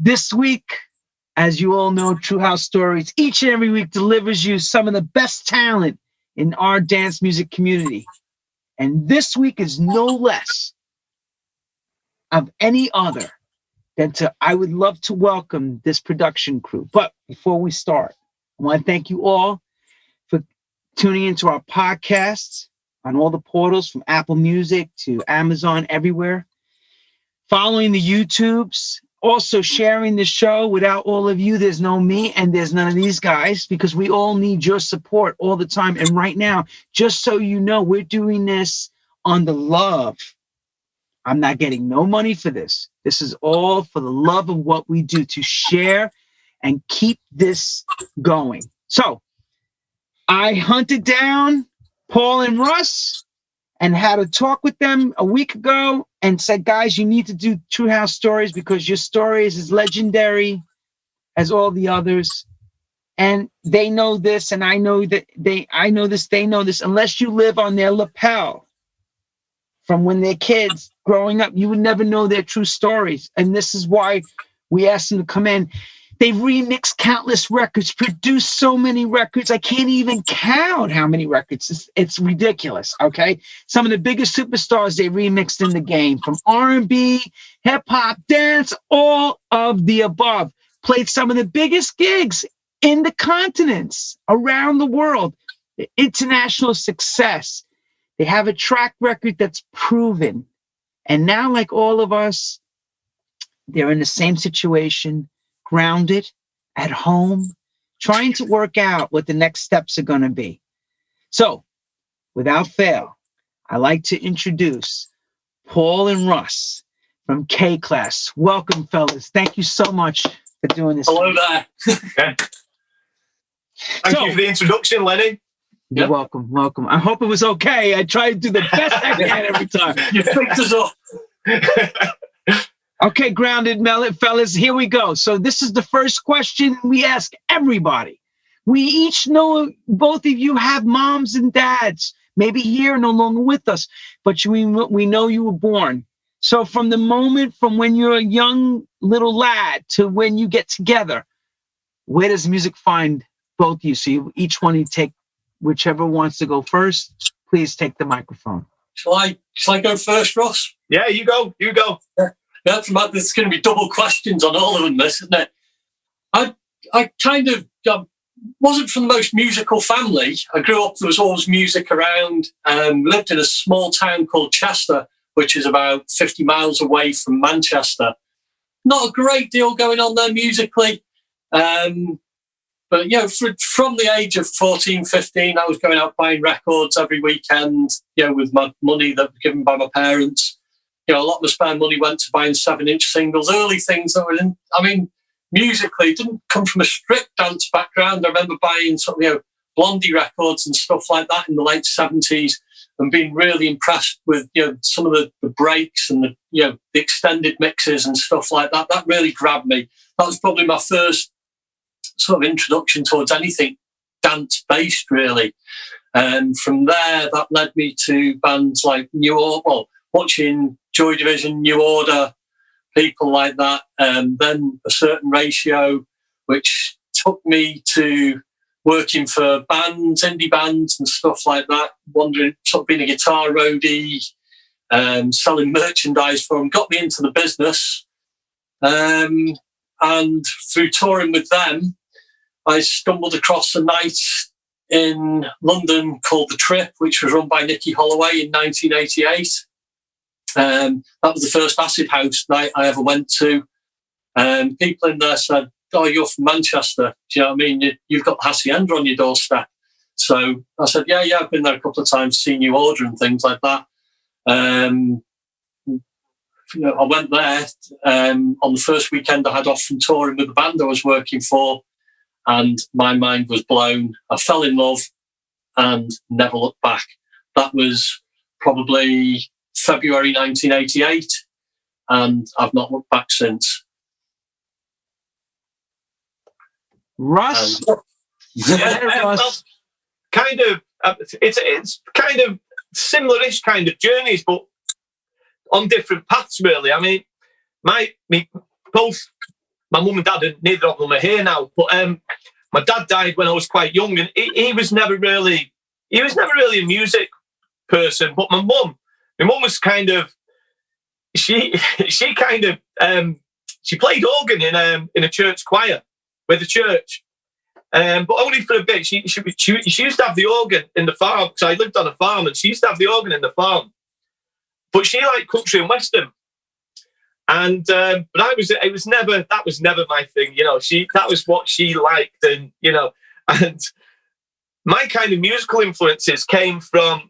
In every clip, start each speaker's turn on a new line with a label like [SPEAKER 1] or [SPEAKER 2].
[SPEAKER 1] This week, as you all know, True House Stories each and every week delivers you some of the best talent in our dance music community. And this week is no less of any other than I would love to welcome this production crew. But before we start, I want to thank you all for tuning into our podcasts on all the portals from Apple Music to Amazon, everywhere. Following the YouTubes, also sharing the show. Without all of you, there's no me and there's none of these guys, because we all need your support all the time. And right now, just so you know, we're doing this on the love. I'm not getting no money for this. This is all for the love of what we do, to share and keep this going. So I hunted down Paul and Russ and had a talk with them a week ago and said, guys, you need to do True House Stories because your story is as legendary as all the others. And they know this, and I know that I know this, they know this. Unless you live on their lapel from when they're kids growing up, you would never know their true stories. And this is why we asked them to come in. They've remixed countless records, produced so many records. I can't even count how many records. It's ridiculous, okay? Some of the biggest superstars they remixed in the game, from R&B, hip-hop, dance, all of the above. Played some of the biggest gigs in the continents around the world. International success. They have a track record that's proven. And now, like all of us, they're in the same situation, grounded, at home, trying to work out what the next steps are going to be. So, without fail, I like to introduce Paul and Russ from K Klass. Welcome, fellas. Thank you so much for doing this.
[SPEAKER 2] Hello there.
[SPEAKER 3] Okay. Thank you for the introduction, Lenny.
[SPEAKER 1] You're welcome. Welcome. I hope it was okay. I try to do the best I can every time.
[SPEAKER 2] You picked us up.
[SPEAKER 1] Okay, grounded fellas, here we go. So this is the first question we ask everybody. We each know both of you have moms and dads, maybe here no longer with us, but we know you were born. So from the moment from when you're a young little lad to when you get together, where does music find both of you? So each one you take whichever wants to go first. Please take the microphone.
[SPEAKER 2] Shall I go first, Ross?
[SPEAKER 3] Yeah, you go.
[SPEAKER 2] Yeah, there's going to be double questions on all of them, this, isn't it? I kind of wasn't from the most musical family. I grew up, there was always music around. Lived in a small town called Chester, which is about 50 miles away from Manchester. Not a great deal going on there musically. But, from the age of 14, 15, I was going out buying records every weekend, with my money that was given by my parents. A lot of my spare money went to buying 7-inch singles, early things that were in. I mean, musically, didn't come from a strict dance background. I remember buying Blondie records and stuff like that in the late 70s and being really impressed with, some of the breaks and the extended mixes and stuff like that. That really grabbed me. That was probably my first sort of introduction towards anything dance-based, really. And from there, that led me to bands like watching Joy Division, New Order, people like that. Then A Certain Ratio, which took me to working for bands, indie bands and stuff like that, being a guitar roadie, selling merchandise for them, got me into the business. And through touring with them, I stumbled across a night in London called The Trip, which was run by Nicky Holloway in 1988. That was the first acid house night I ever went to. People in there said, "Oh, you're from Manchester. Do you know what I mean? You've got Hacienda on your doorstep." So I said, yeah, I've been there a couple of times, seen New Order and things like that. I went there on the first weekend I had off from touring with the band I was working for, and my mind was blown. I fell in love and never looked back. That was probably February 1988, and I've not looked back since.
[SPEAKER 1] Russ?
[SPEAKER 3] Russ. It's kind of similar-ish kind of journeys, but on different paths, really. I mean, both my mum and dad, and neither of them are here now, but my dad died when I was quite young, and he was never really a music person. But my mum was kind of, she played organ in a church choir with the church, but only for a bit. She used to have the organ in the farm, because I lived on a farm, and she used to have the organ in the farm. But she liked country and western, and but that was never my thing. You know, that was what she liked, and you know, and my kind of musical influences came from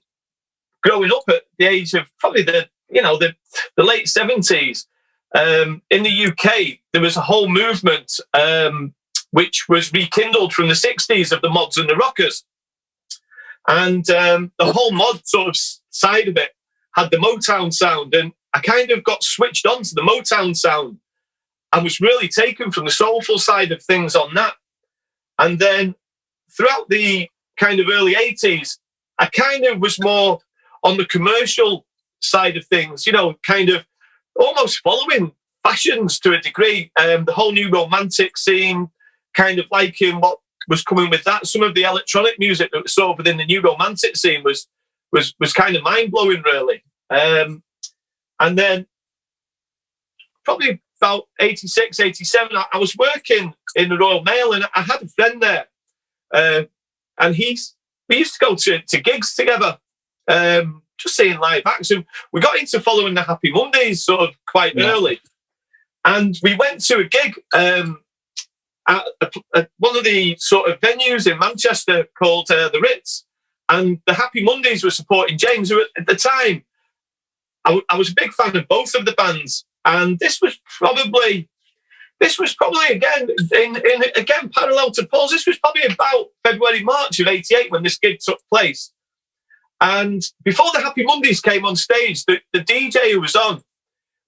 [SPEAKER 3] growing up at the age of probably the late 70s. In the UK, there was a whole movement which was rekindled from the 60s of the mods and the rockers. And the whole mod sort of side of it had the Motown sound. And I kind of got switched on to the Motown sound and was really taken from the soulful side of things on that. And then throughout the kind of early 80s, I kind of was more on the commercial side of things, you know, kind of almost following fashions to a degree. The whole new romantic scene, kind of liking what was coming with that. Some of the electronic music that was sort of within the new romantic scene was kind of mind-blowing, really. And then probably about 86, 87, I was working in the Royal Mail, and I had a friend there. And we used to go to gigs together, just seeing live acts. And we got into following the Happy Mondays sort of quite early. And we went to a gig at one of the sort of venues in Manchester called the Ritz. And the Happy Mondays were supporting James, who at the time, I was a big fan of both of the bands. And this was probably again, again, parallel to Paul's. This was probably about February, March of 88 when this gig took place. And before the Happy Mondays came on stage, the DJ who was on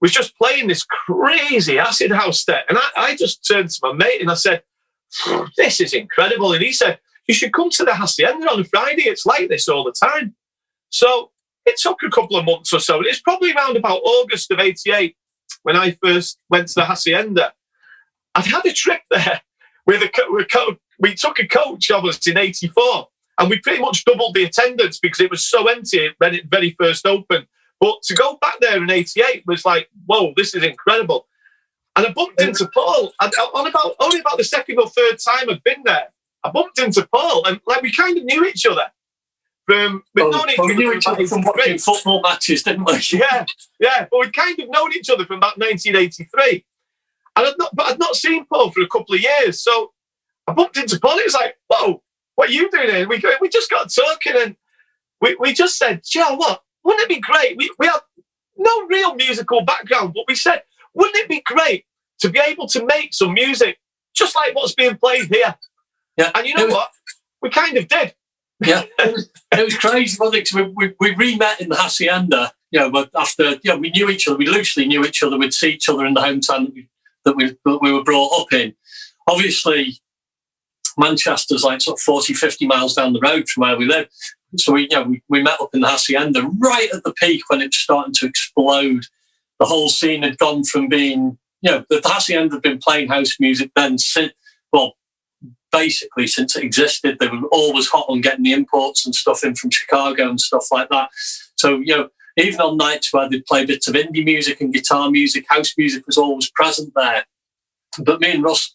[SPEAKER 3] was just playing this crazy acid house set. And I just turned to my mate and I said, this is incredible. And he said, you should come to the Hacienda on a Friday. It's like this all the time. So it took a couple of months or so. It's probably around about August of 88 when I first went to the Hacienda. I'd had a trip there with we took a coach of us in 84, and we pretty much doubled the attendance because it was so empty when it very first opened. But to go back there in 88 was like, whoa, this is incredible. And I bumped into Paul. Only about the second or third time I'd been there, I bumped into Paul, and like we kind of knew each other. We knew each other from watching football matches, didn't we? Yeah. But we'd kind of known each other from about 1983. And I'd not seen Paul for a couple of years. So I bumped into Paul. It was like, whoa, what are you doing here? We just got talking, and we just said, you know what? Wouldn't it be great? We have no real musical background, but we said, wouldn't it be great to be able to make some music just like what's being played here? Yeah. And you know what? We kind of did.
[SPEAKER 2] Yeah, it was crazy, wasn't it? We re-met in the Hacienda, you know, but after, you know, we knew each other, we loosely knew each other, we'd see each other in the hometown that we were brought up in. Obviously, Manchester's like sort of 40, 50 miles down the road from where we live. So we met up in the Hacienda right at the peak when it was starting to explode. The whole scene had gone from being, you know, the Hacienda had been playing house music then basically since it existed. They were always hot on getting the imports and stuff in from Chicago and stuff like that. So, you know, even on nights where they'd play bits of indie music and guitar music, house music was always present there. But me and Russ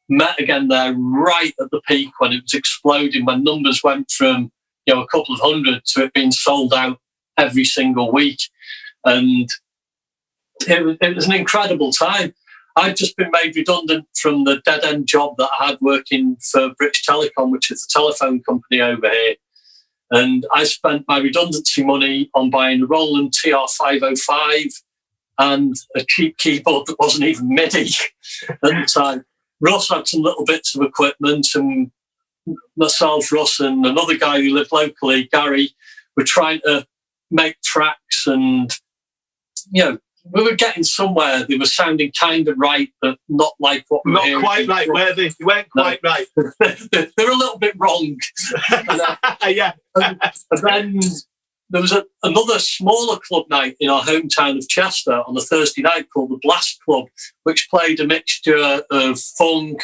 [SPEAKER 2] met again there right at the peak when it was exploding, when numbers went from, you know, a couple of hundred to it being sold out every single week. And it was an incredible time. I'd just been made redundant from the dead-end job that I had working for British Telecom, which is the telephone company over here. And I spent my redundancy money on buying a Roland TR-505 and a cheap keyboard that wasn't even MIDI at the time. Russ had some little bits of equipment, and myself, Russ, and another guy who lived locally, Gary, were trying to make tracks, and, you know, we were getting somewhere. They were sounding kind of right, but not like what we were hearing. Not quite right, were they? They weren't quite right. They're a little bit wrong.
[SPEAKER 3] Yeah.
[SPEAKER 2] And then there was another smaller club night in our hometown of Chester on a Thursday night called the Blast Club, which played a mixture of funk,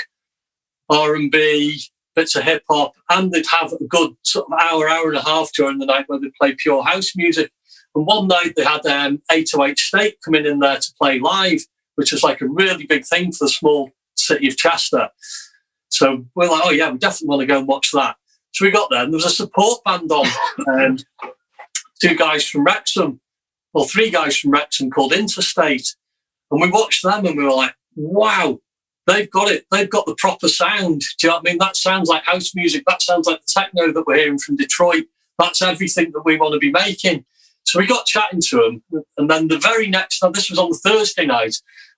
[SPEAKER 2] R&B, bits of hip-hop, and they'd have a good sort of hour and a half during the night where they'd play pure house music. And one night they had 808 State coming in there to play live, which was like a really big thing for the small city of Chester. So we're like, oh yeah, we definitely want to go and watch that. So we got there, and there was a support band on, 2 guys from Wrexham, or 3 guys from Wrexham called Interstate. And we watched them and we were like, wow, they've got it. They've got the proper sound. Do you know what I mean? That sounds like house music. That sounds like the techno that we're hearing from Detroit. That's everything that we want to be making. So we got chatting to them. And then the very next night, this was on the Thursday night,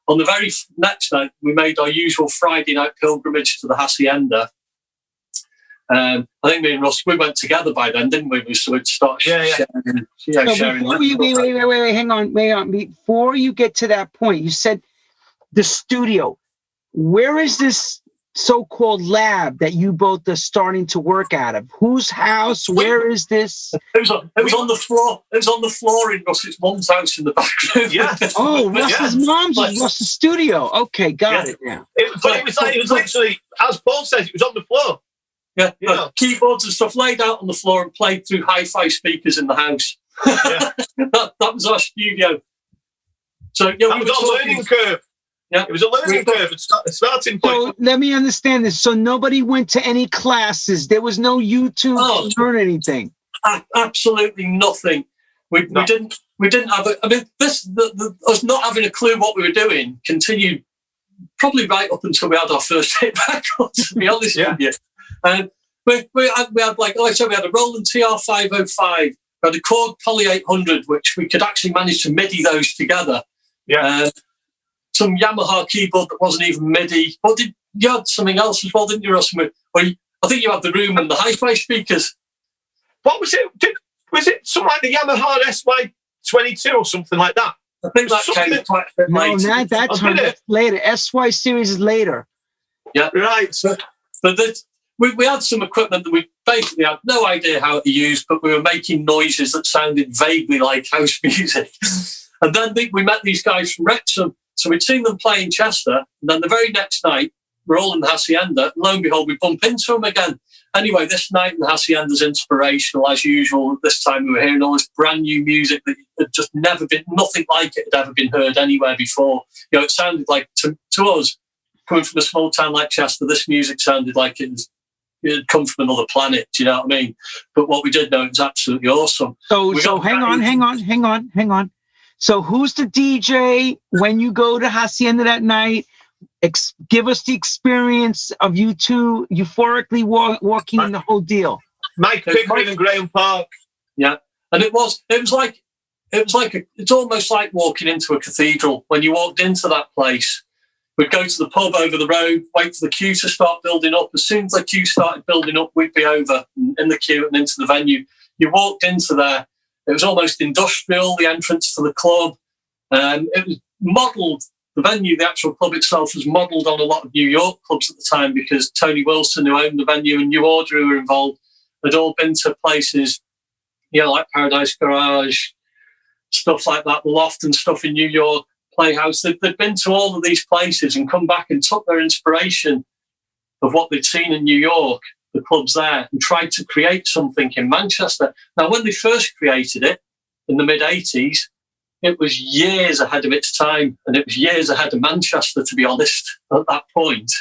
[SPEAKER 2] on the very next night, we made our usual Friday night pilgrimage to the Hacienda. I think me and Russ, we went together by then, didn't we? So we'd start sharing.
[SPEAKER 1] Wait, hang on. Before you get to that point, you said the studio. Where is this so-called lab that you both are starting to work out of? Whose house? Where is this?
[SPEAKER 2] It was on the floor. It was on the floor in Russ's mum's house in the back room.
[SPEAKER 3] Yeah.
[SPEAKER 1] Oh, Russ's mom's is Russ's studio. Okay, got it now.
[SPEAKER 3] It was literally, as Paul says, it was on the floor.
[SPEAKER 2] Yeah, keyboards and stuff laid out on the floor and played through hi-fi speakers in the house. Yeah. that was our studio. So yeah,
[SPEAKER 3] that was a learning curve. Yeah, it was a learning curve. A starting point.
[SPEAKER 1] So let me understand this. So nobody went to any classes. There was no YouTube to learn anything.
[SPEAKER 2] Absolutely nothing. We didn't have. Us not having a clue what we were doing continued probably right up until we had our first hit record. To be honest with you. And we had, like I said, we had a Roland TR-505, we had a Korg Poly 800, which we could actually manage to MIDI those together.
[SPEAKER 3] Yeah.
[SPEAKER 2] Some Yamaha keyboard that wasn't even MIDI. But you had something else as well, didn't you, Russ? I think you had the room and the hi-fi speakers.
[SPEAKER 3] What was it? Was it something like the Yamaha SY22 or something like that?
[SPEAKER 2] I think that came quite a bit later.
[SPEAKER 1] No, not that time. That's later. SY series is later.
[SPEAKER 2] Yeah.
[SPEAKER 3] Right.
[SPEAKER 2] But we had some equipment that we basically had no idea how to use, but we were making noises that sounded vaguely like house music. And then we met these guys from Wrexham. So we'd seen them play in Chester. And then the very next night, we're all in the Hacienda. And lo and behold, we bump into them again. Anyway, this night in the Hacienda's inspirational, as usual. This time we were hearing all this brand new music that had just never been, nothing like it had ever been heard anywhere before. You know, it sounded like, to us, coming from a small town like Chester, this music sounded like it had come from another planet. Do you know what I mean? But what we did know, it was absolutely awesome.
[SPEAKER 1] So hang on. So who's the DJ when you go to Hacienda that night? Give us the experience of you two euphorically walking in the whole deal.
[SPEAKER 3] Mike Pickering and Graham Park.
[SPEAKER 2] Yeah, and it's almost like walking into a cathedral. When you walked into that place, we'd go to the pub over the road, wait for the queue to start building up. As soon as the queue started building up, we'd be over in the queue and into the venue. You walked into there. It was almost industrial, the entrance to the club. It was modelled, the venue, the actual club itself was modelled on a lot of New York clubs at the time, because Tony Wilson, who owned the venue, and New Order, who were involved, had all been to places, like Paradise Garage, stuff like that, the Loft and stuff in New York, Playhouse. They'd been to all of these places and come back and took their inspiration of what they'd seen in New York, the clubs there, and tried to create something in Manchester. Now, when they first created it in the mid-80s, it was years ahead of its time, and it was years ahead of Manchester, to be honest, at that point.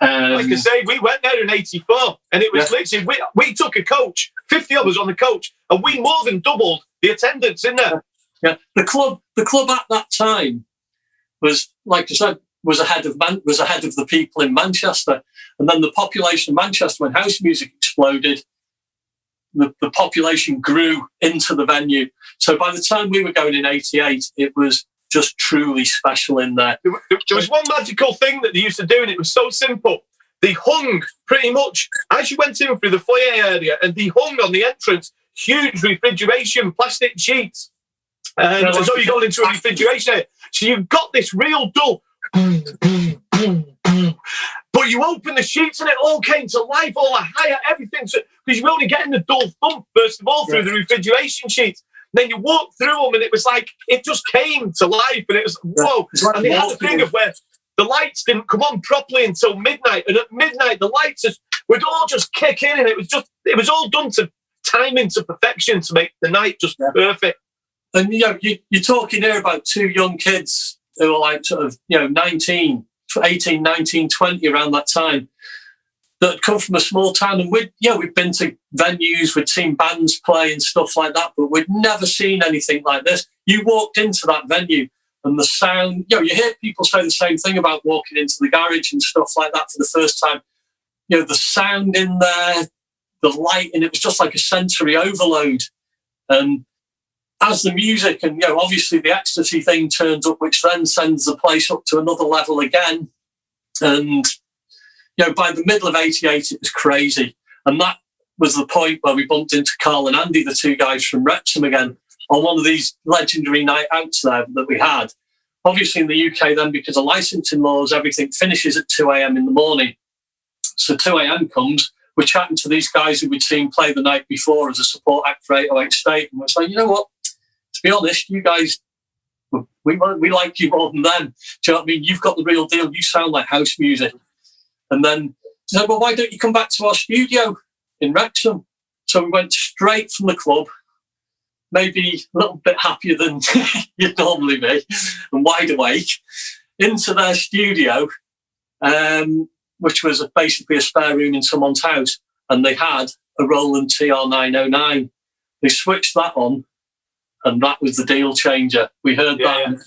[SPEAKER 3] Like I say, we went there in 84, and it was literally, we took a coach, 50 of us on the coach, and we more than doubled the attendance in there.
[SPEAKER 2] Yeah, the club at that time was, like I said, was ahead of the people in Manchester. And then the population of Manchester, when house music exploded, the population grew into the venue. So by the time we were going in 88, it was just truly special in there.
[SPEAKER 3] There was one magical thing that they used to do, and it was so simple. They hung pretty much, as you went in through the foyer area, and they hung on the entrance, huge refrigeration, plastic sheets. And so you're going into a refrigeration area. So you've got this real dull, but you open the sheets and it all came to life, all the higher, everything. So, because you were only getting the dull thump, first of all, through the refrigeration sheets. Then you walked through them and it was like, it just came to life. And it was, whoa. And they had a thing of where the lights didn't come on properly until midnight. And at midnight, the lights would all just kick in. And it was all done to timing to perfection to make the night just perfect.
[SPEAKER 2] And, you're talking here about two young kids who are like sort of, 19, 18, 19, 20 around that time that had come from a small town. And we'd been to venues, we'd seen bands play and stuff like that, but we'd never seen anything like this. You walked into that venue and the sound, you hear people say the same thing about walking into the garage and stuff like that for the first time. The sound in there, the light, and it was just like a sensory overload. And as the music and, obviously the ecstasy thing turns up, which then sends the place up to another level again. And, by the middle of 88, it was crazy. And that was the point where we bumped into Carl and Andy, the two guys from Wrexham again, on one of these legendary night outs there that we had. Obviously in the UK then, because of licensing laws, everything finishes at 2 a.m. in the morning. So 2 a.m. comes, we're chatting to these guys who we'd seen play the night before as a support act for 808 State. And we're saying, you know what? To be honest, you guys, we like you more than them. Do you know what I mean? You've got the real deal. You sound like house music. And then they said, well, why don't you come back to our studio in Wrexham? So we went straight from the club, maybe a little bit happier than you'd normally be, and wide awake, into their studio, which was basically a spare room in someone's house. And they had a Roland TR-909. They switched that on, and that was the deal changer. We heard that. And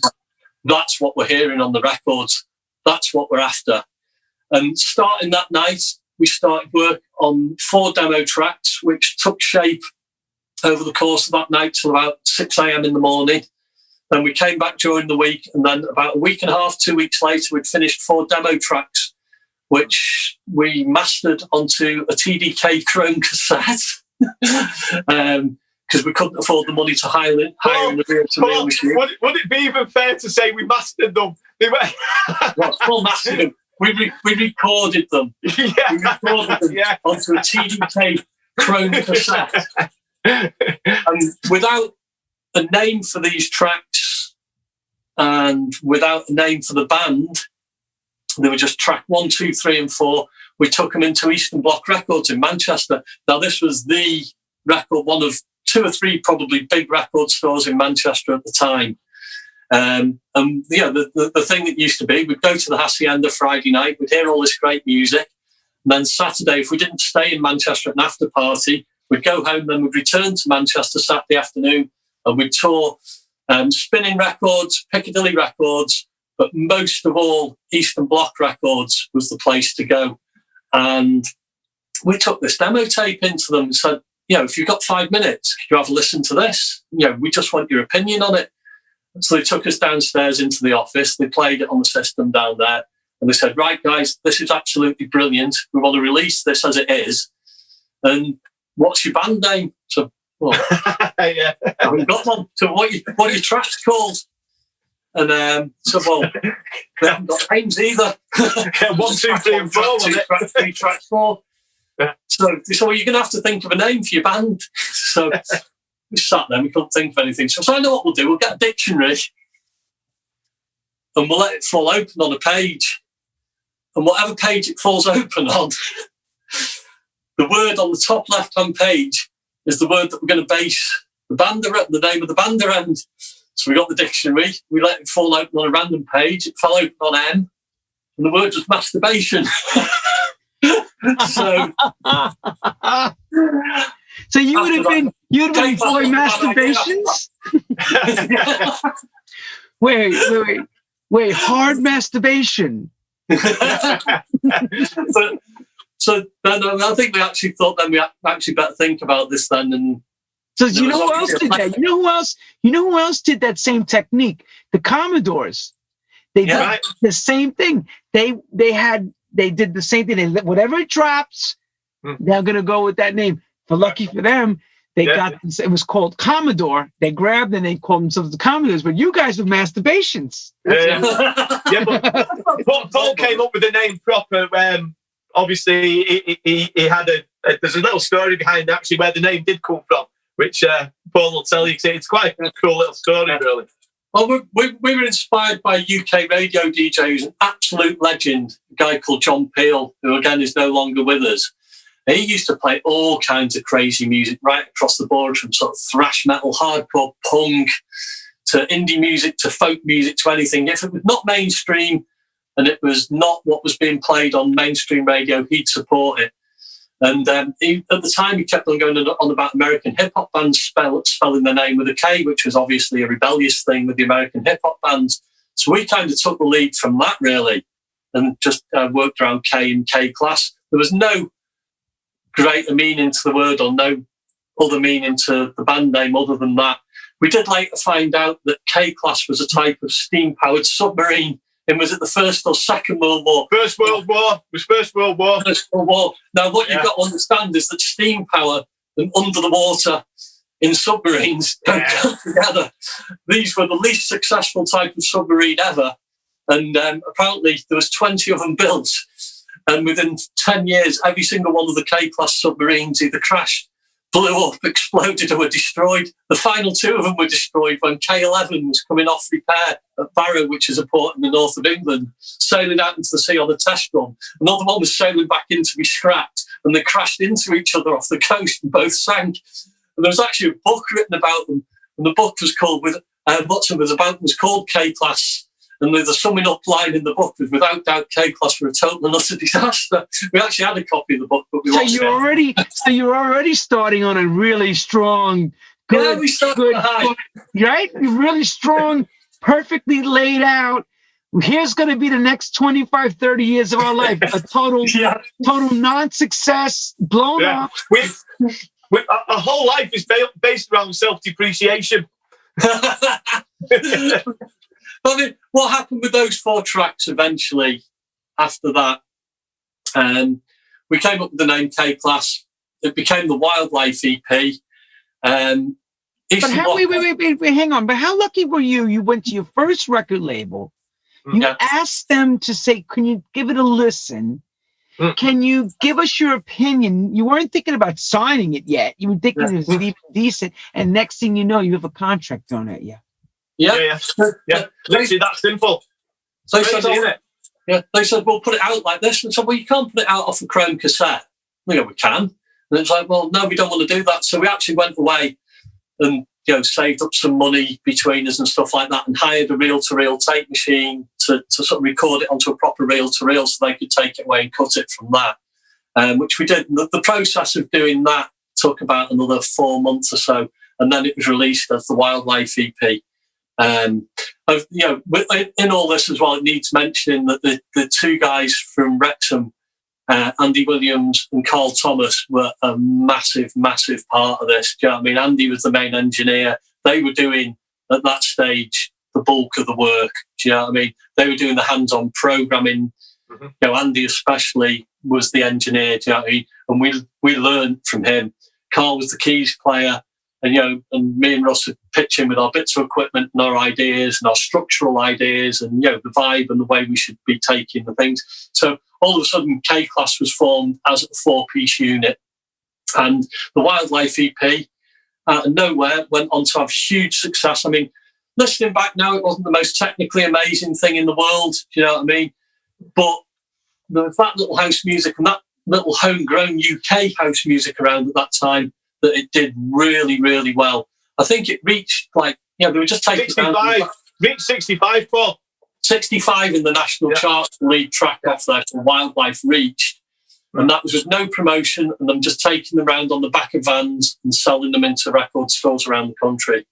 [SPEAKER 2] that's what we're hearing on the records. That's what we're after. And starting that night, we started work on 4 demo tracks, which took shape over the course of that night till about 6 a.m. in the morning. Then we came back during the week, and then about a week and a half, 2 weeks later, we'd finished 4 demo tracks, which we mastered onto a TDK Chrome cassette. Because we couldn't afford the money to hire in the real machine.
[SPEAKER 3] Would it be even fair to say we mastered them? They were
[SPEAKER 2] well, mastered them. We recorded them. We recorded them onto a TDK Chrome cassette. And without a name for these tracks and without a name for the band, they were just track 1, 2, 3, and 4. We took them into Eastern Bloc Records in Manchester. Now, this was the record, one of 2 or 3 probably big record stores in Manchester at the time. And the thing that used to be, we'd go to the Hacienda Friday night, we'd hear all this great music, and then Saturday, if we didn't stay in Manchester at an after party, we'd go home, then we'd return to Manchester Saturday afternoon, and we'd tour Spinning Records, Piccadilly Records, but most of all, Eastern Bloc Records was the place to go. And we took this demo tape into them and said, if you've got 5 minutes, could you have a listen to this? We just want your opinion on it. So they took us downstairs into the office. They played it on the system down there. And they said, right, guys, this is absolutely brilliant. We want to release this as it is. And what's your band name? So, I haven't got one. So what are your tracks called? And so, well, they haven't got names either.
[SPEAKER 3] 1, 2, 3, and 4.
[SPEAKER 2] Track 3, track 4. So they said, well, you're going to have to think of a name for your band. So we sat there, we couldn't think of anything. So I know what we'll do. We'll get a dictionary and we'll let it fall open on a page. And whatever page it falls open on, the word on the top left-hand page is the word that we're going to base the name of the band around. So we got the dictionary, we let it fall open on a random page, it fell open on M, and the word was masturbation.
[SPEAKER 1] So you would have been boy masturbations? Wait, hard masturbation.
[SPEAKER 2] So then I think we actually thought then we actually better think about this then. And
[SPEAKER 1] so you know who else did that? You know who else did that same technique? The Commodores. They did the same thing. They did the same thing. Whatever it drops, they're gonna go with that name. For lucky for them, They got this, it was called Commodore. They grabbed and they called themselves the Commodores, but you guys were masturbations.
[SPEAKER 3] But Paul came up with the name proper. Obviously, he had there's a little story behind actually where the name did come from, which Paul will tell you. It's quite a cool little story, really.
[SPEAKER 2] Well, we were inspired by UK radio DJ who's an absolute legend, a guy called John Peel, who again is no longer with us. He used to play all kinds of crazy music right across the board, from sort of thrash metal, hardcore punk, to indie music, to folk music, to anything. If it was not mainstream and it was not what was being played on mainstream radio, he'd support it. And at the time, he kept on going on about American hip-hop bands spelling their name with a K, which was obviously a rebellious thing with the American hip-hop bands. So we kind of took the lead from that, really, and just worked around K and K Klass. There was no greater meaning to the word or no other meaning to the band name other than that. We did later find out that K Klass was a type of steam-powered submarine. And was it the First or Second World War?
[SPEAKER 3] First World War. It was First World War.
[SPEAKER 2] First World War. Now, what you've got to understand is that steam power and under the water in submarines don't go together. These were the least successful type of submarine ever. And apparently there was 20 of them built. And within 10 years, every single one of the K-Klass submarines either crashed, blew up, exploded, or were destroyed. The final two of them were destroyed when K11 was coming off repair at Barrow, which is a port in the north of England, sailing out into the sea on a test run. Another one was sailing back in to be scrapped, and they crashed into each other off the coast and both sank. And there was actually a book written about them, and the book was called, was called K Klass. And there's a summing up line in the book was, without doubt, K Klass were a total and utter disaster. We actually had a copy of the book, but we lost it.
[SPEAKER 1] So you're already starting on a really strong, good,
[SPEAKER 2] we started high.
[SPEAKER 1] Right? You're really strong, perfectly laid out. Here's going to be the next 25, 30 years of our life. A total non-success, blown up.
[SPEAKER 3] Our whole life is based around self-depreciation.
[SPEAKER 2] I mean, what happened with those 4 tracks eventually after that? We came up with the name K Klass. It became the Wildlife EP.
[SPEAKER 1] But hang on. But how lucky were you? You went to your first record label. You asked them to say, can you give it a listen? Can you give us your opinion? You weren't thinking about signing it yet. You were thinking it was even decent. And next thing you know, you have a contract thrown at you.
[SPEAKER 3] Yeah. Literally that simple.
[SPEAKER 2] So they said, we'll put it out like this. And I said, well, you can't put it out off a chrome cassette. We can. And it's like, well, no, we don't want to do that. So we actually went away and saved up some money between us and stuff like that, and hired a reel-to-reel tape machine to sort of record it onto a proper reel-to-reel so they could take it away and cut it from that, which we did. The process of doing that took about another 4 months or so, and then it was released as the Wildlife EP. In all this as well, it needs mentioning that the 2 guys from Wrexham, Andy Williams and Carl Thomas, were a massive, massive part of this. Do you know what I mean? Andy was the main engineer. They were doing, at that stage, the bulk of the work. Do you know what I mean? They were doing the hands-on programming. Andy especially was the engineer. Do you know what I mean? And we learned from him. Carl was the keys player. And me and Russ would pitch in with our bits of equipment and our ideas and our structural ideas and, the vibe and the way we should be taking the things. So all of a sudden, K Klass was formed as a 4-piece unit. And the Wildlife EP, out of nowhere, went on to have huge success. I mean, listening back now, it wasn't the most technically amazing thing in the world. Do you know what I mean? But that little house music and that little homegrown UK house music around at that time, that it did really, really well. I think it reached they were just taking
[SPEAKER 3] 65. Reached 65, Paul.
[SPEAKER 2] 65 in the national charts, the lead track off there, so Wildlife reached. And that was with no promotion, and them just taking them around on the back of vans and selling them into record stores around the country.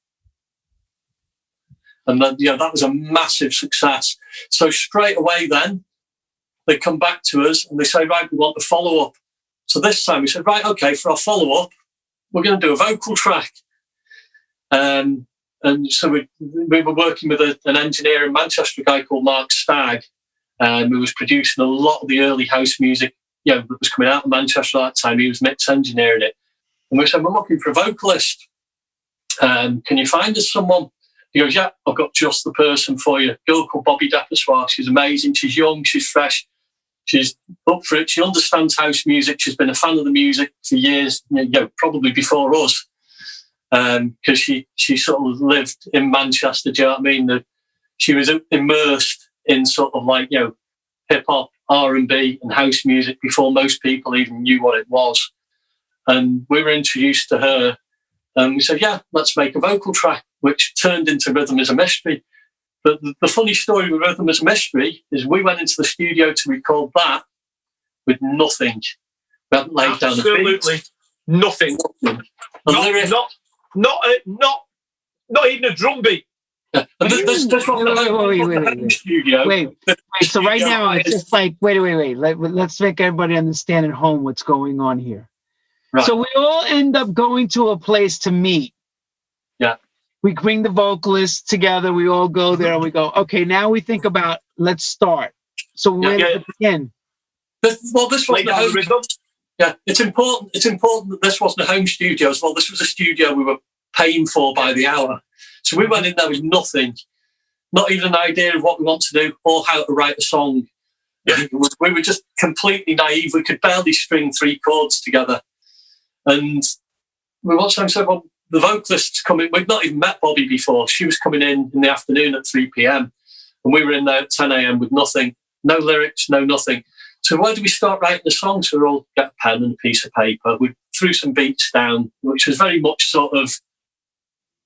[SPEAKER 2] And then, that was a massive success. So straight away then, they come back to us and they say, right, we want the follow-up. So this time we said, right, okay, for our follow-up, we're going to do a vocal track. And so we were working with an engineer in Manchester, a guy called Mark Stagg, who was producing a lot of the early house music, that was coming out of Manchester at that time. He was mix engineering it. And we said, we're looking for a vocalist. Can you find us someone? He goes, yeah, I've got just the person for you. A girl called Bobby Depassoir. She's amazing. She's young. She's fresh. She's up for it. She understands house music. She's been a fan of the music for years, probably before us, because she sort of lived in Manchester. Do you know what I mean? She was immersed in sort of like, hip hop, R&B and house music before most people even knew what it was. And we were introduced to her, and we said, yeah, let's make a vocal track, which turned into Rhythm is a Mystery. But the funny story with Rhythm is a Mystery is we went into the studio to record that with nothing. We hadn't laid down a beat.
[SPEAKER 3] Absolutely nothing. Not even a drum beat.
[SPEAKER 2] Yeah. And this
[SPEAKER 1] Wait. So right now it's just like, wait. Let's make everybody understand at home what's going on here.
[SPEAKER 2] Right.
[SPEAKER 1] So we all end up going to a place to meet.
[SPEAKER 2] Yeah.
[SPEAKER 1] We bring the vocalists together. We all go there and we go, okay, now we think about, let's start. So where does it begin?
[SPEAKER 2] This wasn't a home studio. Yeah, it's important that this wasn't a home studio as well. This was a studio we were paying for by the hour. So we went in there with nothing, not even an idea of what we want to do or how to write a song. Yeah. We were just completely naive. We could barely string 3 chords together. And we watched them say, well, the vocalist's coming. We'd not even met Bobby before. She was coming in the afternoon at 3 p.m. And we were in there at 10 a.m. with nothing, no lyrics, no nothing. So where do we start writing the song? So we all got a pen and a piece of paper. We threw some beats down, which was very much sort of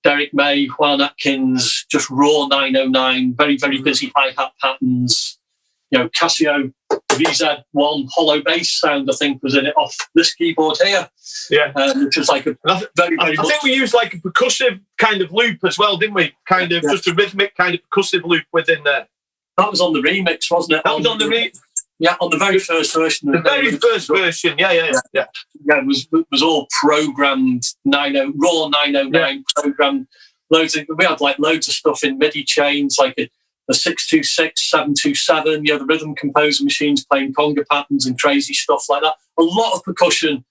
[SPEAKER 2] Derek May, Juan Atkins, just raw 909, very, very busy hi-hat patterns. Casio VZ1 hollow bass sound, I think, was in it off this keyboard here. Yeah. Which was like a very, very...
[SPEAKER 3] I think we used like a percussive kind of loop as well, didn't we? Kind of just a rhythmic kind of percussive loop within there.
[SPEAKER 2] That was on the remix, wasn't it?
[SPEAKER 3] That was on the remix.
[SPEAKER 2] Yeah, on the very first version.
[SPEAKER 3] The very first version, yeah.
[SPEAKER 2] It was all programmed, raw 909 programmed. We had like loads of stuff in MIDI chains, like a 626, 727, the Rhythm Composer machines playing conga patterns and crazy stuff like that. A lot of percussion,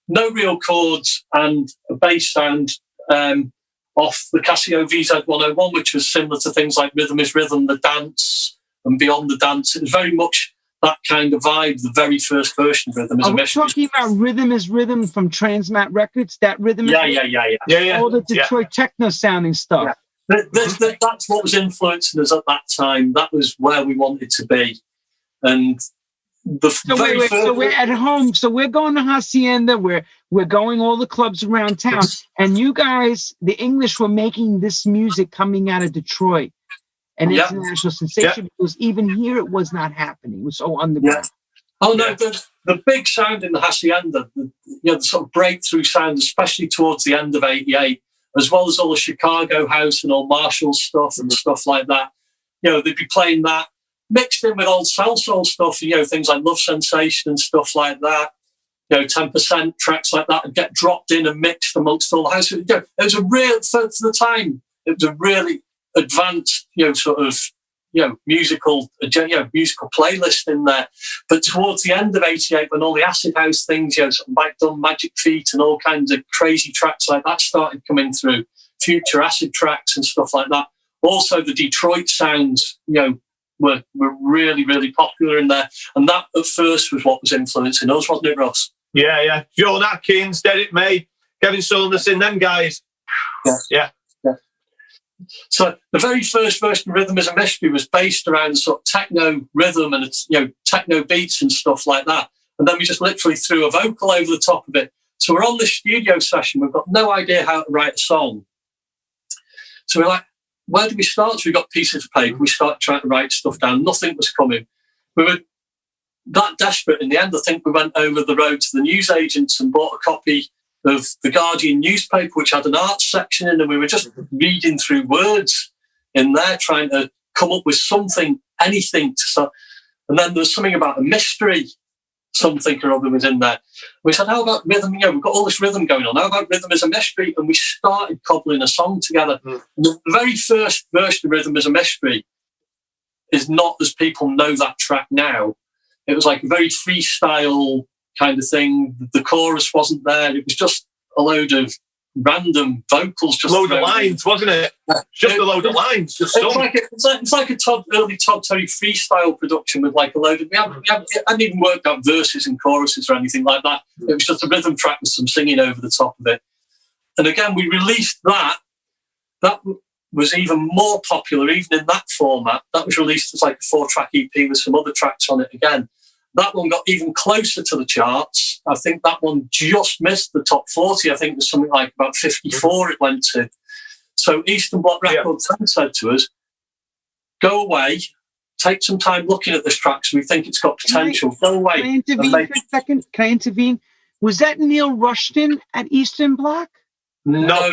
[SPEAKER 2] no real chords, and a bass sound off the Casio VZ101, which was similar to things like Rhythm is Rhythm, The Dance, and Beyond the Dance. It was very much that kind of vibe, the very first version of Rhythm is a Mystery.
[SPEAKER 1] Are we talking about Rhythm is Rhythm from Transmat Records? That Rhythm is Rhythm?
[SPEAKER 2] Yeah.
[SPEAKER 1] All the Detroit techno sounding stuff.
[SPEAKER 2] Yeah. That's what was influencing us at that time. That was where we wanted to be. And
[SPEAKER 1] so we're at home. So we're going to Hacienda. We're going all the clubs around town. And you guys, the English, were making this music coming out of Detroit. An international sensation, because even here it was not happening. It was so underground.
[SPEAKER 2] Oh no, the big sound in the Hacienda, the sort of breakthrough sound, especially towards the end of '88, as well as all the Chicago house and all Marshall stuff and stuff like that. They'd be playing that mixed in with old Soul stuff. Things like Love Sensation and stuff like that. 10% tracks like that would get dropped in and mixed amongst all the house. It was a real, for the time, it was a really advanced, musical playlist in there. But towards the end of '88, when all the acid house things, Mike Dunn, Magic Feet, and all kinds of crazy tracks like that started coming through, future acid tracks and stuff like that. Also, the Detroit sounds, were really, really popular in there, and that at first was what was influencing us, wasn't it, Russ?
[SPEAKER 3] Yeah. John Atkins, Derek May, Kevin Saunderson, them guys. Yeah.
[SPEAKER 2] So the very first version of Rhythm is a Mystery was based around sort of techno rhythm and techno beats and stuff like that. And then we just literally threw a vocal over the top of it. So we're on the studio session. We've got no idea how to write a song. So we're like, where do we start? So we got pieces of paper. We started trying to write stuff down. Nothing was coming. We were that desperate in the end. I think we went over the road to the newsagents and bought a copy of the Guardian newspaper, which had an arts section in, and we were just reading through words in there, trying to come up with something, anything to start. And then there was something about a mystery, something or other was in there. We said, how about rhythm? We've got all this rhythm going on. How about Rhythm is a Mystery? And we started cobbling a song together. The very first version of Rhythm is a Mystery is not as people know that track now. It was like a very freestyle kind of thing. The chorus wasn't there. It was just a load of random vocals. Just
[SPEAKER 3] a load of lines, wasn't it? Just a load of lines. Just
[SPEAKER 2] it's like a early Todd Terry freestyle production with like a load of... I hadn't even worked out verses and choruses or anything like that. It was just a rhythm track with some singing over the top of it. And again, we released that. That was even more popular, even in that format. That was released as like a 4-track EP with some other tracks on it again. That one got even closer to the charts. I think that one just missed the top 40. I think it was something like about 54 it went to. So Eastern Bloc Records then said to us, go away, take some time looking at this track so we think it's got potential. Go away.
[SPEAKER 1] Can I intervene for a second? Can I intervene? Was that Neil Rushton at Eastern Bloc?
[SPEAKER 2] No.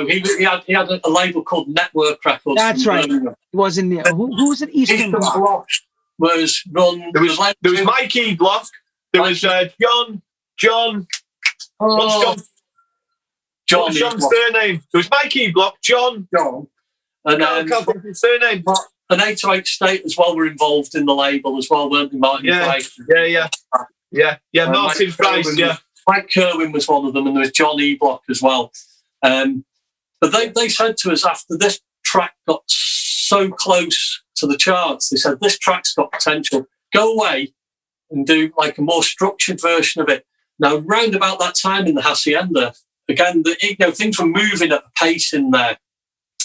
[SPEAKER 2] He had a label called Network Records.
[SPEAKER 1] That's right. It wasn't Neil. Who was at Eastern Bloc?
[SPEAKER 2] Was run.
[SPEAKER 3] There was Mikey Block. There was John. What's John's surname? There was Mikey Block, John.
[SPEAKER 2] And
[SPEAKER 3] I can't think of his surname.
[SPEAKER 2] And 808 State as well were involved in the label as well, weren't they? Martin Price.
[SPEAKER 3] Yeah. Martin Price. Yeah.
[SPEAKER 2] Mike Kerwin was one of them, and there was John E. Block as well. But they said to us after this track got so close to the charts, they said, this track's got potential. Go away and do like a more structured version of it. Now, round about that time in the Hacienda, again, things were moving at a pace in there.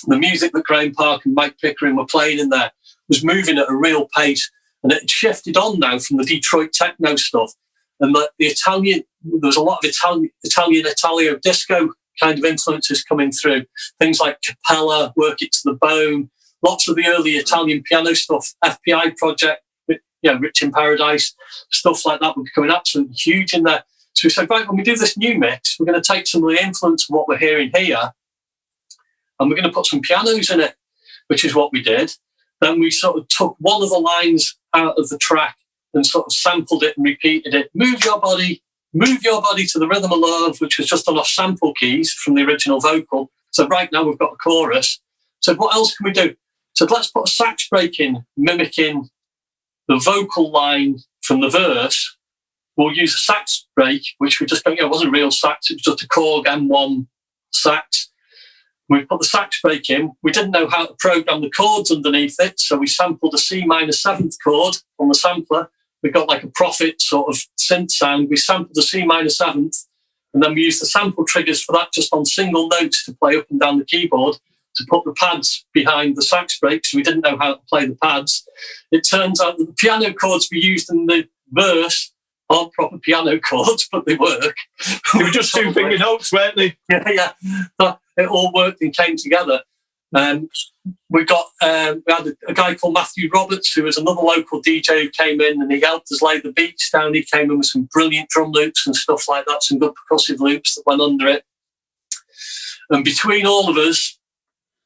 [SPEAKER 2] The music that Graham Park and Mike Pickering were playing in there was moving at a real pace. And it shifted on now from the Detroit techno stuff. And the Italian, there was a lot of Italian Italio disco kind of influences coming through. Things like Capella, Work It to the Bone, lots of the early Italian piano stuff, FPI Project, Rich in Paradise, stuff like that were becoming absolutely huge in there. So we said, right, when we do this new mix, we're going to take some of the influence of what we're hearing here, and we're going to put some pianos in it, which is what we did. Then we sort of took one of the lines out of the track and sort of sampled it and repeated it. Move your body to the rhythm of love, which was just on off sample keys from the original vocal. So right now we've got a chorus. So what else can we do? So let's put a sax break in, mimicking the vocal line from the verse. We'll use a sax break, which we just don't, it wasn't real sax, it was just a Korg M1 sax. We put the sax break in. We didn't know how to program the chords underneath it, so we sampled a C minor 7th chord on the sampler. We got like a Prophet sort of synth sound. We sampled the C minor 7th, and then we used the sample triggers for that just on single notes to play up and down the keyboard, to put the pads behind the sax breaks. We didn't know how to play the pads. It turns out that the piano chords we used in the verse aren't proper piano chords, but they work.
[SPEAKER 3] They were just 2-finger notes, weren't they?
[SPEAKER 2] Yeah. It all worked and came together. We had a guy called Matthew Roberts, who was another local DJ who came in, and he helped us lay the beats down. He came in with some brilliant drum loops and stuff like that, some good percussive loops that went under it. And between all of us,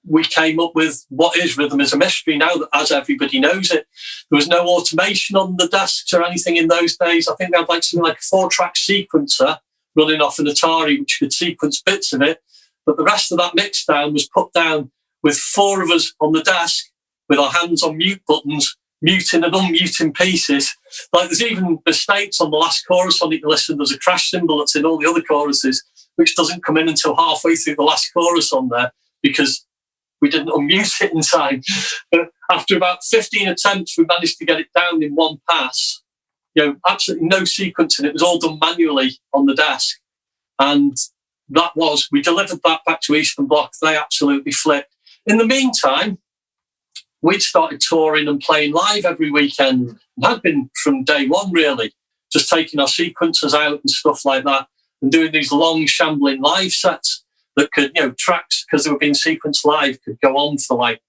[SPEAKER 2] we came up with what is Rhythm is a Mystery now, that as everybody knows it. There was no automation on the desks or anything in those days. I think we had like something like a 4-track sequencer running off an Atari, which could sequence bits of it. But the rest of that mix down was put down with 4 of us on the desk with our hands on mute buttons, muting and unmuting pieces. Like there's even mistakes on the last chorus on it. You listen, there's a crash cymbal that's in all the other choruses, which doesn't come in until halfway through the last chorus on there because we didn't unmute it in time. But after about 15 attempts, we managed to get it down in one pass. Absolutely no sequencing. It was all done manually on the desk. And we delivered that back to Eastern Bloc. They absolutely flipped. In the meantime, we'd started touring and playing live every weekend. And had been from day one, really. Just taking our sequencers out and stuff like that and doing these long, shambling live sets that could, tracks, because they were being sequenced live, could go on for like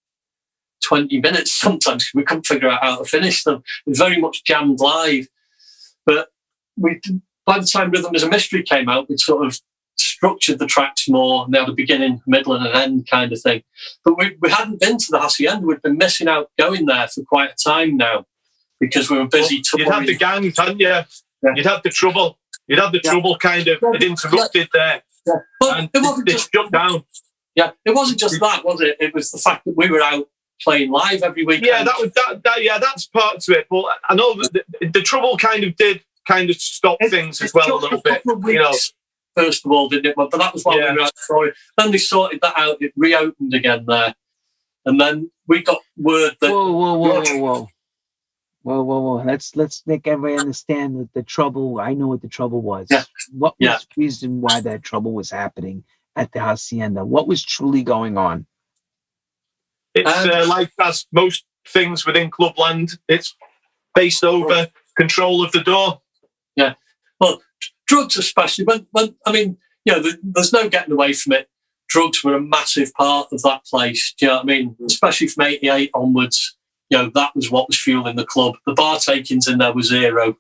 [SPEAKER 2] 20 minutes sometimes. We couldn't figure out how to finish them. It was very much jammed live. But by the time Rhythm is a Mystery came out, we'd sort of structured the tracks more, and they had a beginning, middle, and an end kind of thing. But we hadn't been to the Hacienda. We'd been missing out going there for quite a time now because we were busy touring.
[SPEAKER 3] You'd have the gangs, hadn't you? Yeah. You'd have the trouble. You'd have the trouble kind of interrupted there.
[SPEAKER 2] Yeah. But it wasn't just
[SPEAKER 3] shut down.
[SPEAKER 2] Yeah, it wasn't just that, was it? It was the fact that we were out playing live every weekend.
[SPEAKER 3] Yeah, that's part of it. But I know that the trouble kind of stop things as well a little bit.
[SPEAKER 2] first of all, didn't it? But that was while we were out for it. Then they sorted that out. It reopened again there. And then we got word that...
[SPEAKER 1] Whoa. Let's make everybody understand what the trouble... I know what the trouble was.
[SPEAKER 2] Yeah.
[SPEAKER 1] What was the reason why that trouble was happening at the Hacienda? What was truly going on?
[SPEAKER 3] It's like as most things within Clubland, it's based over control of the door.
[SPEAKER 2] Yeah. Well, drugs especially, when I mean, there's no getting away from it. Drugs were a massive part of that place. Do you know what I mean? Especially from 88 onwards, that was what was fueling the club. The bar takings in there were zero.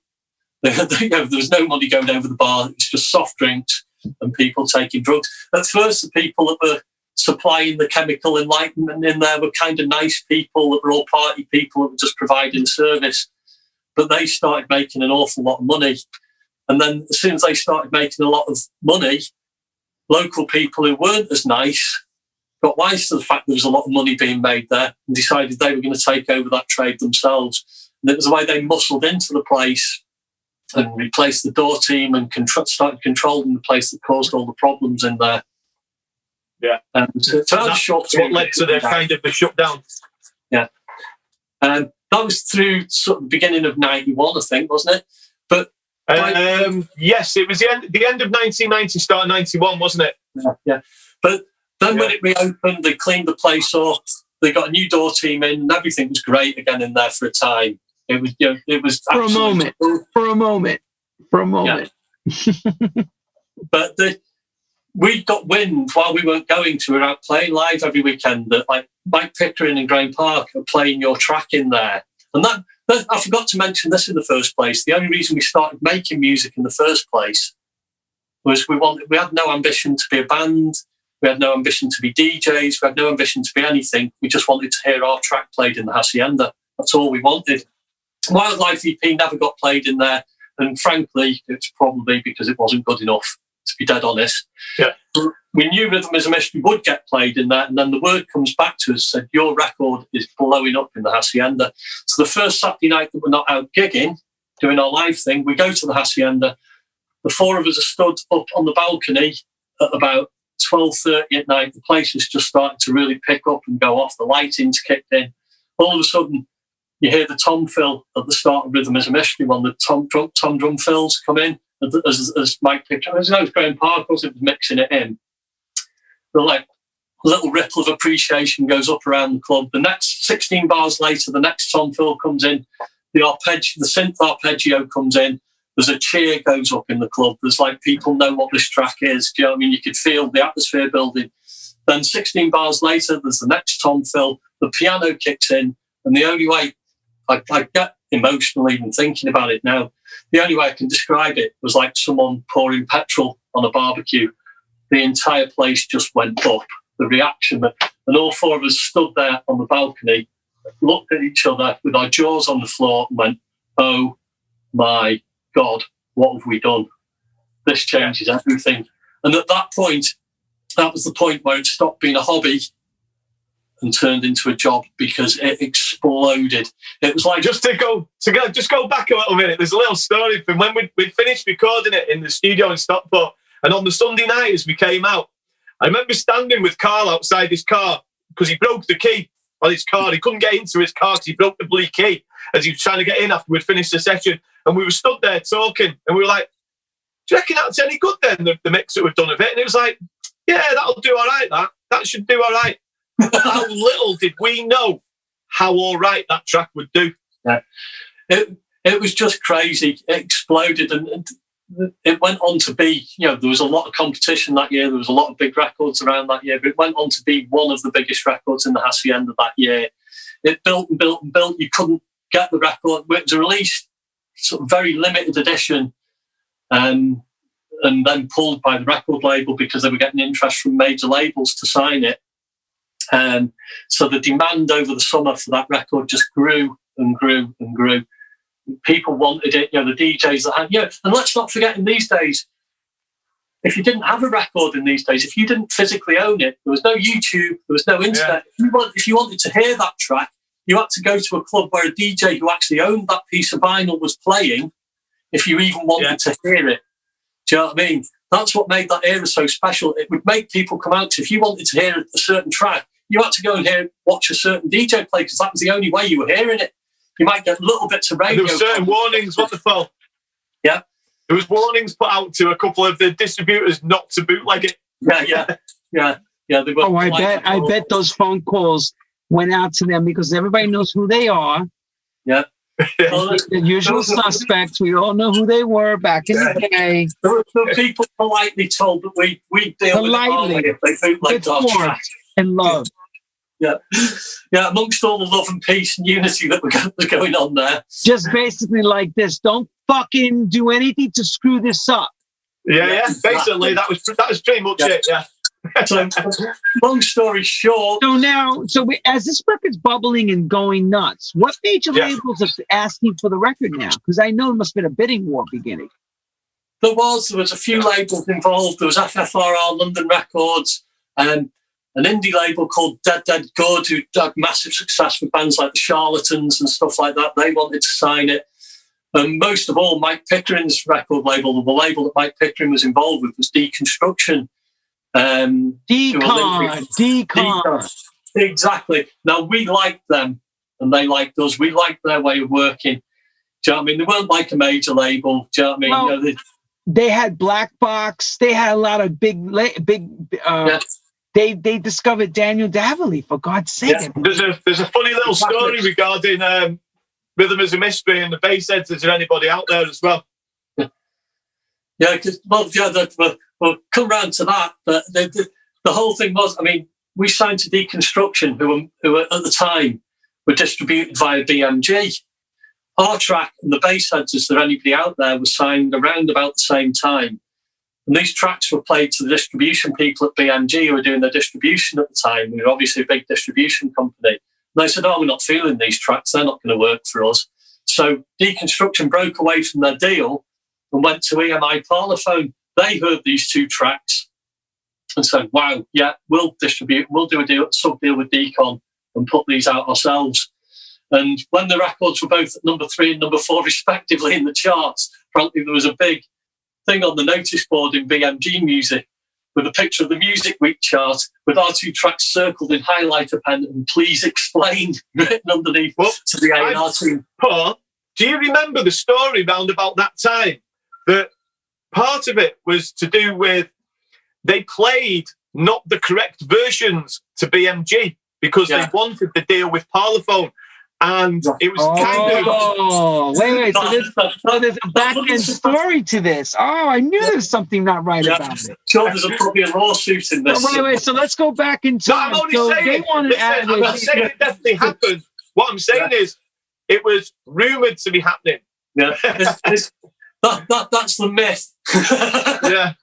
[SPEAKER 2] There was no money going over the bar. It's just soft drinks and people taking drugs. At first, the people that were supplying the chemical enlightenment in there were kind of nice people that were all party people that were just providing service. But they started making an awful lot of money. And then as soon as they started making a lot of money, local people who weren't as nice got wise to the fact there was a lot of money being made there and decided they were going to take over that trade themselves. And it was the way they muscled into the place and replaced the door team and started controlling the place that caused all the problems in there.
[SPEAKER 3] Yeah.
[SPEAKER 2] So that's
[SPEAKER 3] what led to the kind of the shutdown.
[SPEAKER 2] Yeah. That was through sort of the beginning of 91, I think, wasn't it? But
[SPEAKER 3] yes, it was the end of 1990, start of 91, wasn't it?
[SPEAKER 2] Yeah. But then when it reopened, they cleaned the place up. They got a new door team in, and everything was great again in there for a time. It was, it was
[SPEAKER 1] for a moment.
[SPEAKER 2] Yeah. But we got wind while we weren't going to. We were out playing live every weekend. That like Mike Pickering and Graham Park are playing your track in there, and that I forgot to mention this in the first place. The only reason we started making music in the first place was we had no ambition to be a band. We had no ambition to be DJs. We had no ambition to be anything. We just wanted to hear our track played in the Hacienda. That's all we wanted. Wildlife EP never got played in there. And frankly, it's probably because it wasn't good enough, to be dead honest.
[SPEAKER 3] Yeah.
[SPEAKER 2] We knew Rhythm is a Mystery would get played in there. And then the word comes back to us, said, your record is blowing up in the Hacienda. So the first Saturday night that we're not out gigging, doing our live thing, we go to the Hacienda. The four of us are stood up on the balcony at about 12:30 at night. The place is just starting to really pick up and go off. The lighting's kicked in. All of a sudden, you hear the tom fill at the start of Rhythm is a Mystery when the tom drum fills come in as Mike picked up. As I was Graham Park was mixing it in. But like a little ripple of appreciation goes up around the club. The next 16 bars later, the next tom fill comes in. The synth arpeggio comes in. There's a cheer goes up in the club. There's like people know what this track is. Do you know what I mean? You could feel the atmosphere building. Then 16 bars later, there's the next tom fill. The piano kicks in. And the only way I get emotional even thinking about it now, the only way I can describe it was like someone pouring petrol on a barbecue. The entire place just went up. The reaction. And all four of us stood there on the balcony, looked at each other with our jaws on the floor and went, oh my God, what have we done? This changes everything. And at that point, that was the point where it stopped being a hobby and turned into a job because it exploded. It was like
[SPEAKER 3] just go back a little minute. There's a little story from when we finished recording it in the studio in Stockport, and on the Sunday night as we came out, I remember standing with Carl outside his car because he broke the key on his car. He couldn't get into his car because he broke the bloody key as he was trying to get in after we'd finished the session. And we were stood there talking, and we were like, do you reckon that's any good then, the mix that we've done of it? And it was like, yeah, that'll do all right, that should do all right. How little did we know how all right that track would do.
[SPEAKER 2] Yeah. It was just crazy. It exploded, and it went on to be, there was a lot of competition that year. There was a lot of big records around that year, but it went on to be one of the biggest records in the Hacienda that year. It built and built and built. You couldn't get the record. It was released sort of very limited edition, and then pulled by the record label because they were getting interest from major labels to sign it. So the demand over the summer for that record just grew and grew and grew. People wanted it, the DJs that had, and let's not forget in these days, if you didn't have a record in these days, if you didn't physically own it, there was no YouTube, there was no internet. Yeah. If you wanted to hear that track, you had to go to a club where a DJ who actually owned that piece of vinyl was playing if you even wanted to hear it. Do you know what I mean? that's what made that era so special. It would make people come out to, if you wanted to hear a certain track, you had to go and watch a certain DJ play, because that was the only way you were hearing it. You might get little bits of radio.
[SPEAKER 3] And there were certain warnings, what the fuck?
[SPEAKER 2] Yeah.
[SPEAKER 3] There was warnings put out to a couple of the distributors not to bootleg it.
[SPEAKER 2] Yeah. They were
[SPEAKER 1] I bet those phone calls went out to them, because everybody knows who they are.
[SPEAKER 2] Yeah.
[SPEAKER 1] The usual suspects. We all know who they were back in the day.
[SPEAKER 2] The people politely told that we deal
[SPEAKER 1] politely,
[SPEAKER 2] with it if they bootlegged our tracks.
[SPEAKER 1] And love.
[SPEAKER 2] Yeah, amongst all the love and peace and unity that was going on there.
[SPEAKER 1] Just basically like this. Don't fucking do anything to screw this up.
[SPEAKER 3] Yeah. Basically, that was pretty much it. Yeah.
[SPEAKER 2] So, long story short.
[SPEAKER 1] As this record's bubbling and going nuts, what major labels are asking for the record now? Because I know there must have been a bidding war beginning.
[SPEAKER 2] There was a few labels involved. There was FFRR, London Records, and an indie label called Dead Good, who had massive success with bands like the Charlatans and stuff like that. They wanted to sign it. And most of all, Mike Pickering's record label, the label that Mike Pickering was involved with, was Deconstruction.
[SPEAKER 1] Decon.
[SPEAKER 2] Exactly. Now, we liked them and they liked us. We liked their way of working. Do you know what I mean? They weren't like a major label. Do you know what I mean?
[SPEAKER 1] Well, they had Black Box. They had a lot of big. They discovered Daniel Davily, for God's sake.
[SPEAKER 3] Yeah. There's a funny little story regarding Rhythm is a Mystery and the bass heads. Is there anybody out there as well?
[SPEAKER 2] Yeah, because we'll come round to that. But the whole thing was, I mean, we signed to Deconstruction, who were at the time were distributed via BMG. Our track and the bass heads, is there anybody out there, was signed around about the same time. And these tracks were played to the distribution people at BMG who were doing their distribution at the time. We were obviously a big distribution company. And they said, we're not feeling these tracks. They're not going to work for us. So Deconstruction broke away from their deal and went to EMI Parlophone. They heard these two tracks and said, wow, yeah, we'll distribute, we'll do a sub deal with Decon and put these out ourselves. And when the records were both at number 3 and number 4 respectively in the charts, apparently there was a big thing on the notice board in BMG Music with a picture of the Music Week chart with our two tracks circled in highlighter pen and "Please Explain" written underneath to the A&R team.
[SPEAKER 3] Paul, do you remember the story round about that time? That part of it was to do with they played not the correct versions to BMG because they wanted the deal with Parlophone. And it was kind of...
[SPEAKER 1] Wait. So there's a back-end story to this. I knew there was something not right about it.
[SPEAKER 2] Sure, there's probably a lawsuit in this.
[SPEAKER 1] Wait. So let's go back in time.
[SPEAKER 3] No, I'm not saying it definitely happened. What I'm saying is it was rumoured to be happening.
[SPEAKER 2] Yeah, that's the myth.
[SPEAKER 3] Yeah.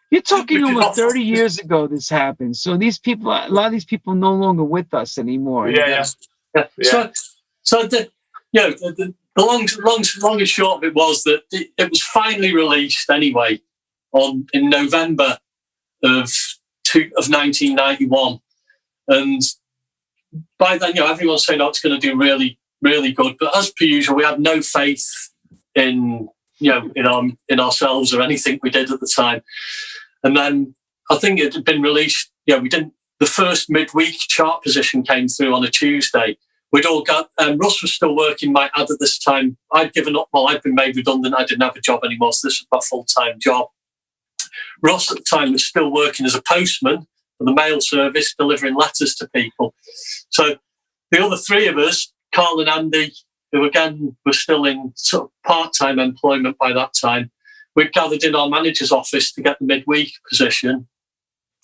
[SPEAKER 1] You're talking almost 30 years ago this happened. So these people, a lot of these people no longer with us anymore.
[SPEAKER 3] Yeah.
[SPEAKER 2] So the long and short of it was that it was finally released anyway in November of 1991, and by then everyone's saying it's going to do really, really good. But as per usual, we had no faith in ourselves or anything we did at the time. And then I think it had been released. We didn't. The first midweek chart position came through on a Tuesday. We'd all got, Russ was still working my ad at this time. I'd given up, I'd been made redundant. I didn't have a job anymore, so this was my full-time job. Russ at the time was still working as a postman for the mail service, delivering letters to people. So the other three of us, Carl and Andy, who again were still in sort of part-time employment by that time, we'd gathered in our manager's office to get the midweek position.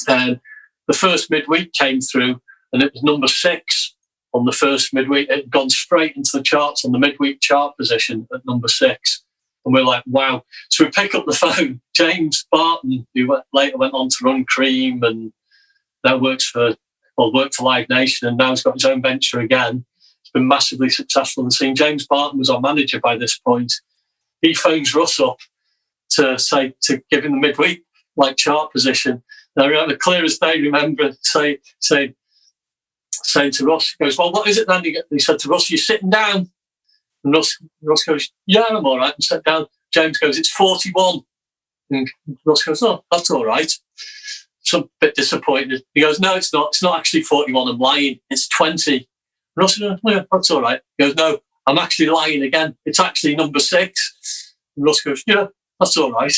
[SPEAKER 2] And the first midweek came through, and it was number 6. On the first midweek, it had gone straight into the charts on the midweek chart position at number 6. And we're like, wow. So we pick up the phone. James Barton, who later went on to run Cream and now worked for Live Nation and now he's got his own venture again. It's been massively successful in the scene. James Barton was our manager by this point. He phones Russ up to give him the midweek chart position. And I remember clear as day, saying to Russ, he goes, well, what is it then? He said to Russ, you're sitting down. And Russ goes, yeah, I'm all right. And sat down. James goes, it's 41. And Ross goes, oh, that's all right. So I'm a bit disappointed. He goes, no, it's not. It's not actually 41. I'm lying. It's 20. And Ross goes, yeah, that's all right. He goes, no, I'm actually lying again. It's actually number 6. And Ross goes, yeah, that's all right.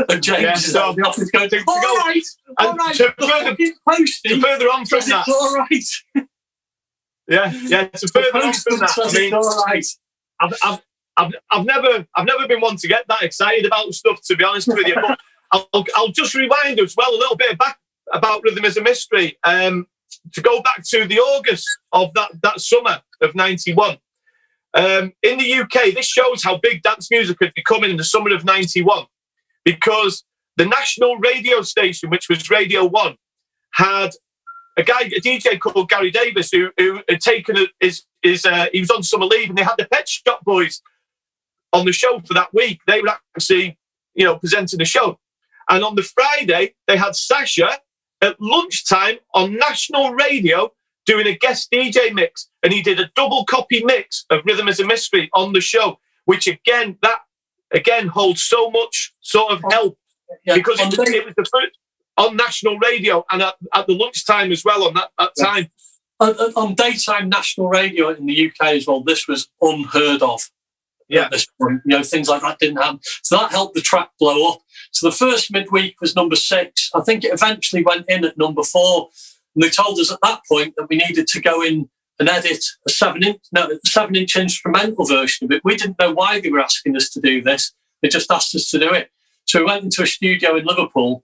[SPEAKER 2] And James is out of the office going, all right.
[SPEAKER 3] To further on from that.
[SPEAKER 2] It's all right.
[SPEAKER 3] Yeah. To further on from that, I mean,
[SPEAKER 2] all right.
[SPEAKER 3] I've never been one to get that excited about stuff, to be honest with you. But I'll just rewind as well a little bit back about Rhythm is a Mystery. To go back to the August of that summer of '91. In the UK, this shows how big dance music had become in the summer of '91, because the national radio station, which was Radio 1, had a DJ called Gary Davis, who had taken he was on summer leave, and they had the Pet Shop Boys on the show for that week. They were actually, presenting the show. And on the Friday, they had Sasha at lunchtime on national radio doing a guest DJ mix. And he did a double copy mix of Rhythm is a Mystery on the show, which again holds so much sort of help, because it was the first on national radio, and at the lunchtime as well on that time.
[SPEAKER 2] On daytime national radio in the UK as well, this was unheard of. At this point, things like that didn't happen. So that helped the track blow up. So the first midweek was number 6. I think it eventually went in at number 4. And they told us at that point that we needed to go in and edit a 7-inch instrumental version of it. We didn't know why they were asking us to do this. They just asked us to do it. So we went into a studio in Liverpool.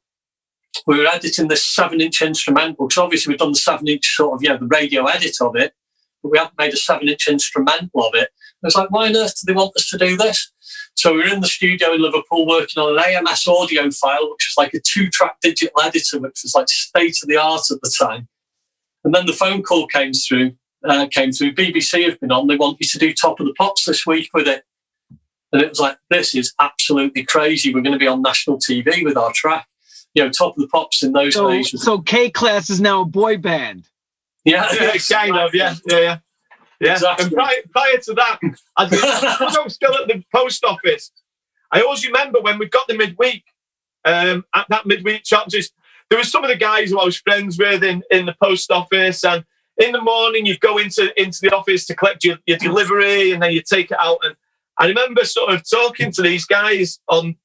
[SPEAKER 2] We were editing this 7-inch instrumental, because obviously we'd done the 7-inch sort of, the radio edit of it, but we hadn't made a 7-inch instrumental of it. I was like, why on earth do they want us to do this? So we were in the studio in Liverpool working on an AMS audio file, which was like a 2-track digital editor, which was like state of the art at the time. And then the phone call came through. BBC have been on. They want you to do Top of the Pops this week with it. And it was like, this is absolutely crazy. We're going to be on national TV with our track. Top of the Pops in those days.
[SPEAKER 1] So K Klass is now a boy band.
[SPEAKER 2] Yeah,
[SPEAKER 3] kind of. Yeah. Exactly. And prior to that, I was still at the post office. I always remember when we got the midweek, at that midweek chapter, there was some of the guys who I was friends with in the post office, and in the morning you'd go into the office to collect your delivery, and then you take it out. And I remember sort of talking to these guys on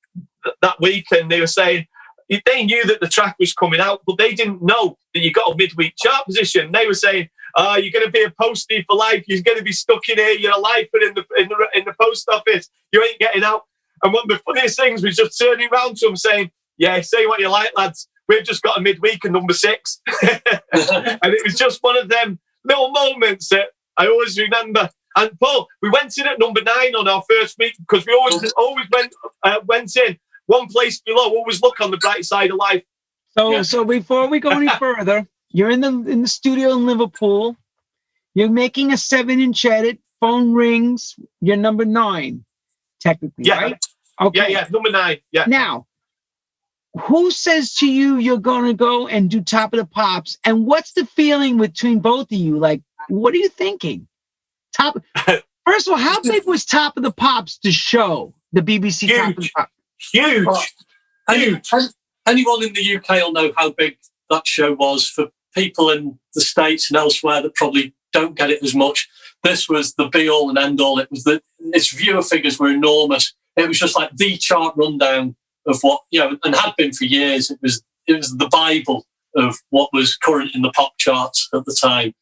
[SPEAKER 3] that week, and they were saying they knew that the track was coming out, but they didn't know that you got a midweek chart position. They were saying, you're going to be a postie for life. You're going to be stuck in here. You're a lifer in the post office. You ain't getting out. And one of the funniest things was just turning around to them saying, yeah, say what you like, lads. We've just got a midweek and number 6. And it was just one of them little moments that I always remember. And Paul, we went in at number 9 on our first week, because we always went in one place below. Always look on the bright side of life.
[SPEAKER 1] So before we go any further, you're in the studio in Liverpool. You're making a 7-inch edit. Phone rings. You're number 9, technically, right? Okay.
[SPEAKER 3] Yeah, number 9. Yeah.
[SPEAKER 1] Now, who says to you you're going to go and do Top of the Pops? And what's the feeling between both of you? Like, what are you thinking? First of all, how big was Top of the Pops to show the BBC?
[SPEAKER 3] Huge.
[SPEAKER 1] Top of the Pops?
[SPEAKER 3] Huge.
[SPEAKER 2] Anyone in the UK will know how big that show was. For people in the States and elsewhere that probably don't get it as much, this was the be-all and end-all. Its viewer figures were enormous. It was just like the chart rundown of what, and had been for years. It was the Bible of what was current in the pop charts at the time.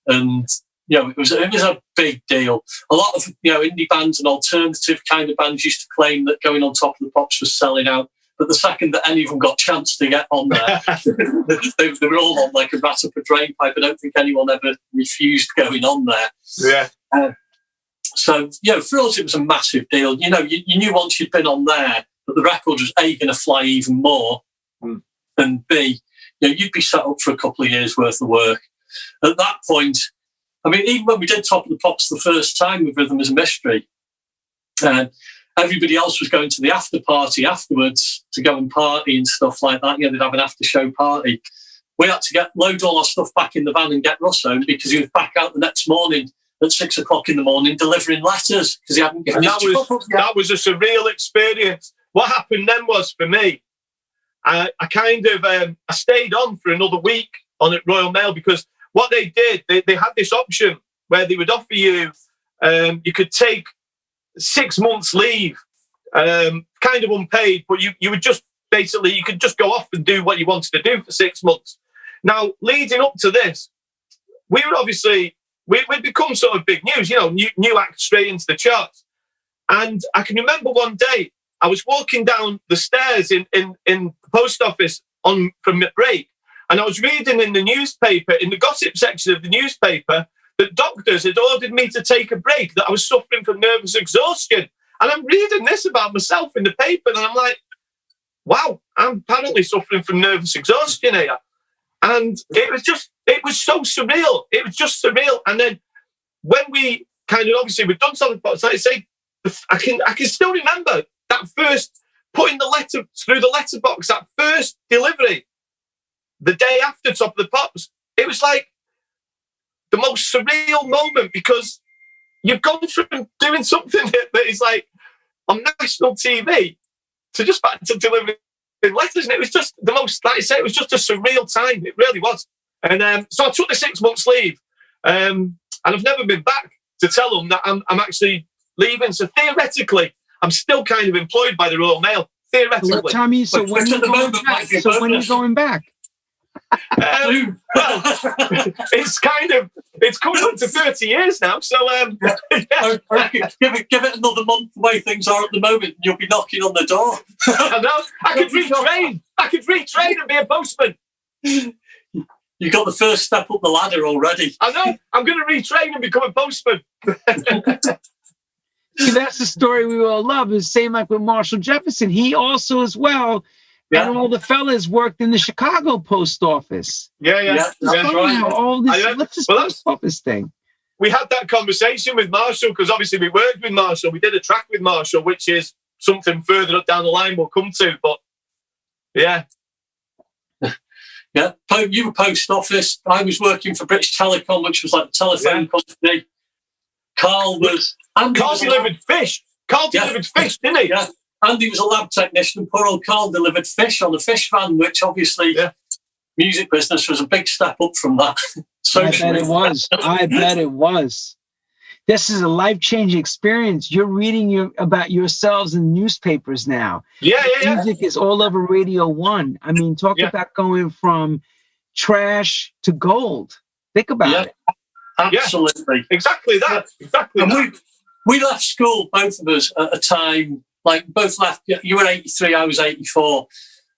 [SPEAKER 2] And, it was a big deal. A lot of, indie bands and alternative kind of bands used to claim that going on Top of the Pops was selling out. But the second that any of them got a chance to get on there, they were all on like a rat up a drain pipe. I don't think anyone ever refused going on there.
[SPEAKER 3] Yeah.
[SPEAKER 2] So, for us, it was a massive deal. You knew once you'd been on there that the record was A, going to fly even more, and B, you'd be set up for a couple of years' worth of work. At that point, I mean, even when we did Top of the Pops the first time with Rhythm is a Mystery, everybody else was going to the after party afterwards to go and party and stuff like that. They'd have an after show party. We had to load all our stuff back in the van and get Russ home, because he was back out the next morning at 6 o'clock in the morning delivering letters, because he hadn't given
[SPEAKER 3] that was a surreal experience. what happened then was, for me, I kind of I stayed on for another week on at Royal Mail, because what they did, they had this option where they would offer you, you could take 6 months leave, kind of unpaid, but you would just basically, you could just go off and do what you wanted to do for 6 months. Now, leading up to this, we were obviously, we'd become sort of big news, new act straight into the charts. And I can remember one day, I was walking down the stairs in the post office from my break, and I was reading in the newspaper, in the gossip section of the newspaper, that doctors had ordered me to take a break, that I was suffering from nervous exhaustion. And I'm reading this about myself in the paper, and I'm like, wow, I'm apparently suffering from nervous exhaustion here. And it was so surreal. It was just surreal. And then when we kind of, obviously, we've done something, but like I say, I can still remember that first, putting the letter through the letterbox, that first delivery, the day after Top of the Pops. It was like the most surreal moment, because you've gone from doing something that is like on national TV to just back to delivering letters. And it was just the most, like I say, it was just a surreal time. It really was. And so I took the 6 months leave, and I've never been back to tell them that I'm actually leaving. So theoretically, I'm still kind of employed by the Royal Mail. Theoretically.
[SPEAKER 1] Well, Tommy, so when are you going back?
[SPEAKER 3] Well, it's coming up to 30 years now. So yeah.
[SPEAKER 2] give it another month. The way things are at the moment, you'll be knocking on the door.
[SPEAKER 3] I know. I could retrain and be a postman.
[SPEAKER 2] You got the first step up the ladder already.
[SPEAKER 3] I know. I'm going to retrain and become a postman.
[SPEAKER 1] See, that's the story we all love. Is same like with Marshall Jefferson. He also, as well, and all the fellas worked in the Chicago post office.
[SPEAKER 3] Yeah.
[SPEAKER 1] Right. All this post office thing.
[SPEAKER 3] We had that conversation with Marshall, because obviously we worked with Marshall. We did a track with Marshall, which is something further up down the line we'll come to. But yeah.
[SPEAKER 2] Yeah, you were post office. I was working for British Telecom, which was like the telephone company. Carl delivered fish. Carl delivered fish, didn't he? Yeah. Andy was a lab technician. Poor old Carl delivered fish on a fish van, which obviously music business was a big step up from that.
[SPEAKER 1] I bet it was. I bet it was. This is a life-changing experience. You're reading about yourselves in newspapers now.
[SPEAKER 3] Yeah.
[SPEAKER 1] Music is all over Radio 1. I mean, talk about going from trash to gold. Think about it.
[SPEAKER 2] Absolutely.
[SPEAKER 3] Yeah. Exactly that. Exactly
[SPEAKER 2] and
[SPEAKER 3] that.
[SPEAKER 2] We left school, both of us, at a time, like both left. You were 83, I was 84.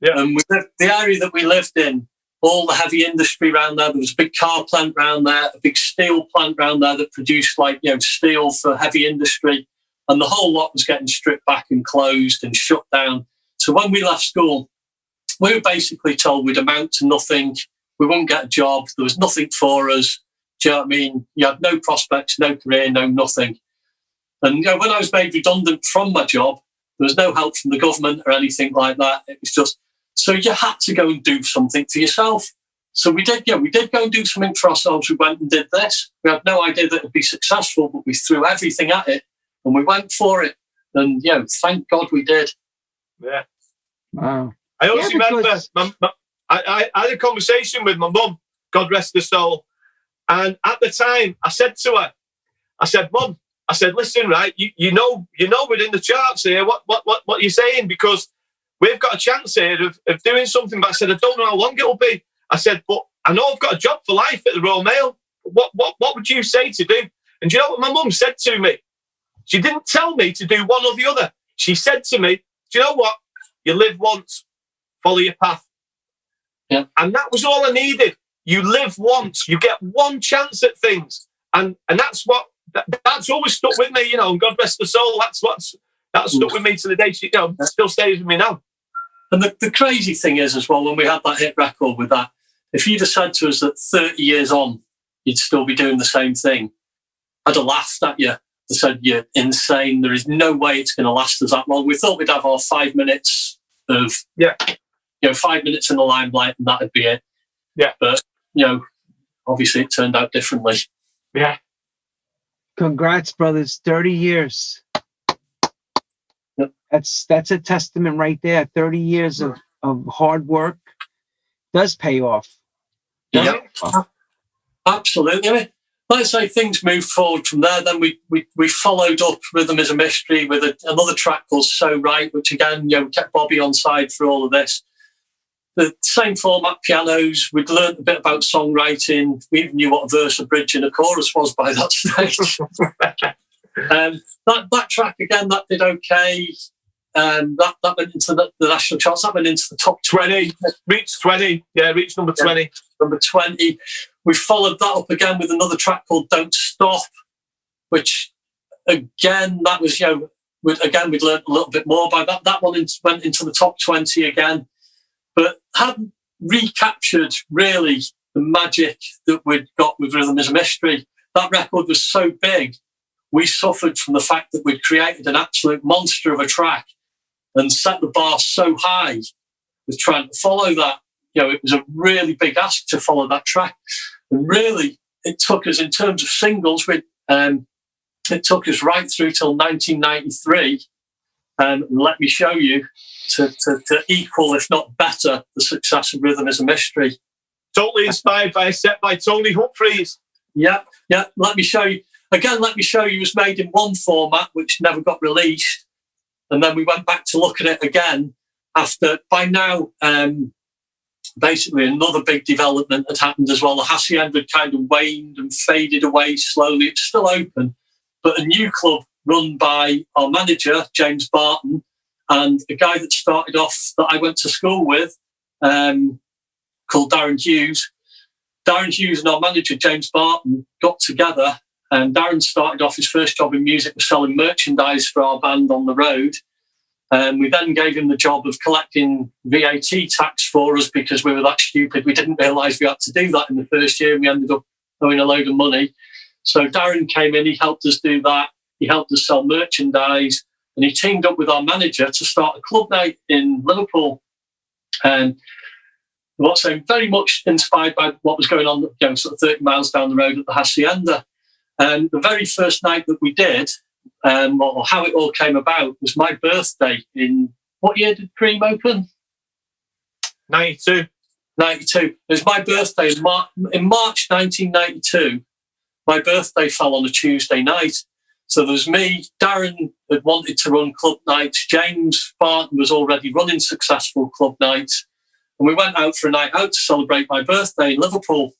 [SPEAKER 3] Yeah.
[SPEAKER 2] And the area that we lived in, all the heavy industry around there. There was a big car plant around there, a big steel plant around there that produced steel for heavy industry. And the whole lot was getting stripped back and closed and shut down. So when we left school, we were basically told we'd amount to nothing. We wouldn't get a job. There was nothing for us. Do you know what I mean? You had no prospects, no career, no nothing. And when I was made redundant from my job, there was no help from the government or anything like that. It was just, so you had to go and do something for yourself. So we did go and do something for ourselves. We went and did this. We had no idea that it would be successful, but we threw everything at it and we went for it. And, thank God we did.
[SPEAKER 3] Yeah.
[SPEAKER 1] Wow.
[SPEAKER 3] I always remember, I had a conversation with my mum, God rest her soul. And at the time, I said to her, Mum, listen, right, you know we're in the charts here. What are you saying? Because we've got a chance here of doing something. But I said, I don't know how long it'll be. I said, but I know I've got a job for life at the Royal Mail. What would you say to do? And do you know what my mum said to me? She didn't tell me to do one or the other. She said to me, do you know what? You live once, follow your path.
[SPEAKER 2] Yeah.
[SPEAKER 3] And that was all I needed. You live once, you get one chance at things. And that's always stuck with me, and God rest the soul. That's stuck with me to the day she, still stays with me now.
[SPEAKER 2] And the crazy thing is as well, when we had that hit record with that, if you'd have said to us that 30 years on, you'd still be doing the same thing, I'd have laughed at you. I said, you're insane. There is no way it's going to last us that long. We thought we'd have our 5 minutes of, 5 minutes in the limelight and that'd be it.
[SPEAKER 3] Yeah.
[SPEAKER 2] But, obviously it turned out differently.
[SPEAKER 3] Yeah.
[SPEAKER 1] Congrats, brothers. 30 years.
[SPEAKER 2] Yep.
[SPEAKER 1] That's a testament right there. 30 years of hard work does pay off.
[SPEAKER 2] Yeah, absolutely. I mean, like I say, things moved forward from there. Then we followed up Rhythm is a Mystery with another track called So Right, which again, we kept Bobby on side for all of this. The same format, pianos. We'd learned a bit about songwriting. We even knew what a verse, a bridge, and a chorus was by that stage. That track again, that did okay. That went into the national charts. That went into the top 20.
[SPEAKER 3] Reached 20. Yeah, reached number 20.
[SPEAKER 2] Number 20. We followed that up again with another track called Don't Stop, which again, that was, we'd learned a little bit more by that. That one went into the top 20 again, but hadn't recaptured really the magic that we'd got with Rhythm is a Mystery. That record was so big, we suffered from the fact that we'd created an absolute monster of a track and set the bar so high with trying to follow that. It was a really big ask to follow that track. And really, it took us, in terms of singles, it took us right through till 1993. And let me show you, to equal, if not better, the success of Rhythm is a Mystery.
[SPEAKER 3] Totally inspired by a set by Tony Humphries.
[SPEAKER 2] Yeah. Let me show you. Again, Let Me Show You was made in one format, which never got released. And then we went back to look at it again after, by now, basically another big development had happened as well. The Hacienda had kind of waned and faded away slowly. It's still open, but a new club run by our manager, James Barton, and a guy that started off that I went to school with, called Darren Hughes. Darren Hughes and our manager, James Barton, got together, and Darren started off his first job in music was selling merchandise for our band on the road. We then gave him the job of collecting VAT tax for us because we were that stupid. We didn't realise we had to do that in the first year, and we ended up owing a load of money. So Darren came in, he helped us do that. He helped us sell merchandise, and he teamed up with our manager to start a club night in Liverpool. What's very much inspired by what was going on, sort of 30 miles down the road at the Hacienda. The very first night that we did, or how it all came about, was my birthday in, what year did Cream open?
[SPEAKER 3] 92.
[SPEAKER 2] 92. It was my birthday in March 1992. My birthday fell on a Tuesday night. So there was me, Darren had wanted to run club nights, James Barton was already running Successful club nights, and we went out for a night out to celebrate my birthday in Liverpool.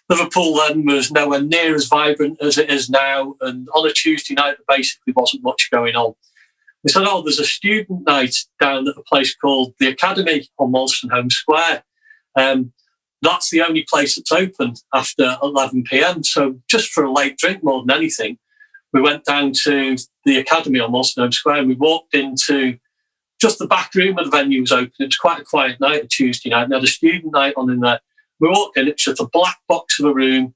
[SPEAKER 2] Liverpool then was nowhere near as vibrant as it is now, and on a Tuesday night there basically wasn't much going on. We said, there's a student night down at a place called the Academy on Wolstenholme Square. That's the only place that's open after 11 p.m. So just for a late drink more than anything, we went down to the Academy on Wolstenholme Square, and we walked into just the back room where the venue was open. It was quite a quiet night, a Tuesday night, and they had a student night on in there. We walked in, it's just a black box of a room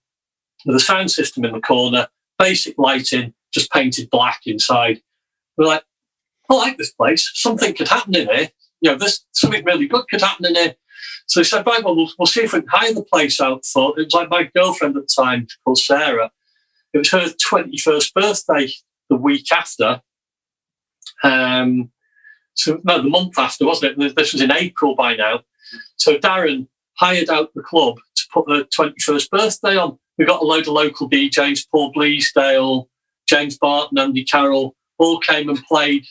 [SPEAKER 2] with a sound system in the corner, basic lighting, just painted black inside. We're like, I like this place. Something could happen in here. Something really good could happen in here. So we said, right, well, we'll see if we can hire the place out for, it was like my girlfriend at the time, called Sarah. It was her 21st birthday the week after. The month after, wasn't it? This was in April by now. So Darren hired out the club to put her 21st birthday on. We got a load of local DJs, Paul Bleasdale, James Barton, Andy Carroll, all came and played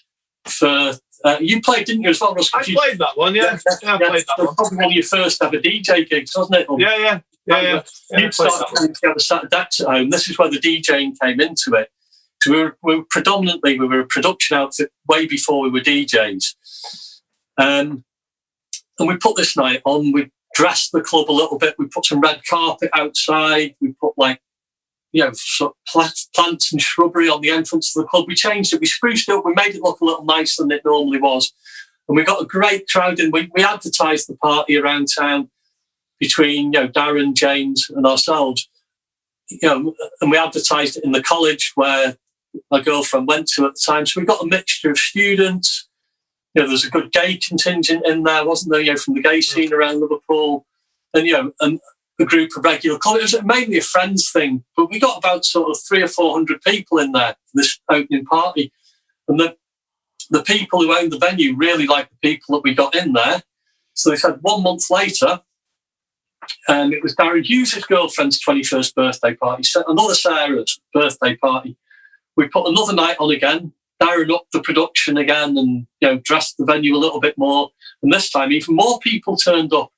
[SPEAKER 2] for... you played, didn't you, as well, Russ?
[SPEAKER 3] I played that one, yeah. I played that one.
[SPEAKER 2] Probably one of your first ever DJ gigs, wasn't it?
[SPEAKER 3] Yeah.
[SPEAKER 2] You started playing together Saturday decks at home. This is where the DJing came into it. So we were a production outfit way before we were DJs. And we put this night on. We dressed the club a little bit. We put some red carpet outside. We put sort of plants and shrubbery on the entrance to the club. We changed it. We spruced it up. We made it look a little nicer than it normally was. And we got a great crowd in. We advertised the party around town between Darren, James and ourselves. And we advertised it in the college where my girlfriend went to at the time. So we got a mixture of students. There's a good gay contingent in there, wasn't there? From the gay scene around Liverpool, and and a group of regular colleagues. It was mainly a friends thing, but we got about sort of 300 or 400 people in there for this opening party. And the people who owned the venue really liked the people that we got in there. So they said 1 month later, it was Darren Hughes' girlfriend's 21st birthday party, another Sarah's birthday party. We put another night on again. Darren upped the production again and dressed the venue a little bit more. And this time, even more people turned up.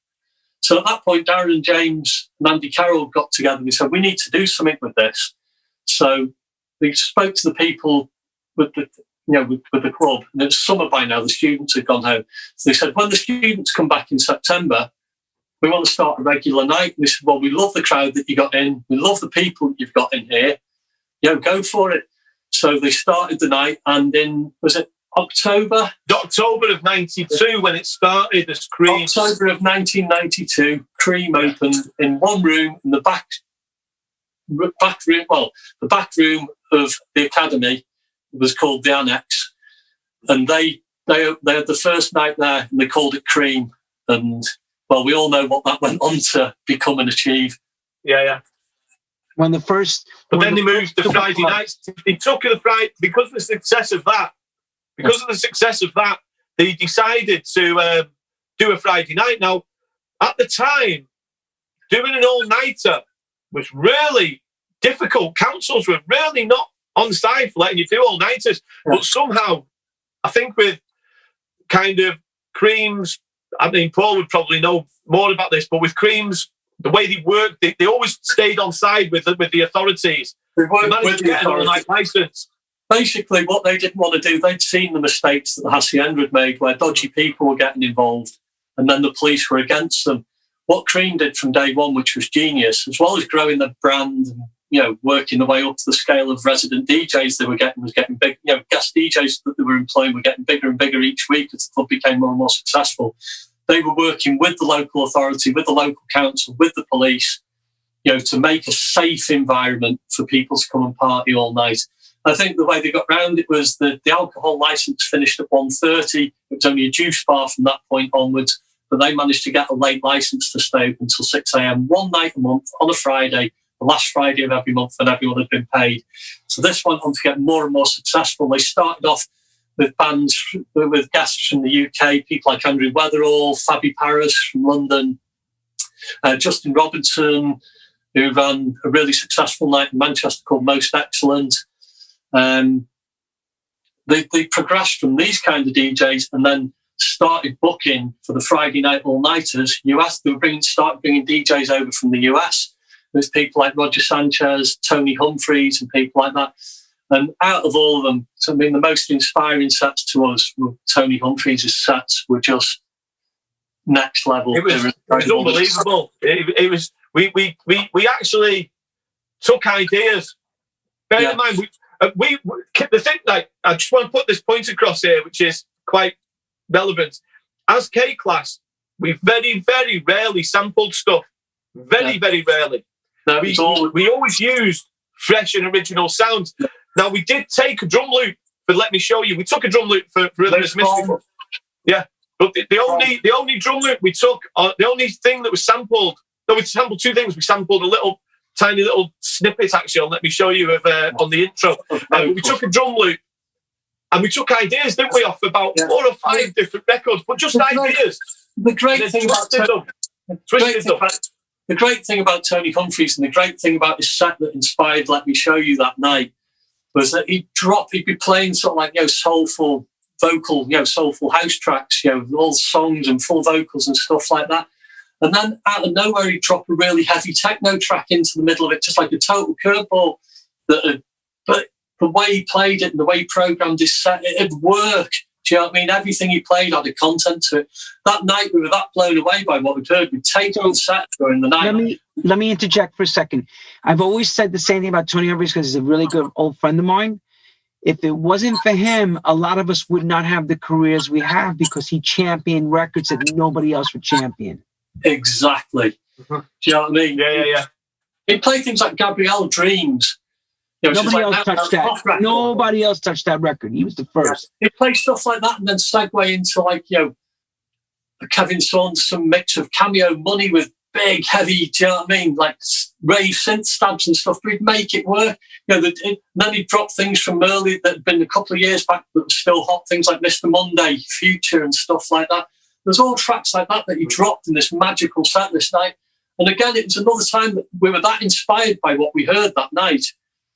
[SPEAKER 2] So at that point, Darren and James and Andy Carroll got together. We said, we need to do something with this. So we spoke to the people with the club. And it was summer by now. The students had gone home. So they said, when the students come back in September, we want to start a regular night. And we said, well, we love the crowd that you got in. We love the people that you've got in here. Go for it. So they started the night, and in, was it October?
[SPEAKER 3] October of 92 when it started as Cream.
[SPEAKER 2] October of 1992, Cream opened in one room in the back room. Well, the back room of the academy was called the Annex, and they had the first night there, and they called it Cream. And well, we all know what that went on to become and achieve.
[SPEAKER 3] Yeah.
[SPEAKER 1] When the first,
[SPEAKER 3] but then they moved to Friday nights. They took the Friday because of the success of that. Because of the success of that, they decided to do a Friday night. Now, at the time, doing an all-nighter was really difficult. Councils were really not on side for letting you do all-nighters. But somehow, I think with kind of Cream's, I mean, Paul would probably know more about this, but with Cream's, the way they worked, they always stayed on side with the authorities.
[SPEAKER 2] They managed
[SPEAKER 3] with
[SPEAKER 2] to
[SPEAKER 3] get an all-night license.
[SPEAKER 2] Basically, what they didn't want to do, they'd seen the mistakes that the Hacienda had made where dodgy people were getting involved and then the police were against them. What Cream did from day one, which was genius, as well as growing the brand and working their way up to the scale of resident DJs they were getting, was getting big. Guest DJs that they were employing were getting bigger and bigger each week as the club became more and more successful. They were working with the local authority, with the local council, with the police, to make a safe environment for people to come and party all night. I think the way they got round it was the alcohol licence finished at 1:30. It was only a juice bar from that point onwards, but they managed to get a late licence to stay open until 6 a.m. one night a month on a Friday, the last Friday of every month when everyone had been paid. So this went on to get more and more successful. They started off with bands, with guests from the UK, people like Andrew Weatherall, Fabi Paris from London, Justin Robinson, who ran a really successful night in Manchester called Most Excellent. They progressed from these kind of DJs and then started booking for the Friday night all-nighters. They started bringing DJs over from the US. There's people like Roger Sanchez, Tony Humphreys, and people like that. And out of all of them, the most inspiring sets to us were Tony Humphreys' sets were just next level.
[SPEAKER 3] It was unbelievable. It was. We actually took ideas. Bear in mind, the thing. Like, I just want to put this point across here, which is quite relevant. As K Klass, we very, very rarely sampled stuff. Very rarely.
[SPEAKER 2] No,
[SPEAKER 3] we always used fresh and original sounds. Now, we did take a drum loop for Let Me Show You. We took a drum loop for Rhythm is Mystical. Yeah, but the only drum loop we took, the only thing that was sampled, we sampled two things. We sampled a tiny little snippet, actually, on Let Me Show You on the intro. We took a drum loop and we took ideas, didn't we, off about 4 or 5 different records, but just ideas.
[SPEAKER 2] The great thing about Tony Humphreys and the great thing about his set that inspired Let Me Show You that night was that he'd be playing sort of like, soulful house tracks, all songs and full vocals and stuff like that. And then out of nowhere, he'd drop a really heavy techno track into the middle of it, just like a total curveball. But the way he played it and the way he programmed his set, it'd work. Do you know what I mean? Everything he played had a content to it. That night, we were that blown away by what we'd heard. We'd take on set during the night.
[SPEAKER 1] Let me interject for a second. I've always said the same thing about Tony Humphreys because he's a really good old friend of mine. If it wasn't for him, a lot of us would not have the careers we have because he championed records that nobody else would champion.
[SPEAKER 2] Exactly. Do you know what I mean?
[SPEAKER 3] Yeah.
[SPEAKER 2] He'd play things like Gabrielle Dreams.
[SPEAKER 1] Nobody else touched that. Nobody else touched that record. He was the first.
[SPEAKER 2] Yeah. He'd play stuff like that and then segue into a Kevin Saunderson mix of Cameo Money with big, heavy, do you know what I mean? Like rave synth stabs and stuff, but he'd make it work. You know, then he'd drop things from early that had been a couple of years back that were still hot, things like Mr. Monday, Future and stuff like that. There's all tracks like that he dropped in this magical set this night. And again, it was another time that we were that inspired by what we heard that night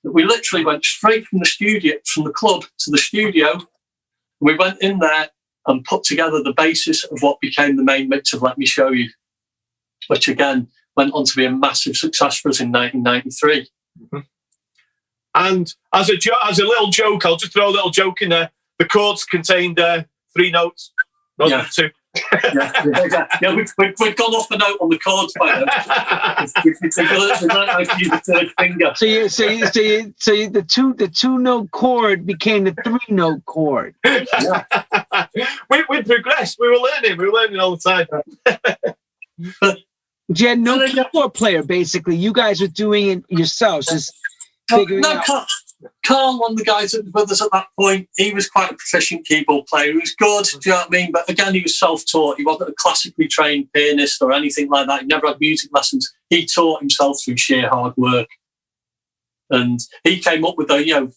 [SPEAKER 2] that we literally went straight from the studio, from the club to the studio. We went in there and put together the basis of what became the main mix of Let Me Show You, which again went on to be a massive success for us in 1993.
[SPEAKER 3] Mm-hmm. And as a little joke, I'll just throw a little joke in there. The chords contained 3 notes, not 2.
[SPEAKER 2] Yeah, we've gone off the note on the chords by now. The third finger.
[SPEAKER 1] So the 2-note chord became the 3-note chord.
[SPEAKER 2] Yeah.
[SPEAKER 3] we progressed. We were learning all the time.
[SPEAKER 1] But you had no keyboard player, basically. You guys were doing it yourselves, just figuring out.
[SPEAKER 2] Carl, one of the guys that was with us at that point, he was quite a proficient keyboard player. He was good, do you know what I mean? But again, he was self-taught. He wasn't a classically trained pianist or anything like that. He never had music lessons. He taught himself through sheer hard work. And he came up with the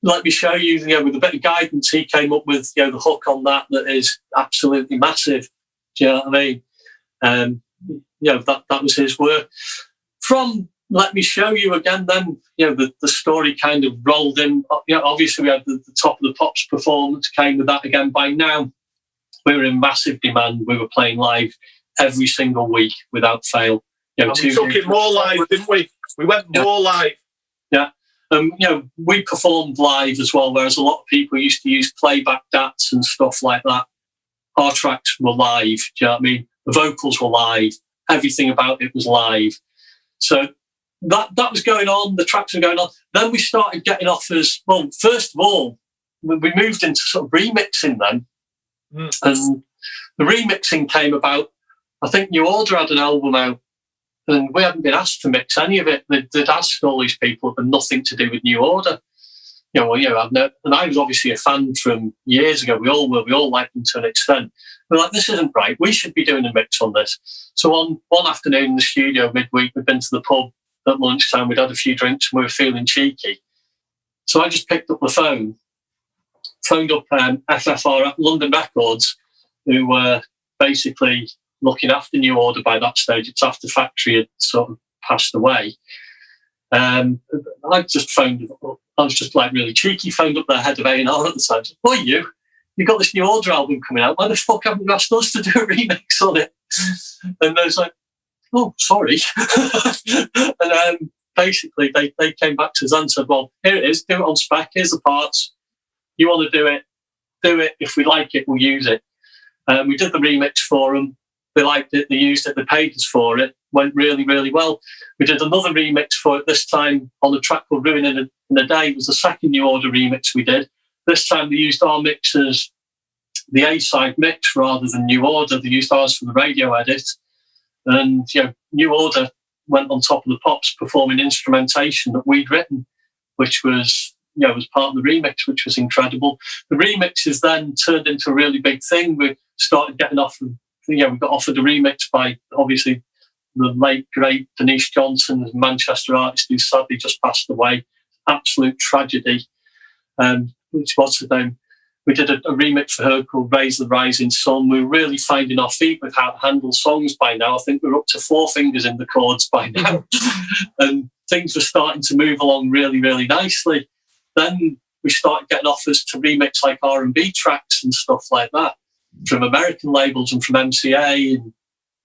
[SPEAKER 2] Let Me Show You, with a bit of guidance, he came up with, the hook on that is absolutely massive. Do you know what I mean? That was his work. From Let Me Show You again, then, the story kind of rolled in. Obviously we had the Top of the Pops performance came with that again. By now, we were in massive demand. We were playing live every single week without fail.
[SPEAKER 3] We took it more live, didn't we? We went more live.
[SPEAKER 2] Yeah. We performed live as well, whereas a lot of people used to use playback DATs and stuff like that. Our tracks were live, do you know what I mean? The vocals were live. Everything about it was live. So that was going on, the tracks were going on. Then we started getting offers. Well, first of all, we moved into sort of remixing then. And the remixing came about, I think New Order had an album out, and we hadn't been asked to mix any of it. They'd asked all these people, but nothing to do with New Order. And I was obviously a fan from years ago. We all were. We all liked them to an extent. We're like, this isn't right. We should be doing a mix on this. So on one afternoon in the studio, midweek, we'd been to the pub at lunchtime. We'd had a few drinks and we were feeling cheeky. So I just picked up the phone, phoned up FFR, London Records, who were basically looking after New Order by that stage. It's after Factory had sort of passed away. I just phoned up. I was just like really cheeky, phoned up their head of A&R at the time. Said, "Boy, you got this New Order album coming out. Why the fuck haven't you asked us to do a remix on it?" And they was like, "Oh, sorry." And basically they came back to us and said, "Well, here it is, do it on spec, here's the parts. You want to do it, do it. If we like it, we'll use it." We did the remix for them. They liked it, they used it, they paid us for it. Went really, really well. We did another remix for it this time on a track called Ruin in a Day. It was the second New Order remix we did. This time they used our mix as the A-side mix rather than New Order. They used ours for the radio edit. And New Order went on Top of the Pops performing instrumentation that we'd written, which was was part of the remix, which was incredible. The remixes then turned into a really big thing. We started getting offered, we got offered a remix by obviously the late great Denise Johnson, a Manchester artist who sadly just passed away. Absolute tragedy. Which was the name. We did a remix for her called Raise the Rising Sun. We were really finding our feet with how to handle songs by now. I think we're up to 4 fingers in the chords by now. And things were starting to move along really, really nicely. Then we started getting offers to remix like R&B tracks and stuff like that from American labels and from MCA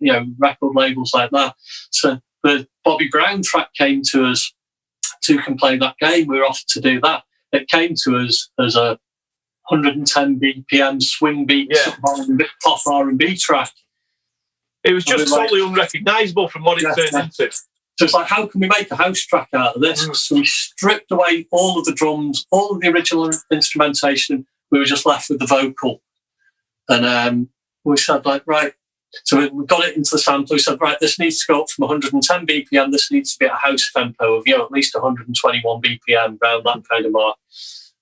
[SPEAKER 2] and record labels like that. So the Bobby Brown track came to us, Two Can Play That Game. We were offered to do that. It came to us as a 110 BPM swing beat pop R&B track.
[SPEAKER 3] It was just totally unrecognisable from what it turned into.
[SPEAKER 2] So it's like, how can we make a house track out of this? So we stripped away all of the drums, all of the original instrumentation. We were just left with the vocal. And we said, right. So we got it into the sampler. We said, right, this needs to go up from 110 BPM. This needs to be at a house tempo of, at least 121 BPM, around that kind of mark.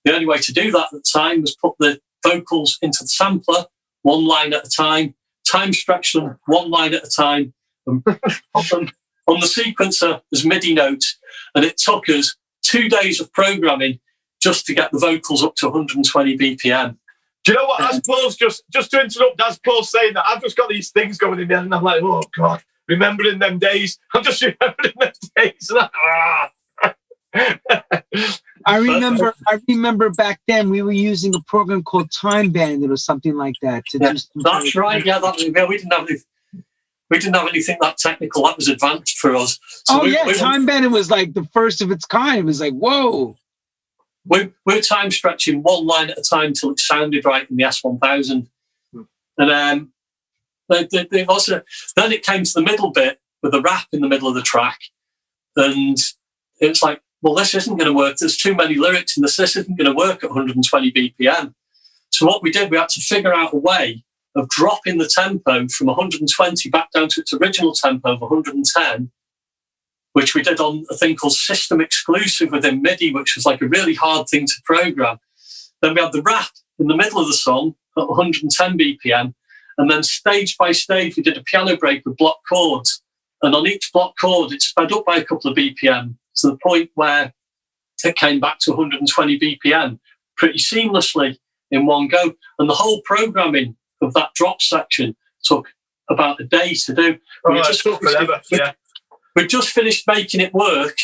[SPEAKER 2] The only way to do that at the time was put the vocals into the sampler, one line at a time, time stretched them one line at a time, and put them on the sequencer as MIDI notes. And it took us 2 days of programming just to get the vocals up to 120 BPM.
[SPEAKER 3] Do you know what? As Paul's just to interrupt, as Paul's saying that, I've just got these things going in there, and I'm like, oh God, remembering them days. I'm just remembering them days.
[SPEAKER 1] I remember back then we were using a program called Time Bandit or something like that.
[SPEAKER 2] That's right. Yeah, we didn't have anything that technical. That was advanced for us. So
[SPEAKER 1] Time Bandit was like the first of its kind. It was like, whoa.
[SPEAKER 2] We're time stretching one line at a time till it sounded right in the S1000. And then it came to the middle bit with a rap in the middle of the track. And it was like, well, this isn't going to work. There's too many lyrics in this. This isn't going to work at 120 BPM. So what we did, we had to figure out a way of dropping the tempo from 120 back down to its original tempo of 110, which we did on a thing called System Exclusive within MIDI, which was like a really hard thing to program. Then we had the rap in the middle of the song at 110 BPM. And then stage by stage, we did a piano break with block chords. And on each block chord, it sped up by a couple of BPM to the point where it came back to 120 BPM pretty seamlessly in one go. And the whole programming of that drop section took about a day to do. We just finished making it work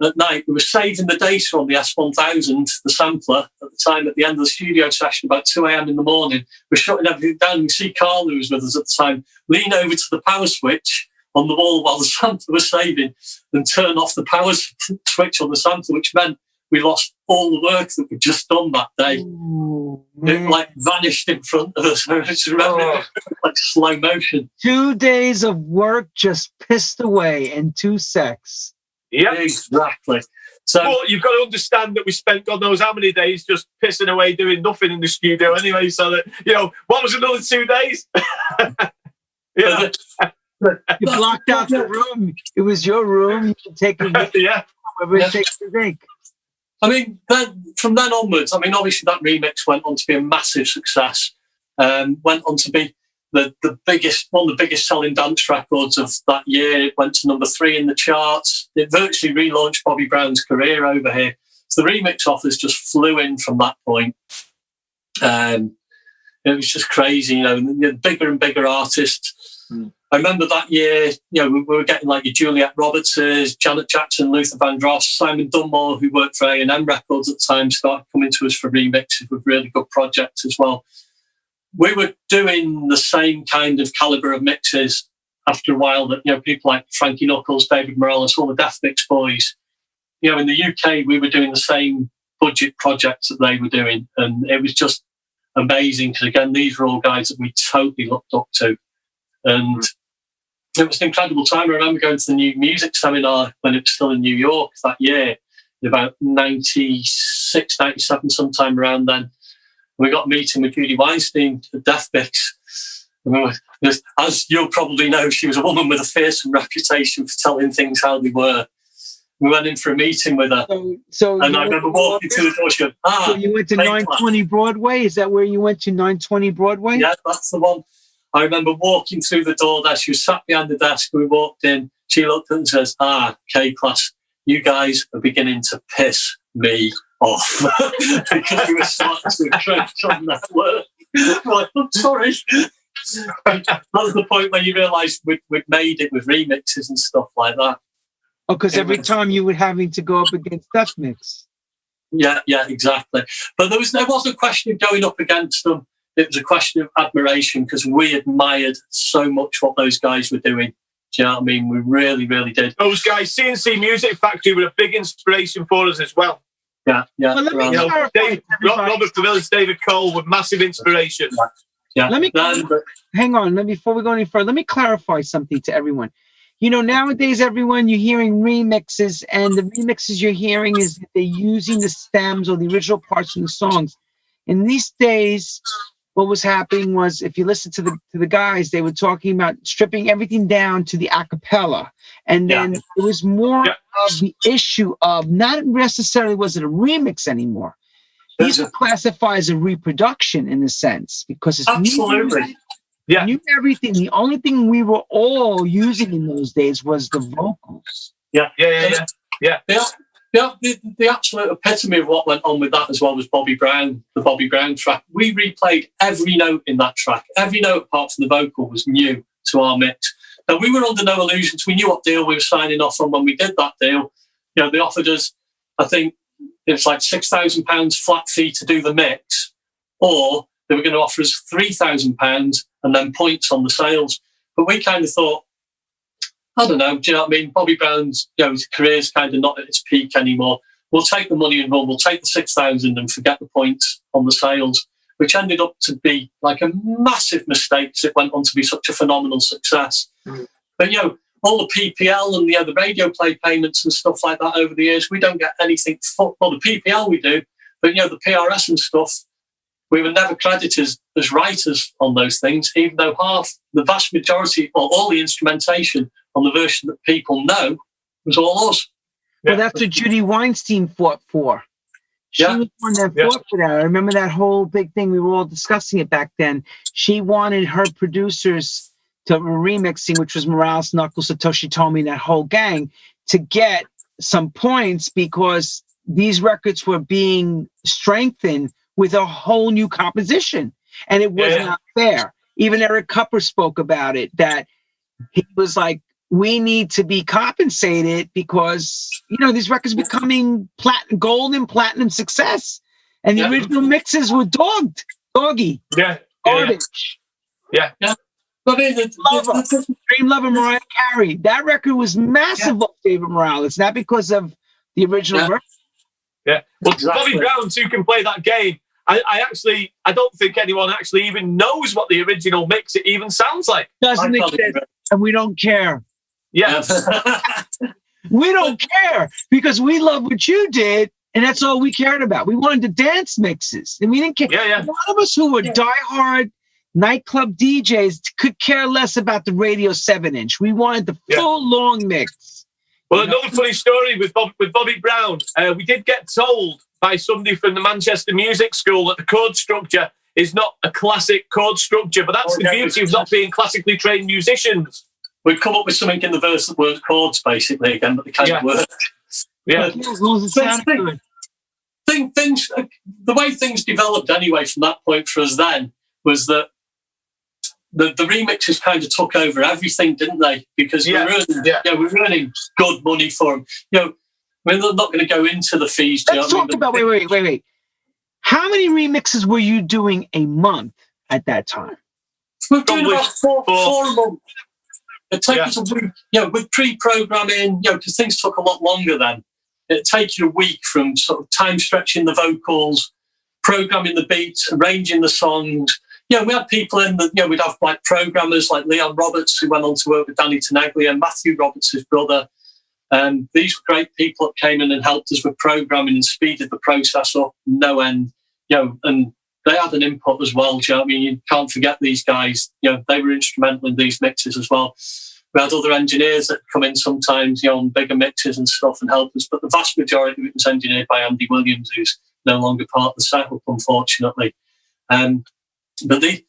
[SPEAKER 2] at night. We were saving the data on the S1000, the sampler, at the time at the end of the studio session, about 2 a.m. in the morning. We're shutting everything down. You see Carl, who was with us at the time, lean over to the power switch on the wall while the sampler was saving and turn off the power switch on the sampler, which meant we lost all the work that we'd just done that day. It like vanished in front of us. I just remember it like slow motion.
[SPEAKER 1] 2 days of work just pissed away in 2 secs.
[SPEAKER 3] Yeah,
[SPEAKER 2] exactly. So
[SPEAKER 3] well, you've got to understand that we spent God knows how many days just pissing away doing nothing in the studio anyway. So that, what was another 2 days?
[SPEAKER 1] You blocked out the room. It was your room. You could take a break. Take a break.
[SPEAKER 2] I mean, from then onwards, I mean, obviously that remix went on to be a massive success. Went on to be one of the biggest selling dance records of that year. It went to number 3 in the charts. It virtually relaunched Bobby Brown's career over here. So the remix offers just flew in from that point. It was just crazy, bigger and bigger artists. I remember that year, we were getting like your Juliet Robertses, Janet Jackson, Luther Vandross, Simon Dunmore, who worked for A&M Records at the time, started coming to us for remixes with really good projects as well. We were doing the same kind of caliber of mixes after a while that, people like Frankie Knuckles, David Morales, all the Death Mix boys. In the UK, we were doing the same budget projects that they were doing. And it was just amazing because, again, these were all guys that we totally looked up to. And it was an incredible time. I remember going to the New Music Seminar when it was still in New York that year, in about 96, 97, sometime around then. We got a meeting with Judy Weinstein at Death Mix. As you'll probably know, she was a woman with a fearsome reputation for telling things how they were. We went in for a meeting with her. And I remember walking to the door. She goes,
[SPEAKER 1] So you went to 920 Broadway? Is that where you went to, 920 Broadway?
[SPEAKER 2] Yeah, that's the one. I remember walking through the door there. She was sat behind the desk. We walked in. She looked at and says, K Klass, you guys are beginning to piss me off. Because we were starting to encroach on that word. I'm like, I'm sorry. That was the point where you realised we'd made it with remixes and stuff like that.
[SPEAKER 1] Oh, because every time you were having to go up against Death Mix.
[SPEAKER 2] Yeah, exactly. But there wasn't a question of going up against them. It was a question of admiration because we admired so much what those guys were doing. Do you know what I mean? We really, really did.
[SPEAKER 3] Those guys, CNC Music Factory, were a big inspiration for us as well.
[SPEAKER 2] Yeah.
[SPEAKER 1] Well,
[SPEAKER 3] Robert Favillas, David Cole were massive inspiration.
[SPEAKER 2] Yeah.
[SPEAKER 1] Hang on. Before we go any further, let me clarify something to everyone. Nowadays, everyone, you're hearing remixes, and the remixes you're hearing is that they're using the stems or the original parts from the songs. In these days, what was happening was, if you listen to the guys, they were talking about stripping everything down to the a cappella. And then it was more of the issue of not necessarily was it a remix anymore. These are classified as a reproduction in a sense because it's
[SPEAKER 2] absolutely.
[SPEAKER 3] Yeah.
[SPEAKER 1] Knew everything. The only thing we were all using in those days was the vocals.
[SPEAKER 2] Yeah.
[SPEAKER 3] Yeah.
[SPEAKER 2] The absolute epitome of what went on with that as well was Bobby Brown, the Bobby Brown track. We replayed every note in that track. Every note apart from the vocal was new to our mix. Now, we were under no illusions. We knew what deal we were signing off on when we did that deal. You know, they offered us, I think, it was like £6,000 flat fee to do the mix, or they were going to offer us £3,000 and then points on the sales. But we kind of thought, I don't know, do you know what I mean? Bobby Brown's, you know, his career's kind of not at its peak anymore. We'll take the money and run. We'll take the 6,000 and forget the points on the sales, which ended up to be like a massive mistake because it went on to be such a phenomenal success. Mm. But, you know, all the PPL and the radio play payments and stuff like that over the years, we don't get anything. Well, the PPL we do, but, you know, the PRS and stuff, we were never credited as writers on those things, even though the vast majority, or all the instrumentation on the version that people know was all us.
[SPEAKER 1] Well, that's what Judy Weinstein fought for. She was one that fought for that. I remember that whole big thing. We were all discussing it back then. She wanted her producers to remixing, which was Morales, Knuckles, Satoshi Tomi, that whole gang, to get some points because these records were being strengthened with a whole new composition. And it was not fair. Even Eric Kupper spoke about it, that he was like, we need to be compensated because, you know, these records becoming gold and platinum success. And the original mixes were doggy. Garbage.
[SPEAKER 2] Yeah. I mean,
[SPEAKER 1] Dream Lover, Mariah Carey. That record was massive of David Morales, not because of the original record.
[SPEAKER 3] Yeah. Well, exactly. Bobby Brown, who can play that game, I don't think anyone actually even knows what the original mix it even sounds like.
[SPEAKER 1] Doesn't exist, and we don't care.
[SPEAKER 3] Yeah.
[SPEAKER 1] We don't care because we love what you did, and that's all we cared about. We wanted the dance mixes, and we didn't care. A lot of us who were diehard nightclub DJs could care less about the radio 7-inch. We wanted the full long mix.
[SPEAKER 3] Well, another funny story with Bobby Brown. We did get told by somebody from the Manchester Music School that the chord structure is not a classic chord structure, but that's the beauty of not being classically trained musicians.
[SPEAKER 2] We've come up with something in the verse that weren't chords, basically, again, but they kind of work.
[SPEAKER 1] Yeah. As long as it sounded good.
[SPEAKER 2] The way things developed anyway from that point for us then was that the remixes kind of took over everything, didn't they? Because we were earning good money for them. You know, I mean, they're not going to go into the fees.
[SPEAKER 1] Let's talk about, wait. How many remixes were you doing a month at that time?
[SPEAKER 2] We're doing about four a month. It takes us a week, you know, with pre-programming, you know, because things took a lot longer then. It'd take you a week from sort of time stretching the vocals, programming the beats, arranging the songs. You know, we had people in the, you know, we'd have like programmers like Leon Roberts, who went on to work with Danny Tenaglia, and Matthew Roberts, his brother. These were great people that came in and helped us with programming and speeded the process up no end. You know, and they had an input as well. Do you know what I mean? You can't forget these guys. You know, they were instrumental in these mixes as well. We had other engineers that come in sometimes, you know, on bigger mixes and stuff and help us. But the vast majority of it was engineered by Andy Williams, who's no longer part of the setup, unfortunately. But the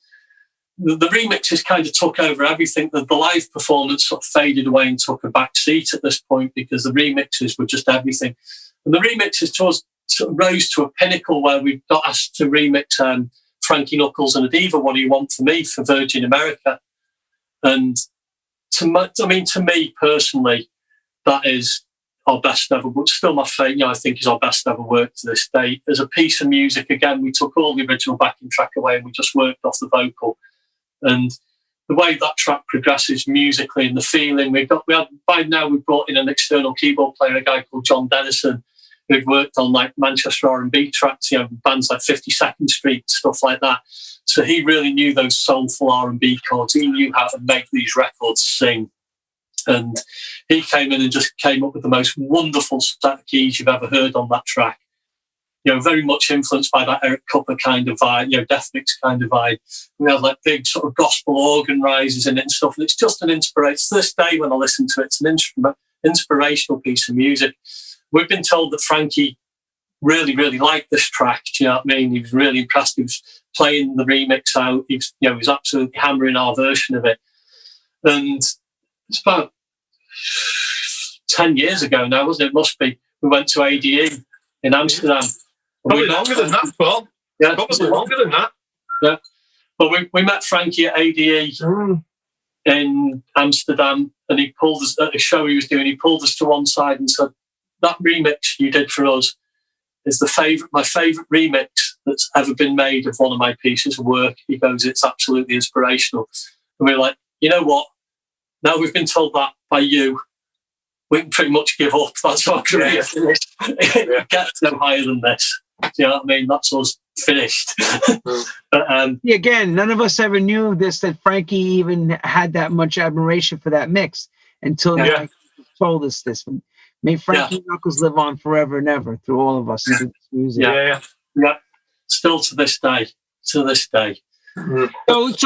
[SPEAKER 2] remixes kind of took over everything. The live performance sort of faded away and took a back seat at this point because the remixes were just everything. And the remixes sort of rose to a pinnacle where we got asked to remix Frankie Knuckles and Adiva, What Do You Want From Me for Virgin America. And to me personally, that is our best ever, but still my favourite, you know, I think is our best ever work to this day. As a piece of music, again, we took all the original backing track away and we just worked off the vocal. And the way that track progresses musically and the feeling, by now we've brought in an external keyboard player, a guy called John Dennison, who'd worked on like Manchester R&B tracks, you know, bands like 52nd Street, stuff like that. So he really knew those soulful R&B chords. He knew how to make these records sing. And he came in and just came up with the most wonderful set of keys you've ever heard on that track. You know, very much influenced by that Eric Kupper kind of vibe, you know, Death Mix kind of vibe. We have like big sort of gospel organ rises in it and stuff. And it's just an inspiration. To this day, when I listen to it, it's an inspirational piece of music. We've been told that Frankie really, really liked this track. Do you know what I mean? He was really impressed. He was playing the remix out. He was absolutely hammering our version of it. And it's about 10 years ago now, wasn't it? It must be. We went to ADE in Amsterdam.
[SPEAKER 3] Probably longer than that, Paul. Yeah, probably longer than that.
[SPEAKER 2] Yeah. But we met Frankie at ADE in Amsterdam, and he pulled us at a show he was doing. He pulled us to one side and said, "That remix you did for us is my favourite remix that's ever been made of one of my pieces of work." He goes, "It's absolutely inspirational." And we're like, you know what? Now we've been told that by you, we can pretty much give up. That's our career finished. It gets no higher than this. Do you know what I mean? That's us finished. But,
[SPEAKER 1] again, none of us ever knew this, that Frankie even had that much admiration for that mix until he told us this. May Frankie Knuckles live on forever and ever through all of us through this music.
[SPEAKER 2] Yeah. Still to this day.
[SPEAKER 1] So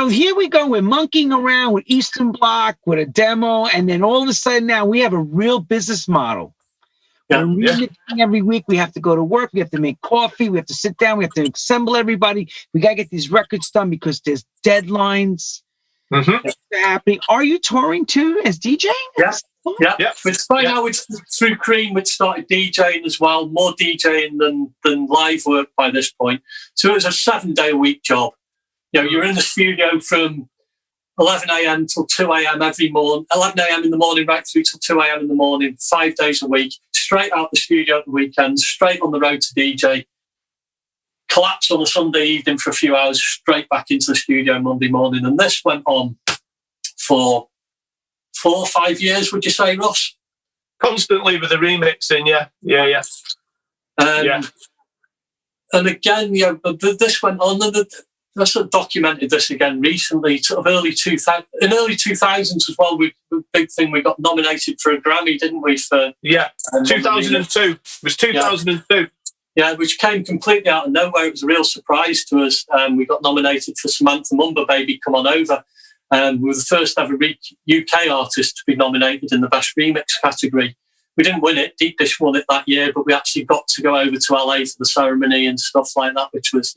[SPEAKER 1] here we go. We're monkeying around with Eastern Bloc, with a demo, and then all of a sudden now we have a real business model. We're remixing every week. We have to go to work. We have to make coffee. We have to sit down. We have to assemble everybody. We got to get these records done because there's deadlines happening. Are you touring too as DJing?
[SPEAKER 2] Yeah. It's by now it's through Cream, which started DJing as well, more DJing than live work by this point. So it was a 7-day-a-week job. You're in the studio from 11 a.m. till 2 a.m. every morning, 11 a.m. in the morning right through till 2 a.m. in the morning, 5 days a week, straight out the studio at the weekends, straight on the road to DJ, collapse on a Sunday evening for a few hours, straight back into the studio Monday morning. And this went on for 4 or 5 years, would you say, Russ?
[SPEAKER 3] Constantly with the remixing, yeah.
[SPEAKER 2] And again, this went on. I sort of documented this again recently, sort of in early 2000s as well. Big thing, we got nominated for a Grammy, didn't we? For
[SPEAKER 3] 2002. It was 2002.
[SPEAKER 2] Yeah, which came completely out of nowhere. It was a real surprise to us. We got nominated for Samantha Mumba, Baby Come On Over. We were the first ever UK artist to be nominated in the Best Remix category. We didn't win it. Deep Dish won it that year, but we actually got to go over to LA for the ceremony and stuff like that, which was,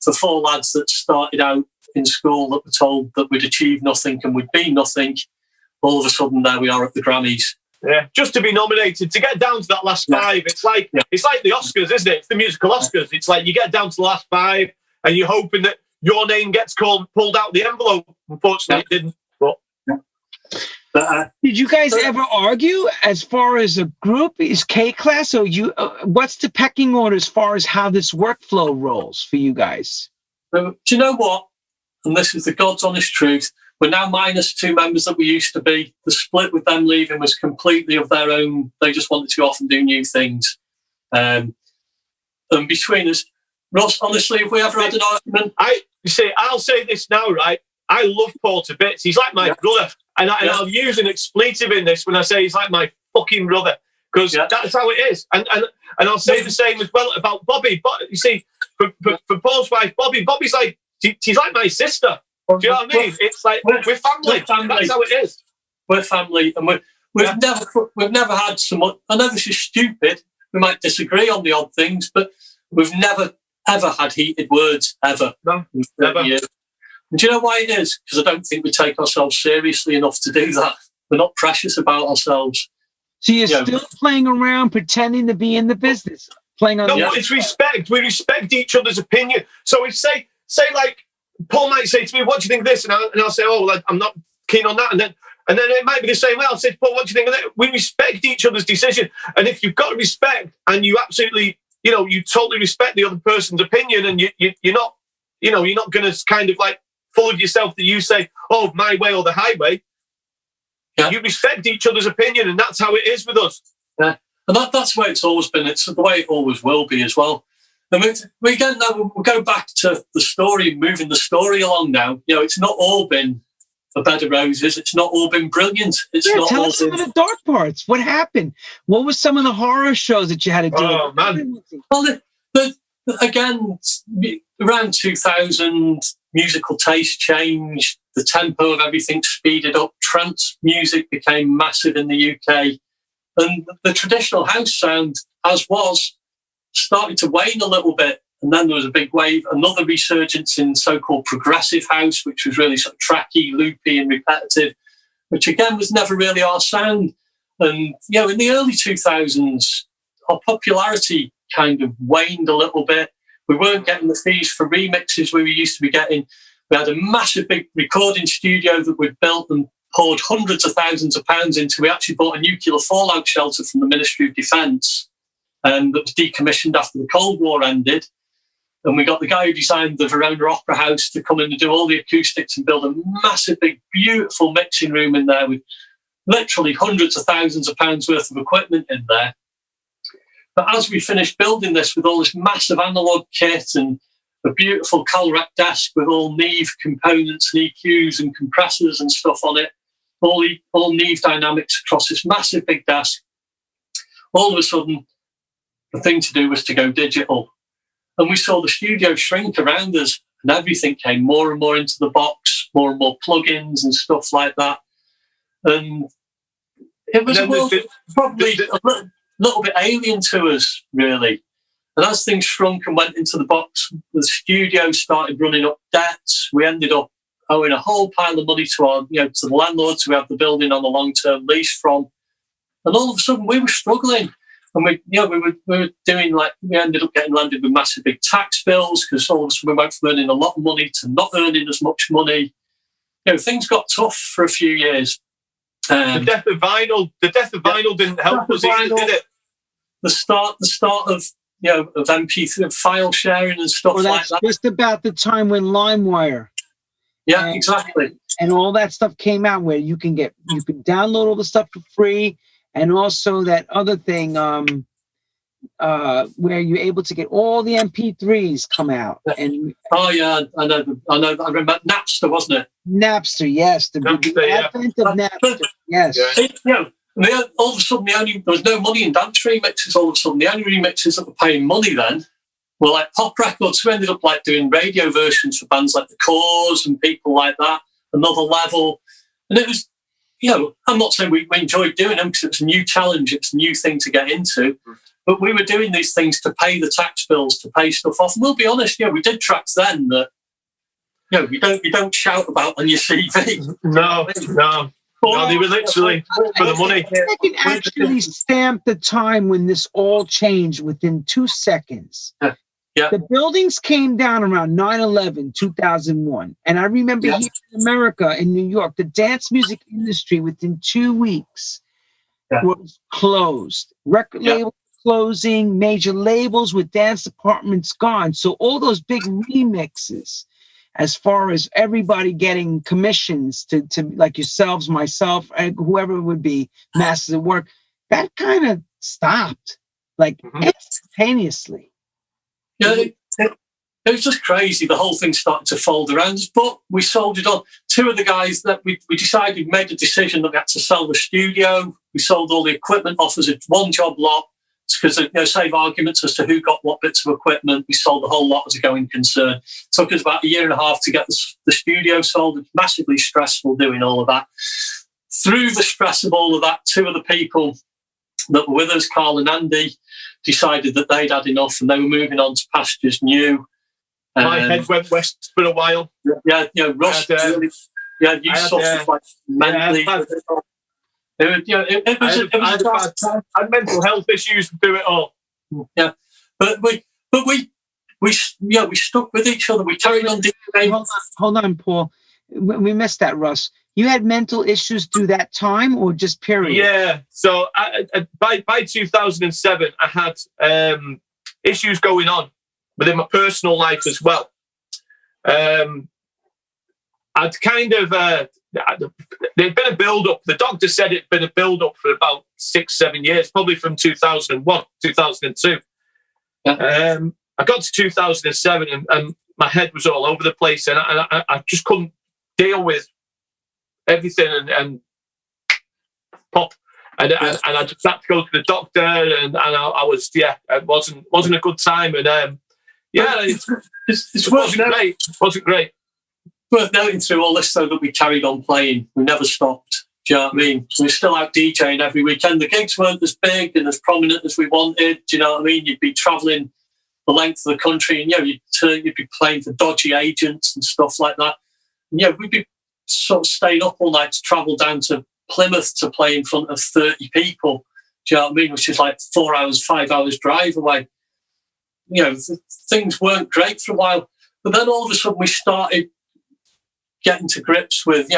[SPEAKER 2] for 4 lads that started out in school that were told that we'd achieve nothing and we'd be nothing. All of a sudden, there we are at the Grammys.
[SPEAKER 3] Yeah, just to be nominated, to get down to that last 5, it's like the Oscars, isn't it? It's the musical Oscars. It's like you get down to the last 5 and you're hoping that your name gets pulled out the envelope. Unfortunately, it didn't. But,
[SPEAKER 1] did you guys ever argue as far as a group? Is K Klass, or you? What's the pecking order as far as how this workflow rolls for you guys?
[SPEAKER 2] Do you know what? And this is the God's honest truth. We're now minus 2 members that we used to be. The split with them leaving was completely of their own. They just wanted to go off and do new things. And between us, Ross, honestly, if we ever had an argument...
[SPEAKER 3] I'll say this now, right? I love Paul to bits. He's like my brother. And I'll use an expletive in this when I say he's like my fucking brother. Because that's how it is. And I'll say the same as well about Bobby. But you see, for Paul's wife, Bobby's like, she's like my sister. Do you know what I mean? It's like we're family. That's how it is.
[SPEAKER 2] We're family, and we've never had so much. I know this is stupid. We might disagree on the odd things, but we've never ever had heated words ever.
[SPEAKER 3] No, never.
[SPEAKER 2] And do you know why it is? Because I don't think we take ourselves seriously enough to do that. We're not precious about ourselves.
[SPEAKER 1] So you're still playing around, pretending to be in the business, playing on.
[SPEAKER 3] No, it's respect. We respect each other's opinion. So if say like. Paul might say to me, "What do you think of this?" And I'll say, "Oh, well, I'm not keen on that." And then it might be the same way. I'll say, "Paul, what do you think of that?" We respect each other's decision, and if you've got respect and you absolutely, you totally respect the other person's opinion, and you're not going to kind of like full of yourself that you say, "Oh, my way or the highway." Yeah. You respect each other's opinion, and that's how it is with us.
[SPEAKER 2] Yeah, and that's the way it's always been. It's the way it always will be as well. And we'll go back to the story, moving the story along now. It's not all been a bed of roses. It's not all been brilliant.
[SPEAKER 1] Tell us some of the dark parts. What happened? What was some of the horror shows that you had to do?
[SPEAKER 3] Oh, man.
[SPEAKER 2] Well, again, around 2000, musical taste changed. The tempo of everything speeded up. Trance music became massive in the UK. And the traditional house sound, as was, started to wane a little bit. And then there was a big wave, another resurgence in so-called progressive house, which was really sort of tracky, loopy and repetitive, which again was never really our sound. And, you know, in the early 2000s, our popularity kind of waned a little bit. We weren't getting the fees for remixes we used to be getting. We had a massive big recording studio that we'd built and poured hundreds of thousands of pounds into. We actually bought a nuclear fallout shelter from the Ministry of Defence that was decommissioned after the Cold War ended. And we got the guy who designed the Verona Opera House to come in and do all the acoustics and build a massive, big, beautiful mixing room in there with literally hundreds of thousands of pounds worth of equipment in there. But as we finished building this with all this massive analog kit and a beautiful Calrac desk with all Neve components and EQs and compressors and stuff on it, all Neve dynamics across this massive big desk, all of a sudden, the thing to do was to go digital. And we saw the studio shrink around us, and everything came more and more into the box, more and more plugins and stuff like that. And it was probably a little bit alien to us, really. And as things shrunk and went into the box, the studio started running up debts. We ended up owing a whole pile of money to to the landlords who had the building on a long-term lease from. And all of a sudden, we were struggling. And we were doing we ended up getting landed with massive big tax bills because all of a sudden we went from earning a lot of money to not earning as much money. You know, things got tough for a few years. The death of vinyl didn't help us either, did it? The start of of MP3 file sharing and stuff like that.
[SPEAKER 1] Just about the time when LimeWire.
[SPEAKER 2] Yeah, exactly.
[SPEAKER 1] And all that stuff came out where you can download all the stuff for free. And also that other thing where you're able to get all the MP3s come out. And
[SPEAKER 2] oh yeah, I know. I remember Napster, wasn't it?
[SPEAKER 1] Napster, yes. The advent of Napster, yes.
[SPEAKER 2] All of a sudden, there was no money in dance remixes. All of a sudden, the only remixes that were paying money then were like pop records. We ended up doing radio versions for bands like the Cause and people like that. Another Level, and it was. I'm not saying we enjoyed doing them because it was a new challenge, it's a new thing to get into, but we were doing these things to pay the tax bills, to pay stuff off. And we'll be honest, we did tracks then that you don't shout about on your CV.
[SPEAKER 3] No, they were literally for the money.
[SPEAKER 1] I can actually stamp the time when this all changed within 2 seconds.
[SPEAKER 2] Yeah.
[SPEAKER 1] The buildings came down around 9/11, 2001. And I remember here in America, in New York, the dance music industry within 2 weeks was closed. Record labels closing, major labels with dance departments gone. So all those big remixes, as far as everybody getting commissions to like yourselves, myself, whoever it would be, masters of work, that kind of stopped instantaneously.
[SPEAKER 2] Yeah, it was just crazy. The whole thing started to fold around us, but we soldiered on. Two of the guys that we made a decision that we had to sell the studio. We sold all the equipment off as a one-job lot because save arguments as to who got what bits of equipment. We sold the whole lot as a going concern. It took us about a year and a half to get the studio sold. It was massively stressful doing all of that. Through the stress of all of that, two of the people that were with us, Carl and Andy, decided that they'd had enough and they were moving on to pastures new.
[SPEAKER 3] My head went west for a while.
[SPEAKER 2] Yeah, Russ. You suffered mentally.
[SPEAKER 3] I had mental health issues through it all.
[SPEAKER 2] Yeah, but we stuck with each other. We carried on doing.
[SPEAKER 1] Hold on, Paul. We missed that, Russ. You had mental issues through that time, or just period?
[SPEAKER 3] Yeah. So by 2007, I had issues going on within my personal life as well. I'd kind of there'd been a build-up. The doctor said it'd been a build-up for about 6-7 years, probably from 2001, 2002. Yeah. I got to 2007, and my head was all over the place, and I just couldn't deal with everything and pop, and I just had to go to the doctor, and I was it wasn't a good time, and it wasn't great. It wasn't great.
[SPEAKER 2] Worth noting through all this though that we carried on playing. We never stopped. Do you know what I mean? We're still out DJing every weekend. The gigs weren't as big and as prominent as we wanted. Do you know what I mean? You'd be travelling the length of the country, and you'd be playing for dodgy agents and stuff like that. And we'd be sort of staying up all night to travel down to Plymouth to play in front of 30 people. Do you know what I mean? Which is like 4 hours, 5 hours drive away. Things weren't great for a while, but then all of a sudden we started getting to grips with,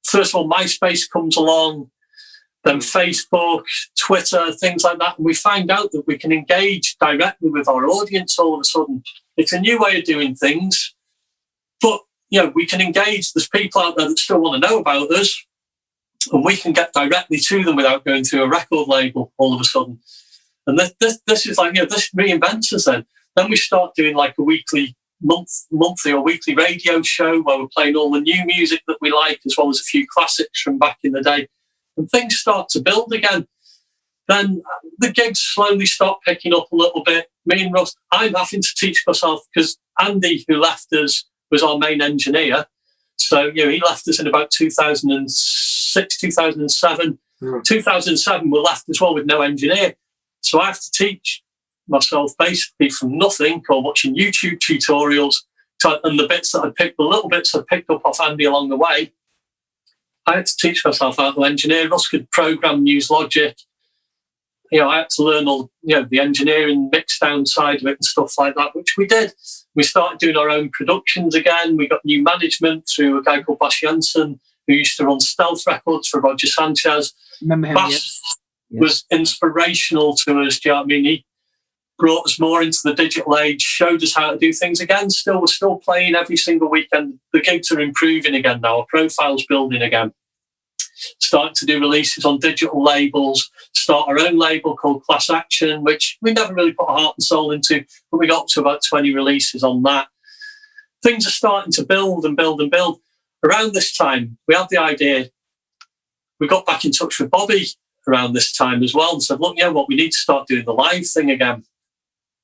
[SPEAKER 2] first of all, MySpace comes along, then Facebook, Twitter, things like that. And we find out that we can engage directly with our audience all of a sudden. It's a new way of doing things, but, we can engage. There's people out there that still want to know about us, and we can get directly to them without going through a record label all of a sudden. And this is like, this reinvents us then. Then we start doing like a monthly or weekly radio show where we're playing all the new music that we like, as well as a few classics from back in the day. And things start to build again. Then the gigs slowly start picking up a little bit. Me and Russ, I'm having to teach myself, because Andy, who left us, was our main engineer. So, he left us in about 2006, 2007. 2007, we left as well with no engineer. So I have to teach myself basically from nothing, or watching YouTube tutorials, and the little bbits I picked up off Andy along the way. I had to teach myself how to engineer. Russ could program, use Logic. I had to learn all, the engineering, mix down side of it and stuff like that, which we did. We started doing our own productions again. We got new management through a guy called Bash Jensen, who used to run Stealth Records for Roger Sanchez.
[SPEAKER 1] Remember him?
[SPEAKER 2] Bash was inspirational to us. Do you know what I mean? He brought us more into the digital age, showed us how to do things again. We're still playing every single weekend. The gigs are improving again now. Our profile's building again. Starting to do releases on digital labels, start our own label called Class Action, which we never really put our heart and soul into, but we got up to about 20 releases on that. Things are starting to build and build and build. Around this time, we had the idea. We got back in touch with Bobby around this time as well and said, look, we need to start doing the live thing again.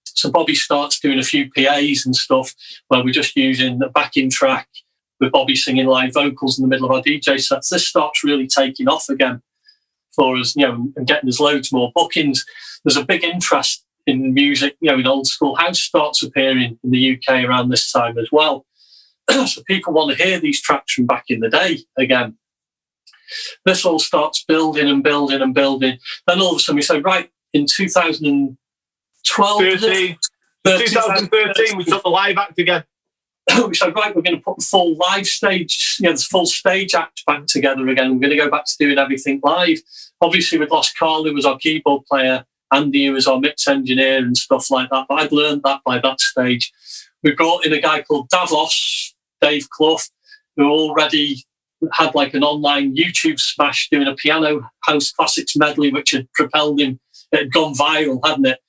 [SPEAKER 2] So Bobby starts doing a few PAs and stuff where we're just using a backing track with Bobby singing live vocals in the middle of our DJ sets. This starts really taking off again for us, and getting us loads more bookings. There's a big interest in music, in old school house starts appearing in the UK around this time as well. So people want to hear these tracks from back in the day again. This all starts building and building and building. Then all of a sudden we say, right, in 2012...
[SPEAKER 3] 2013, we took the live act again.
[SPEAKER 2] We said, right, we're going to put the full live stage, the full stage act back together again. We're going to go back to doing everything live. Obviously, we'd lost Carl, who was our keyboard player, Andy, who was our mix engineer and stuff like that. But I'd learned that by that stage. We brought in a guy called Dave Clough, who already had like an online YouTube smash doing a piano house classics medley, which had propelled him. It had gone viral, hadn't it?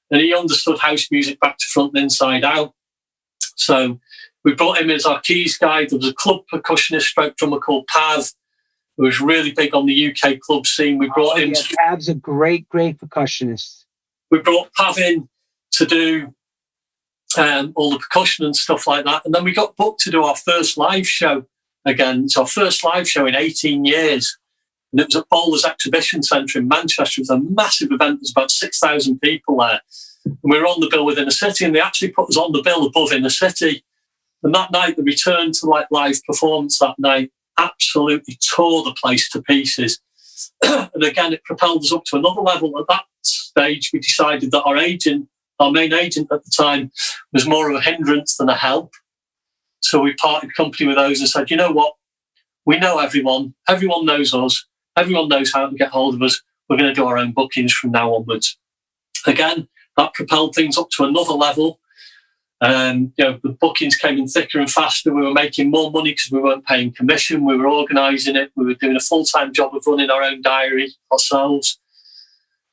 [SPEAKER 2] And he understood house music back to front and inside out. So we brought him in as our keys guy. There was a club percussionist stroke drummer called Pav, who was really big on the UK club scene. We brought him.
[SPEAKER 1] Pav's a great percussionist.
[SPEAKER 2] We brought Pav in to do all the percussion and stuff like that. And then we got booked to do our first live show again. It's our first live show in 18 years. And it was at Bowler's Exhibition Centre in Manchester. It was a massive event. There's about 6,000 people there. And we were on the bill with Inner City, and they actually put us on the bill above Inner City. And that night, the return to live performance that night absolutely tore the place to pieces. And again, it propelled us up to another level. At that stage, we decided that our main agent at the time, was more of a hindrance than a help. So we parted company with those and said, you know what? We know everyone. Everyone knows us. Everyone knows how to get hold of us. We're going to do our own bookings from now onwards. Again, that propelled things up to another level. The bookings came in thicker and faster. We were making more money because we weren't paying commission. We were organising it. We were doing a full-time job of running our own diary ourselves.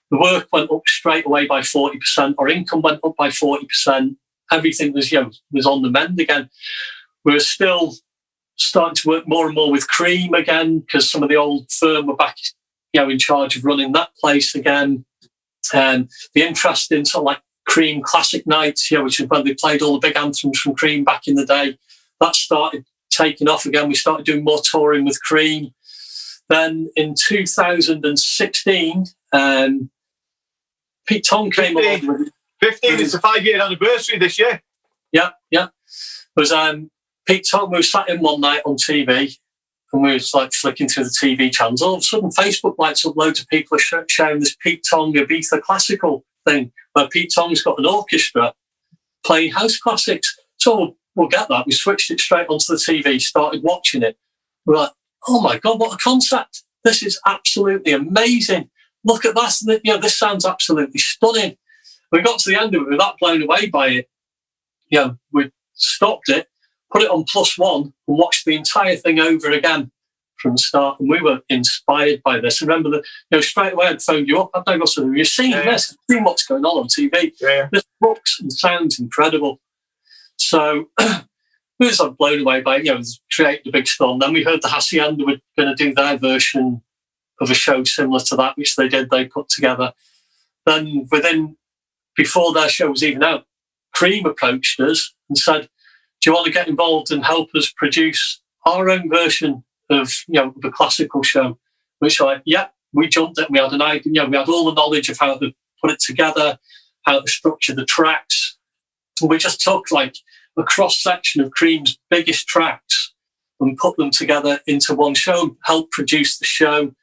[SPEAKER 2] The work went up straight away by 40%. Our income went up by 40%. Everything was on the mend again. We were still starting to work more and more with Cream again because some of the old firm were back, in charge of running that place again. The interest in sort of like Cream Classic Nights, which is when they played all the big anthems from Cream back in the day, that started taking off again. We started doing more touring with Cream. Then in 2016, Pete Tong came along with
[SPEAKER 3] 15 is the 5-year anniversary this year.
[SPEAKER 2] Yeah. It was Pete Tong. We were sat in one night on TV, and we was like flicking through the TV channels. All of a sudden, Facebook lights up. Loads of people are sharing this Pete Tong Ibiza classical thing, where Pete Tong's got an orchestra playing house classics. So we'll get that. We switched it straight onto the TV, started watching it. We're like, oh my God, what a concept. This is absolutely amazing. Look at that. This sounds absolutely stunning. We got to the end of it, we were that blown away by it. We stopped it, put it on +1 and watched the entire thing over again from the start. And we were inspired by this. I remember straight away I'd phoned you up. I'd know what's you're seeing this, you've seen what's going on TV.
[SPEAKER 3] Yeah.
[SPEAKER 2] This looks and sounds incredible. So we was like blown away by it, created a big storm. Then we heard the Hacienda were going to do their version of a show similar to that, which they put together. Then before their show was even out, Cream approached us and said, do you want to get involved and help us produce our own version of the classical show? Which we jumped at. We had an idea, we had all the knowledge of how to put it together, how to structure the tracks. And we just took like a cross-section of Cream's biggest tracks and put them together into one show, helped produce the show.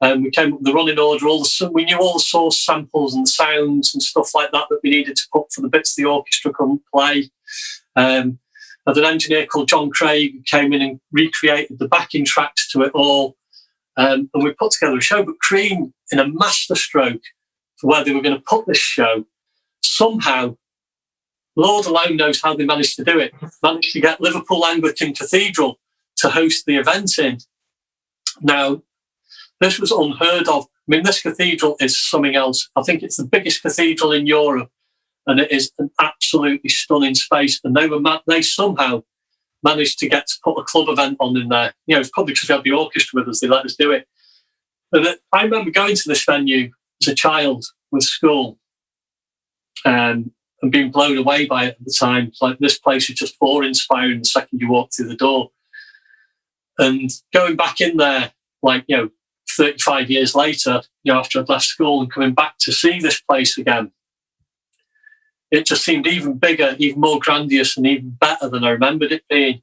[SPEAKER 2] We came up with the running order. We knew all the source samples and sounds and stuff like that we needed to put for the bits the orchestra couldn't play. Had an engineer called John Craig who came in and recreated the backing tracks to it all. And we put together a show. But Cream, in a masterstroke for where they were going to put this show, somehow, Lord alone knows how they managed to do it, managed to get Liverpool Anglican Cathedral to host the event in. Now, this was unheard of. I mean, this cathedral is something else. I think it's the biggest cathedral in Europe, and it is an absolutely stunning space. And they somehow managed to get to put a club event on in there. It's probably because we had the orchestra with us, they let us do it. And I remember going to this venue as a child with school and being blown away by it at the time. It's like, this place is just awe-inspiring the second you walk through the door. And going back in there, 35 years later, after I'd left school and coming back to see this place again, it just seemed even bigger, even more grandiose and even better than I remembered it being.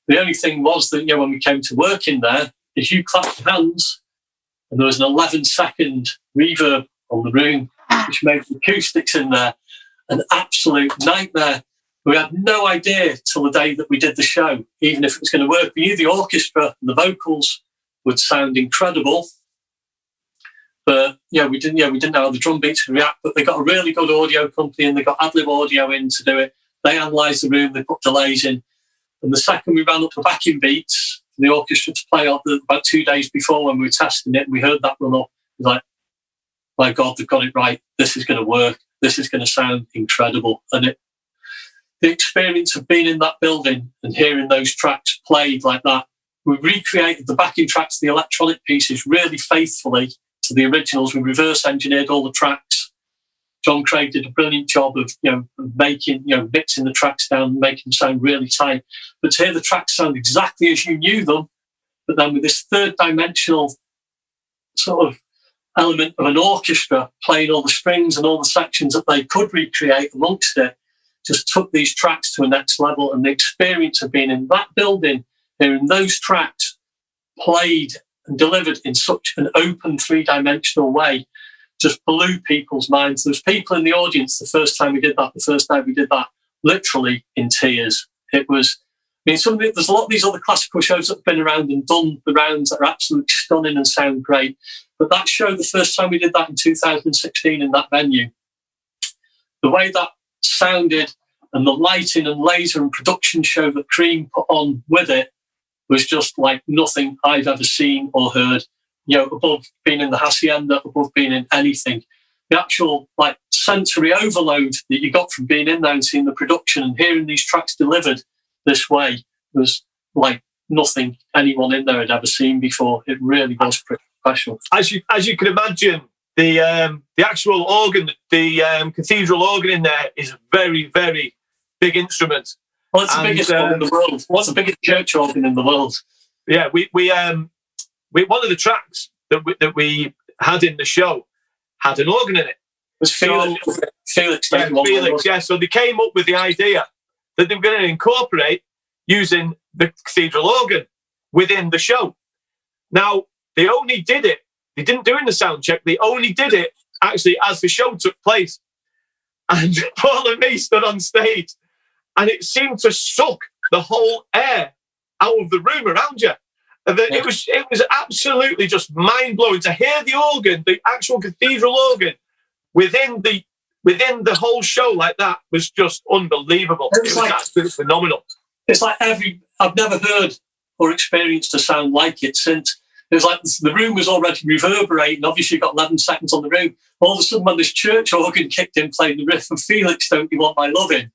[SPEAKER 2] The only thing was that, when we came to work in there, is you clapped your hands and there was an 11-second reverb on the room, which made the acoustics in there an absolute nightmare. We had no idea till the day that we did the show, even if it was going to work. We knew the orchestra and the vocals would sound incredible, but we didn't know how the drum beats would react. But they got a really good audio company and they got Adlib Audio in to do it. They analysed the room, they put delays in, and the second we ran up the backing beats for the orchestra to play up about 2 days before when we were testing it, and we heard that run up, it was like, my God, they've got it right. This is going to work. This is going to sound incredible. And the experience of being in that building and hearing those tracks played like that, we recreated the backing tracks, the electronic pieces, really faithfully to the originals. We reverse engineered all the tracks. John Craig did a brilliant job of making, mixing the tracks down, making them sound really tight. But to hear the tracks sound exactly as you knew them, but then with this third dimensional sort of element of an orchestra playing all the strings and all the sections that they could recreate amongst it, just took these tracks to a next level. And the experience of being in that building, hearing those tracks played and delivered in such an open 3-dimensional way, just blew people's minds. There was people in the audience the first night we did that, literally in tears. It was, there's a lot of these other classical shows that have been around and done the rounds that are absolutely stunning and sound great. But that show, the first time we did that in 2016 in that venue, the way that sounded and the lighting and laser and production show that Cream put on with it was just like nothing I've ever seen or heard. Above being in the Hacienda, above being in anything. The actual sensory overload that you got from being in there and seeing the production and hearing these tracks delivered this way was like nothing anyone in there had ever seen before. It really was pretty special. As
[SPEAKER 3] you can imagine, the actual organ, the cathedral organ in there is a very, very big instrument.
[SPEAKER 2] Well, it's the biggest organ in the world. What's the biggest church organ in the world?
[SPEAKER 3] Yeah, one of the tracks that we had in the show had an organ in it.
[SPEAKER 2] Was Felix?
[SPEAKER 3] Felix, yeah. So they came up with the idea that they were going to incorporate using the cathedral organ within the show. Now, they only did it. They didn't do it in the sound check. They only did it actually as the show took place. And Paul and me stood on stage, and it seemed to suck the whole air out of the room around you. It was absolutely just mind blowing to hear the organ, the actual cathedral organ, within the whole show like that was just unbelievable. It was absolutely phenomenal.
[SPEAKER 2] It's like I've never heard or experienced a sound like it since. It was like the room was already reverberating. Obviously, you got 11 seconds on the room. All of a sudden, when this church organ kicked in, playing the riff of Felix, Don't You Want My Lovin',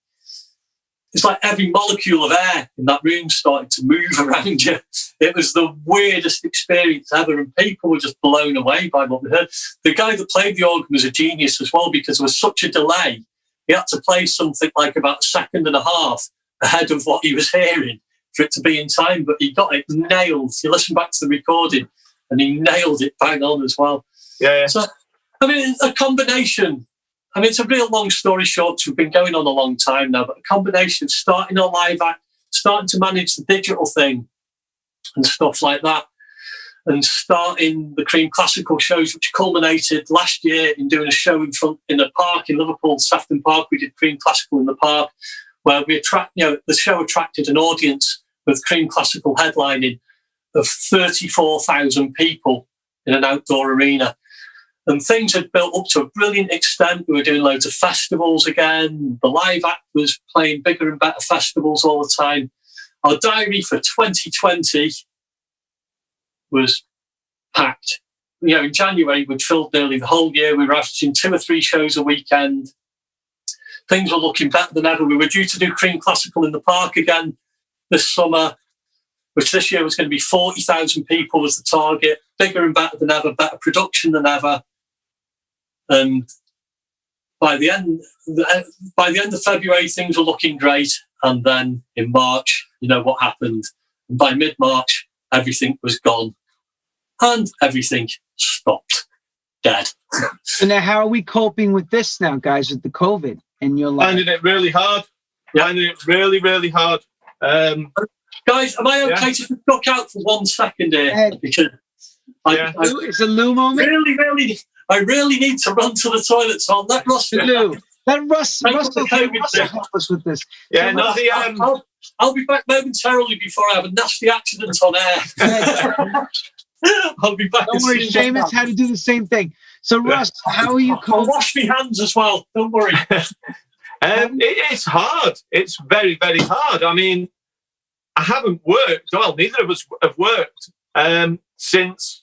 [SPEAKER 2] it's like every molecule of air in that room started to move around you. It was the weirdest experience ever, and people were just blown away by what they heard. The guy that played the organ was a genius as well, because there was such a delay. He had to play something like about a second and a half ahead of what he was hearing for it to be in time, but he got it nailed. You listen back to the recording, and he nailed it bang on as well.
[SPEAKER 3] Yeah.
[SPEAKER 2] So, I mean, a combination. I mean, it's a real long story short. We've been going on a long time now, but a combination of starting our live act, starting to manage the digital thing and stuff like that, and starting the Cream Classical shows, which culminated last year in doing a show in a park in Liverpool, Sefton Park. We did Cream Classical in the park, where the show attracted an audience with Cream Classical headlining of 34,000 people in an outdoor arena. And things had built up to a brilliant extent. We were doing loads of festivals again. The live act was playing bigger and better festivals all the time. Our diary for 2020 was packed. In January, we'd filled nearly the whole year. We were averaging 2 or 3 shows a weekend. Things were looking better than ever. We were due to do Cream Classical in the park again this summer, which this year was going to be 40,000 people was the target. Bigger and better than ever, better production than ever. And by the end of February, things were looking great. And then in March, you know what happened. And by mid-March, everything was gone. And everything stopped. Dead.
[SPEAKER 1] So now how are we coping with this now, guys, with the COVID in your life?
[SPEAKER 3] Finding it really hard. Finding it really, really hard.
[SPEAKER 2] Guys, am I okay to duck out for 1 second here? Because
[SPEAKER 1] it's a Lou moment.
[SPEAKER 2] I really need to run to the toilet, so I'll let Russ.
[SPEAKER 1] Let Russ help us with this.
[SPEAKER 3] Yeah,
[SPEAKER 2] I'll be back momentarily before I have a nasty accident on air. I'll be back.
[SPEAKER 1] Don't worry, Seamus had to do the same thing. So, Russ, how are you coping?
[SPEAKER 2] I'll wash my hands as well. Don't worry.
[SPEAKER 3] It's hard. It's very, very hard. I mean, I haven't worked. Well, neither of us have worked since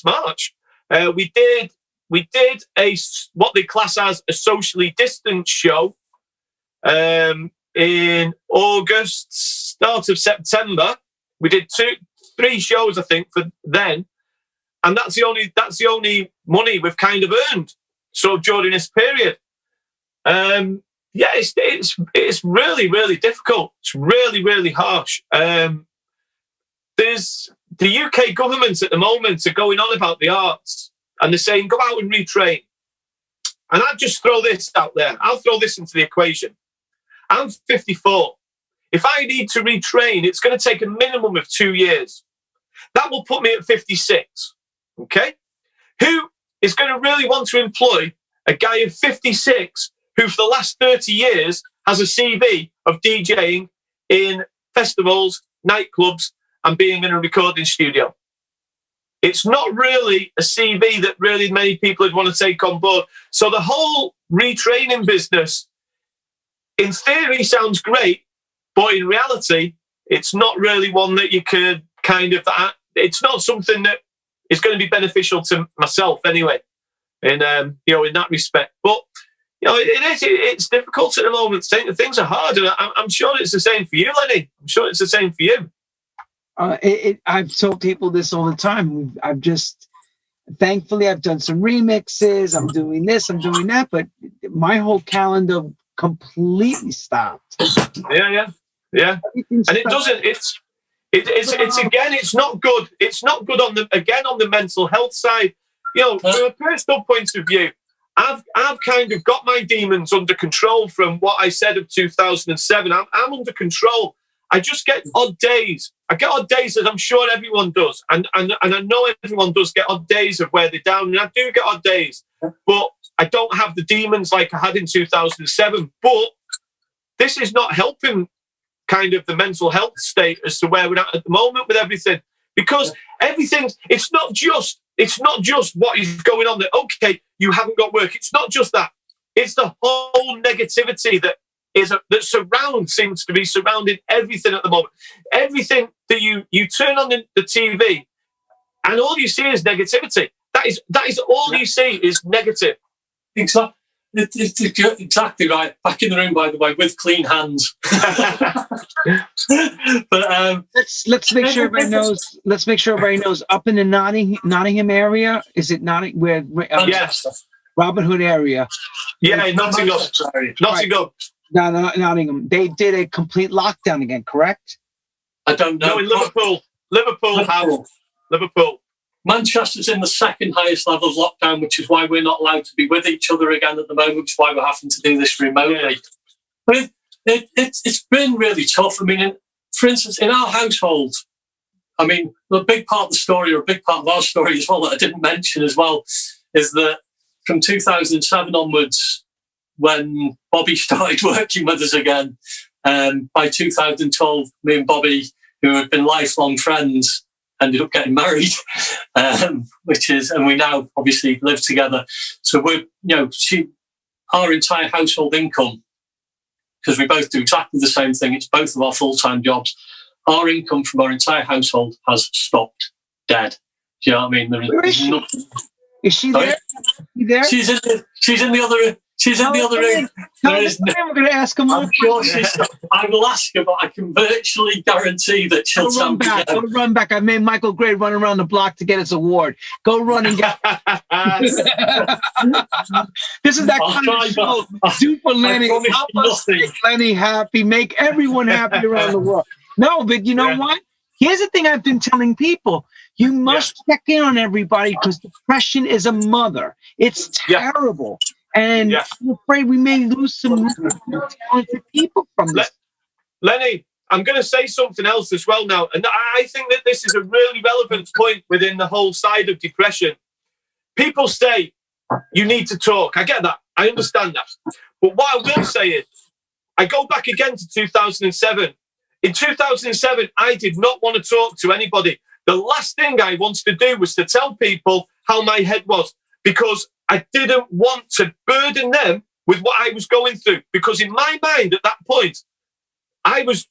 [SPEAKER 3] March. We did what they class as a socially distanced show in August, start of September. We did 3 shows, I think, for then, and that's the only money we've kind of earned during this period. It's really, really difficult. It's really, really harsh. There's the UK government at the moment are going on about the arts, and they're saying go out and retrain. And I'd just throw this out there. I'll throw this into the equation. I'm 54. If I need to retrain, it's going to take a minimum of 2 years. That will put me at 56. Okay? Who is going to really want to employ a guy of 56 who for the last 30 years has a CV of DJing in festivals, nightclubs, and being in a recording studio? It's not really a CV that really many people would want to take on board. So the whole retraining business, in theory, sounds great, but in reality, it's not really one that you could it's not something that is going to be beneficial to myself anyway, in that respect. But it's difficult at the moment. Things are hard, and I'm sure it's the same for you, Lenny. I'm sure it's the same for you.
[SPEAKER 1] I've told people this all the time. Thankfully, I've done some remixes. I'm doing this, I'm doing that, but my whole calendar completely stopped.
[SPEAKER 3] Yeah. And it doesn't. It's not good. It's not good on the mental health side. You know, from a personal point of view, I've kind of got my demons under control from what I said of 2007. I'm under control. I just get odd days. I get odd days, as I'm sure everyone does, and I know everyone does get odd days of where they're down, and I do get odd days, but I don't have the demons like I had in 2007. But this is not helping kind of the mental health state as to where we're at the moment with everything, because it's not just what is going on that, okay, you haven't got work. It's not just that. It's the whole negativity that seems to be surrounding everything at the moment. Everything that you turn on the TV and all you see is negativity. That is all you see is negative.
[SPEAKER 2] Exactly. It's exactly right. Back in the room, by the way, with clean hands. But
[SPEAKER 1] let's make sure everybody knows. Let's make sure everybody knows. Up in the Nottingham area, is it Nottingham? Where?
[SPEAKER 2] Yes.
[SPEAKER 1] Robin Hood area.
[SPEAKER 3] Yeah, Nottingham. Nottingham.
[SPEAKER 1] No, Nottingham. They did a complete lockdown again, correct?
[SPEAKER 2] I don't know.
[SPEAKER 3] No, in Liverpool.
[SPEAKER 2] Manchester's in the second highest level of lockdown, which is why we're not allowed to be with each other again at the moment, which is why we're having to do this remotely. Yeah. But it's been really tough. I mean, for instance, in our household, I mean, a big part of the story, or a big part of our story as well, that I didn't mention as well, is that from 2007 onwards, when Bobby started working with us again, by 2012, me and Bobby, who had been lifelong friends, ended up getting married, and we now obviously live together. So our entire household income, because we both do exactly the same thing, it's both of our full-time jobs, our income from our entire household has stopped dead. Do you know what I mean? There's nothing.
[SPEAKER 1] Is she there?
[SPEAKER 2] She's in the other room.
[SPEAKER 1] We're going to ask him.
[SPEAKER 2] I'm sure I will ask her, but I can virtually guarantee that she'll tell me.
[SPEAKER 1] Go run back. I made Michael Gray run around the block to get his award. Go run and get. This is that kind of show. Do for Lenny. Help us make Lenny happy. Make everyone happy around the world. No, but you know what? Here's the thing I've been telling people. You must check in on everybody, because depression is a mother. It's terrible. And I'm afraid we may lose some talented people from this.
[SPEAKER 3] Lenny, I'm going to say something else as well now. And I think that this is a really relevant point within the whole side of depression. People say, you need to talk. I get that. I understand that. But what I will say is, I go back again to 2007. In 2007, I did not want to talk to anybody. The last thing I wanted to do was to tell people how my head was, because I didn't want to burden them with what I was going through. Because in my mind at that point, I was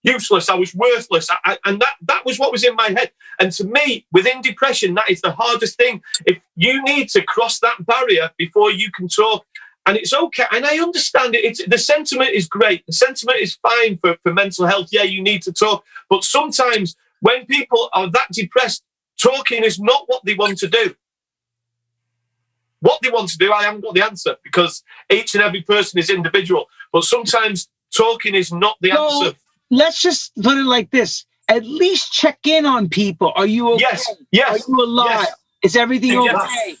[SPEAKER 3] useless. I was worthless. And that was what was in my head. And to me, within depression, that is the hardest thing. If you need to cross that barrier before you can talk, and it's okay. And I understand it. The sentiment is great. The sentiment is fine for mental health. Yeah, you need to talk. But sometimes when people are that depressed, talking is not what they want to do. What they want to do, I haven't got the answer, because each and every person is individual. But sometimes talking is not the answer.
[SPEAKER 1] Let's just put it like this. At least check in on people. Are you okay?
[SPEAKER 3] Yes.
[SPEAKER 1] Are you alive?
[SPEAKER 3] Yes.
[SPEAKER 1] Is everything okay?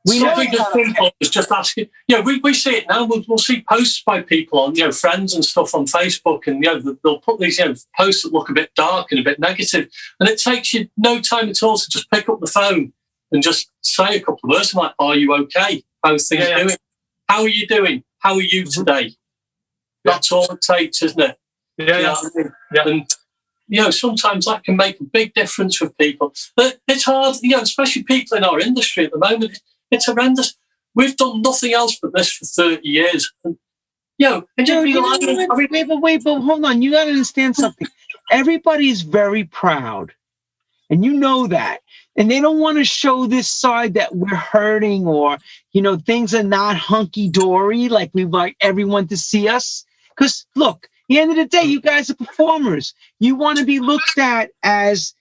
[SPEAKER 2] Something as simple as just asking. We see it now. We'll see posts by people on, friends and stuff on Facebook, and they'll put these posts that look a bit dark and a bit negative, and it takes you no time at all to just pick up the phone and just say a couple of words like, "Are you okay? How's things doing? How are you doing? How are you today?" That's all it takes, isn't it? And sometimes that can make a big difference with people. But it's hard, especially people in our industry at the moment. It's horrendous. We've done nothing else but this for 30 years. And,
[SPEAKER 1] wait, but hold on. You got to understand something. Everybody's very proud. And you know that. And they don't want to show this side that we're hurting, or, things are not hunky-dory like we like everyone to see us. Because, look, at the end of the day, you guys are performers. You want to be looked at as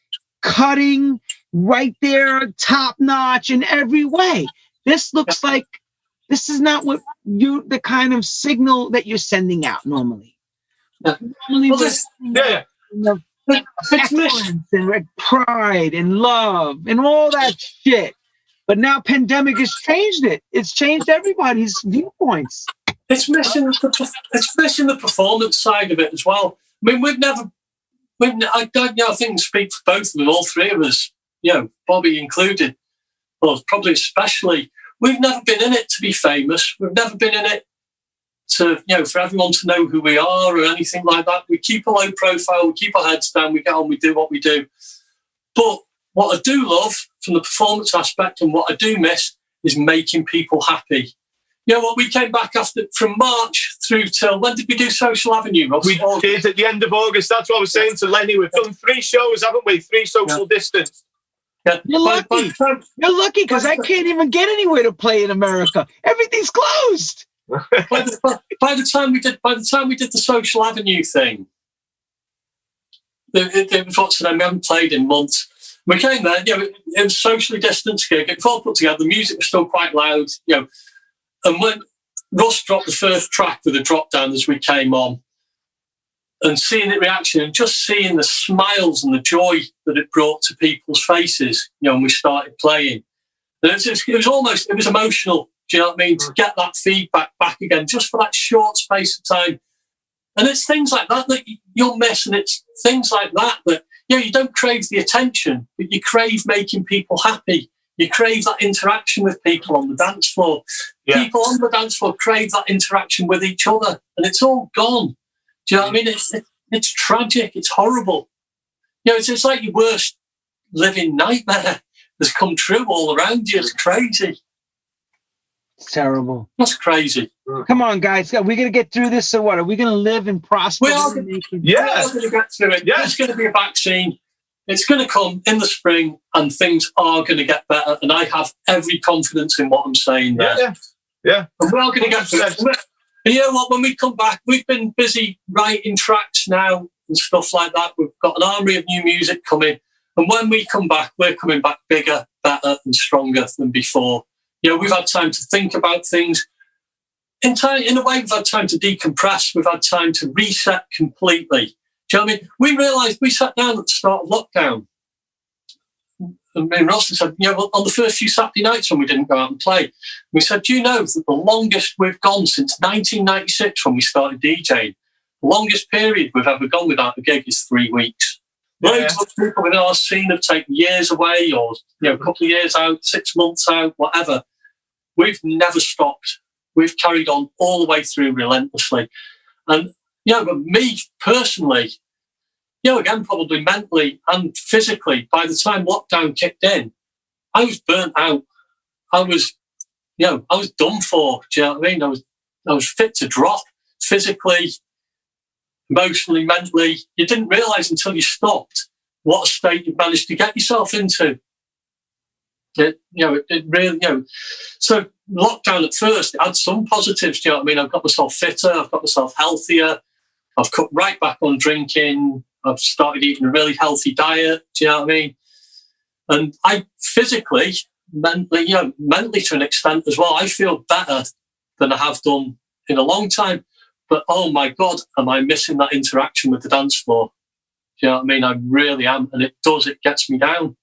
[SPEAKER 1] cutting, right there, top-notch in every way. This looks like this is not what the kind of signal that you're sending out normally.
[SPEAKER 2] Yeah.
[SPEAKER 1] Normally,
[SPEAKER 2] It's mission.
[SPEAKER 1] excellence and like pride and love and all that shit. But now pandemic has changed it. It's changed everybody's viewpoints.
[SPEAKER 2] It's missing the performance side of it as well. I mean, I think speak for both of them, all three of us, Bobby included, well, probably especially, we've never been in it to be famous. We've never been in it to, for everyone to know who we are or anything like that. We keep a low profile, we keep our heads down, we get on, we do what we do. But what I do love from the performance aspect and what I do miss is making people happy. What we came back after from March through till, when did we do Social Avenue, Ross?
[SPEAKER 3] We did at the end of August. That's what I was saying to Lenny. We've done 3 shows, haven't we? 3 social distance.
[SPEAKER 2] Yeah.
[SPEAKER 1] You're lucky. You're lucky because I can't even get anywhere to play in America. Everything's closed.
[SPEAKER 2] By the time we did the Social Avenue thing, it was what's the name? We haven't played in months. We came there, it was a socially distanced gig. It was all put together. The music was still quite loud, And when Russ dropped the first track with a drop down as we came on, and seeing the reaction and just seeing the smiles and the joy that it brought to people's faces, when we started playing, it was emotional. Do you know what I mean? To get that feedback back again, just for that short space of time. And it's things like that you'll miss, and it's things like that you don't crave the attention, but you crave making people happy. You crave that interaction with people on the dance floor. Yeah. People on the dance floor crave that interaction with each other, and it's all gone. Do you know what I mean? It's tragic. It's horrible. It's like your worst living nightmare has come true all around you. It's crazy.
[SPEAKER 1] It's terrible.
[SPEAKER 2] That's crazy.
[SPEAKER 1] Come on, guys. Are we going to get through this or what? Are we going to live and prosper?
[SPEAKER 2] We are going to get through it. Yeah. There's going to be a vaccine. It's going to come in the spring and things are going to get better. And I have every confidence in what I'm saying there.
[SPEAKER 3] Yeah.
[SPEAKER 2] And we're all going to get through it. And you know what? When we come back, we've been busy writing tracks now and stuff like that. We've got an army of new music coming. And when we come back, we're coming back bigger, better and stronger than before. We've had time to think about things. In a way, we've had time to decompress. We've had time to reset completely. Do you know what I mean? We realised, we sat down at the start of lockdown. And me and Ross said, on the first few Saturday nights when we didn't go out and play, we said, do you know that the longest we've gone since 1996 when we started DJing, the longest period we've ever gone without a gig is 3 weeks. Loads of people in our scene have taken years away or, a couple of years out, 6 months out, whatever. We've never stopped. We've carried on all the way through relentlessly. And, but me personally, again, probably mentally and physically, by the time lockdown kicked in, I was burnt out. I was done for. Do you know what I mean? I was fit to drop physically, emotionally, mentally. You didn't realise until you stopped what state you managed to get yourself into. It really, so lockdown at first, it had some positives. Do you know what I mean? I've got myself fitter. I've got myself healthier. I've cut right back on drinking. I've started eating a really healthy diet. Do you know what I mean? And I physically, mentally to an extent as well, I feel better than I have done in a long time. But oh my God, am I missing that interaction with the dance floor? Do you know what I mean? I really am. And it gets me down.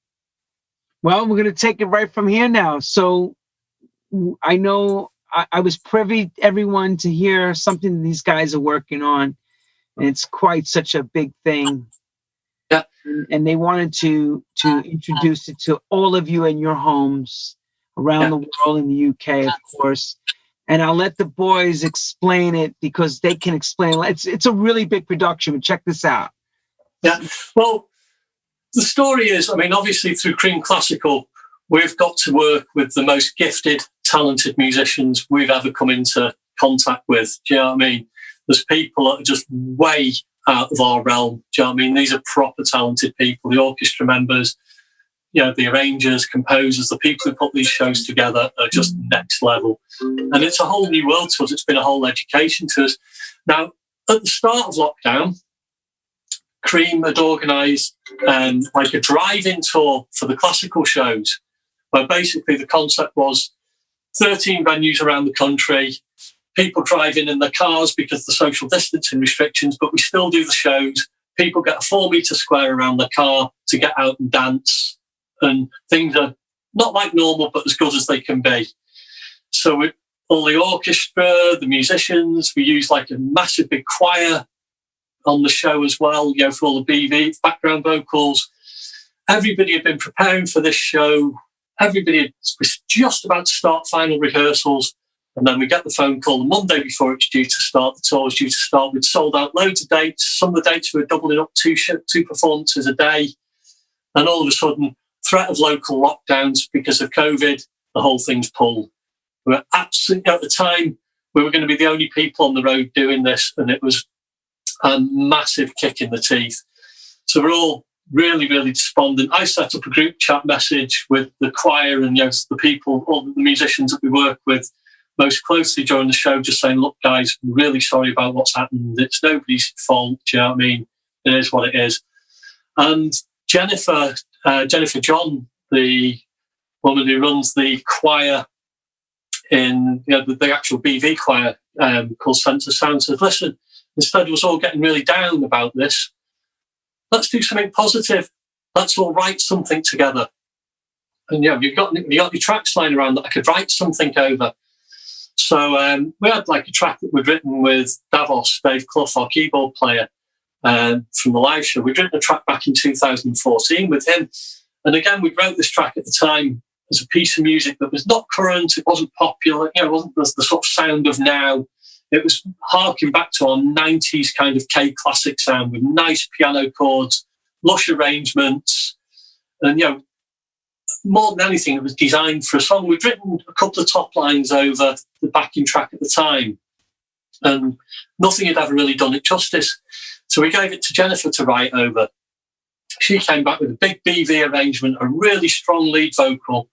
[SPEAKER 1] Well, we're going to take it right from here now. So I know I was privy, everyone, to hear something these guys are working on. And it's quite such a big thing.
[SPEAKER 2] Yeah.
[SPEAKER 1] And they wanted to introduce it to all of you in your homes around the world, in the UK, of course. And I'll let the boys explain it because they can explain. It's a really big production, but check this out.
[SPEAKER 2] Yeah. Well, the story is, obviously through Cream Classical, we've got to work with the most gifted, talented musicians we've ever come into contact with. Do you know what I mean? There's people that are just way out of our realm. Do you know what I mean? These are proper talented people, the orchestra members, the arrangers, composers, the people who put these shows together are just next level. And it's a whole new world to us. It's been a whole education to us. Now, at the start of lockdown, Cream had organised like a drive-in tour for the classical shows, where basically the concept was 13 venues around the country, people driving in their cars because of the social distancing restrictions, but we still do the shows. people get a 4 metre square around the car to get out and dance, and things are not like normal, but as good as they can be. So with all the orchestra, the musicians, we use like a massive big choir on the show as well, for all the BV, background vocals. Everybody had been preparing for this show. Everybody was just about to start final rehearsals. And then we get the phone call the Monday before it's due to start. The tour was due to start. We'd sold out loads of dates. Some of the dates were doubling up, two performances a day. And all of a sudden, threat of local lockdowns because of COVID, the whole thing's pulled. We were absolutely, at the time, we were going to be the only people on the road doing this. And it was a massive kick in the teeth. So we're all really, really despondent. I set up a group chat message with the choir and the people, all the musicians that we work with most closely during the show, just saying, look, guys, I'm really sorry about what's happened. It's nobody's fault. Do you know what I mean? It is what it is. And Jennifer John, the woman who runs the choir in the actual BV choir called Sense of Sound, says, listen, instead of us all getting really down about this, let's do something positive. Let's all write something together. And you've got your tracks lying around that I could write something over. So we had like a track that we'd written with Dave Clough, our keyboard player, from the live show. We'd written a track back in 2014 with him. And again, we wrote this track at the time as a piece of music that was not current, it wasn't popular, it wasn't the sort of sound of now. It was harking back to our 90s kind of K classic sound with nice piano chords, lush arrangements. And, more than anything, it was designed for a song. We'd written a couple of top lines over the backing track at the time, and nothing had ever really done it justice. So we gave it to Jennifer to write over. She came back with a big BV arrangement, a really strong lead vocal,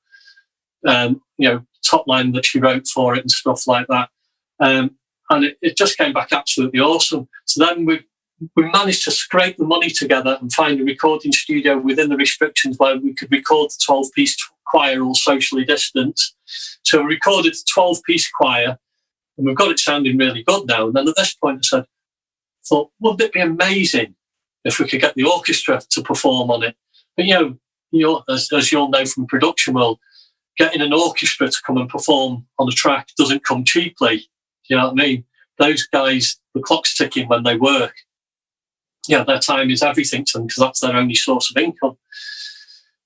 [SPEAKER 2] top line that she wrote for it and stuff like that. And it just came back absolutely awesome. So then we managed to scrape the money together and find a recording studio within the restrictions where we could record the 12-piece choir all socially distanced. So we recorded the 12-piece choir, and we've got it sounding really good now. And then at this point I thought, wouldn't it be amazing if we could get the orchestra to perform on it? But as you'll know from production world, getting an orchestra to come and perform on a track doesn't come cheaply. You know what I mean? Those guys, the clock's ticking when they work. Their time is everything to them because that's their only source of income.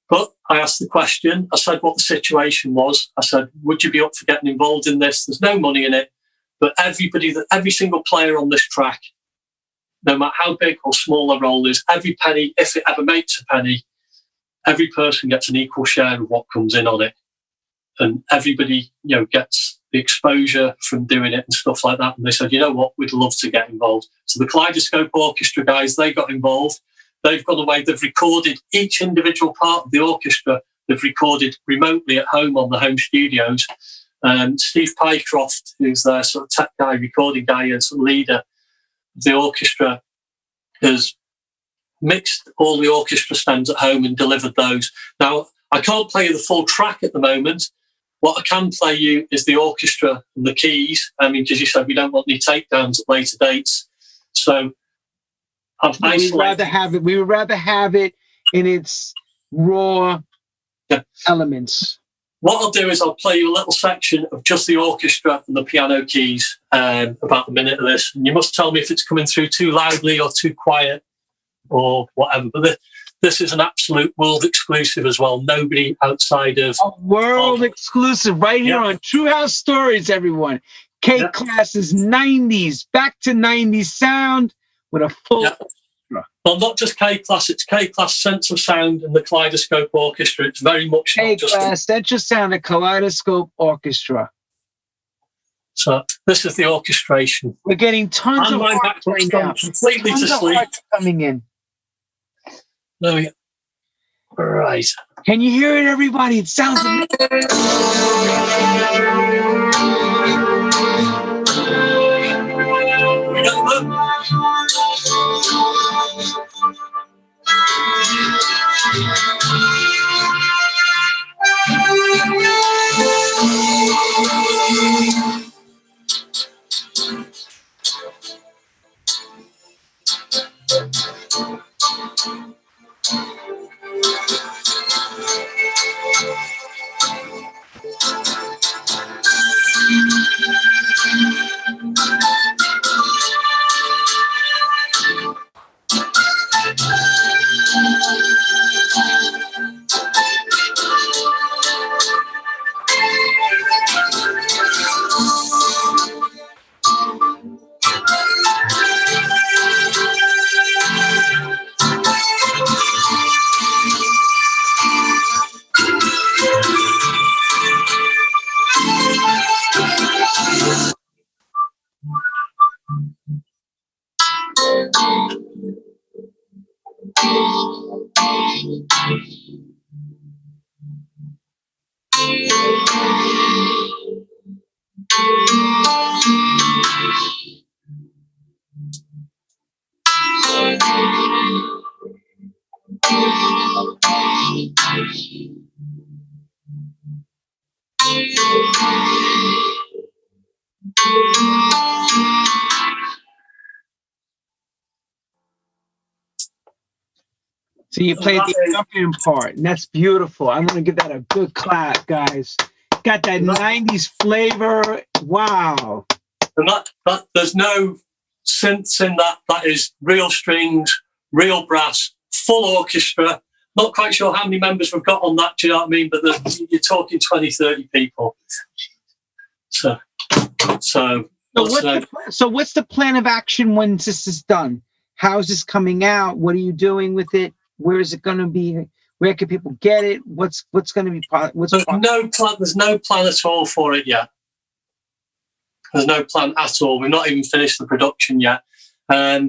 [SPEAKER 2] But I asked the question, I said what the situation was. I said, would you be up for getting involved in this? There's no money in it, but every single player on this track, no matter how big or small their role is, every penny, if it ever makes a penny, every person gets an equal share of what comes in on it. And everybody, gets the exposure from doing it and stuff like that. And they said, you know what, we'd love to get involved. So the Kaleidoscope Orchestra guys, they got involved. They've gone away, they've recorded each individual part of the orchestra. They've recorded remotely at home on the home studios. Steve Pycroft, who's their sort of tech guy, recording guy, and sort of leader of the orchestra, has mixed all the orchestra stems at home and delivered those. Now, I can't play you the full track at the moment. What I can play you is the orchestra and the keys. I mean, because you said we don't want any takedowns at later dates. So we would rather have it in its raw elements. What I'll do is I'll play you a little section of just the orchestra and the piano keys, about a minute of this. And you must tell me if it's coming through too loudly or too quiet or whatever. But this is an absolute world exclusive as well. Nobody outside of... A world exclusive right here on True House Stories, everyone. K Klass's 90s, back to 90s sound with a full orchestra. Well, not just K Klass, it's K Klass Sense of Sound and the Kaleidoscope Orchestra. It's very much K Klass Sense of Sound and Kaleidoscope Orchestra. So this is the orchestration. We're getting tons of hearts right now. Completely to sleep. Coming in. There we go. Right. Can you hear it, everybody? It sounds amazing.
[SPEAKER 1] So you played the accompanying part, and that's beautiful. I'm going to give that a good clap, guys. Got that 90s flavor. Wow.
[SPEAKER 2] And that there's no synths in that. That is real strings, real brass, full orchestra. Not quite sure how many members we've got on that, do you know what I mean? But you're talking 20, 30 people. So
[SPEAKER 1] what's the plan of action when this is done? How's this coming out? What are you doing with it? Where is it going to be? Where can people get it? What's going to be?
[SPEAKER 2] There's no plan at all for it yet. There's no plan at all. We've not even finished the production yet. I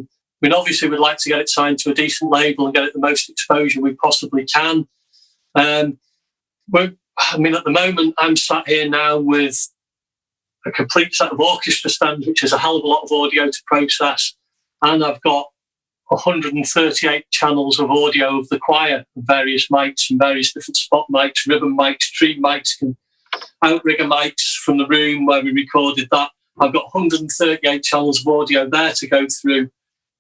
[SPEAKER 2] mean, obviously, we'd like to get it signed to a decent label and get it the most exposure we possibly can. At the moment, I'm sat here now with a complete set of orchestra stands, which is a hell of a lot of audio to process, and I've got 138 channels of audio of the choir, various mics and various different spot mics, ribbon mics, tree mics, and outrigger mics from the room where we recorded that. I've got 138 channels of audio there to go through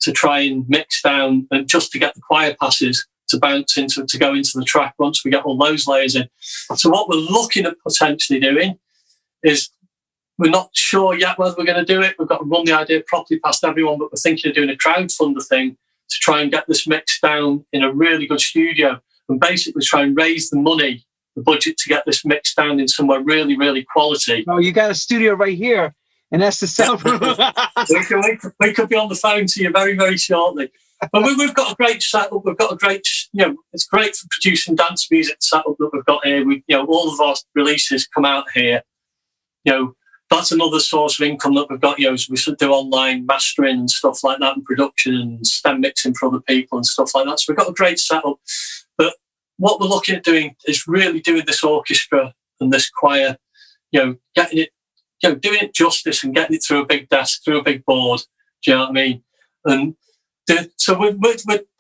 [SPEAKER 2] to try and mix down, and just to get the choir passes to bounce into, to go into the track once we get all those layers in. So what we're looking at potentially doing is, we're not sure yet whether we're going to do it. We've got to run the idea properly past everyone, but we're thinking of doing a crowdfunder thing to try and get this mixed down in a really good studio and basically try and raise the budget to get this mixed down in somewhere really, really quality.
[SPEAKER 1] Oh, you got a studio right here, and that's the sound room.
[SPEAKER 2] we could be on the phone to you very, very shortly. But we've got a great setup. We've got a great, it's great for producing dance music setup that we've got here. All of our releases come out here. That's another source of income that we've got. We should do online mastering and stuff like that, and production and stem mixing for other people and stuff like that. So we've got a great setup. But what we're looking at doing is really doing this orchestra and this choir, getting it, doing it justice and getting it through a big desk, through a big board. Do you know what I mean? And so we're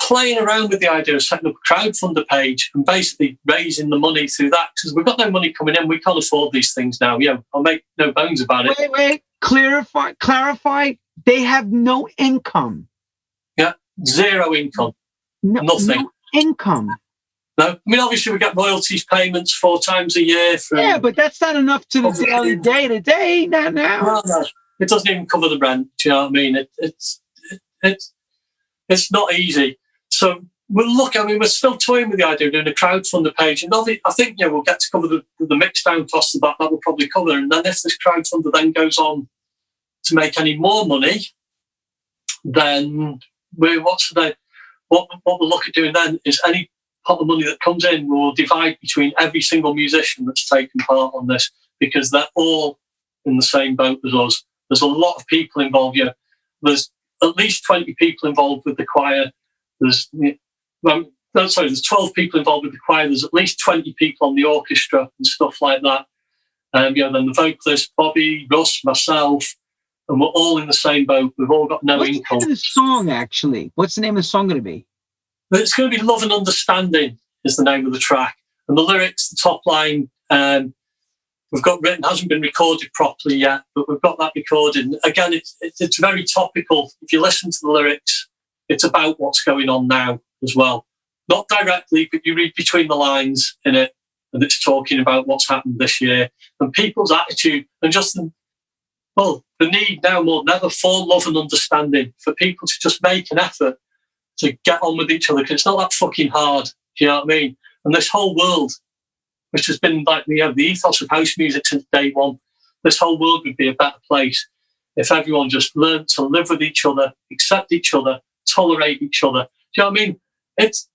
[SPEAKER 2] playing around with the idea of setting up a crowdfunder page and basically raising the money through that, because we've got no money coming in. We can't afford these things now. I'll make no bones about it.
[SPEAKER 1] Wait. Clarify. They have no income.
[SPEAKER 2] Yeah, zero income. Nothing.
[SPEAKER 1] No income.
[SPEAKER 2] No, I mean, obviously we get royalties payments 4 times a year.
[SPEAKER 1] Yeah, but that's not enough to the daily day-to-day. Not now.
[SPEAKER 2] No, it doesn't even cover the rent. Do you know what I mean? It's not easy. So we're still toying with the idea of doing a crowdfunder page. And I think we'll get to cover the mix down costs of that. That will probably cover. And then if this crowdfunder then goes on to make any more money, then what we'll look at doing then is any pot of money that comes in, we'll divide between every single musician that's taken part on this, because they're all in the same boat as us. There's a lot of people involved here. There's at least 20 people involved with the choir. There's 12 people involved with the choir. There's at least 20 people on the orchestra and stuff like that. Then the vocalist, Bobby, Russ, myself, and we're all in the same boat. We've all got no income.
[SPEAKER 1] What's the name of the song, actually? What's the name of the song going to be?
[SPEAKER 2] It's going to be Love and Understanding is the name of the track. And the lyrics, the top line, we've got written, hasn't been recorded properly yet, but we've got that recorded. And again, it's very topical. If you listen to the lyrics, it's about what's going on now as well. Not directly, but you read between the lines in it, and it's talking about what's happened this year and people's attitude and just the need now more than ever for love and understanding, for people to just make an effort to get on with each other, because it's not that fucking hard. Do you know what I mean? And this whole world, which has been like the ethos of house music since day one, this whole world would be a better place if everyone just learned to live with each other, accept each other, tolerate each other. Do you know what I mean? It's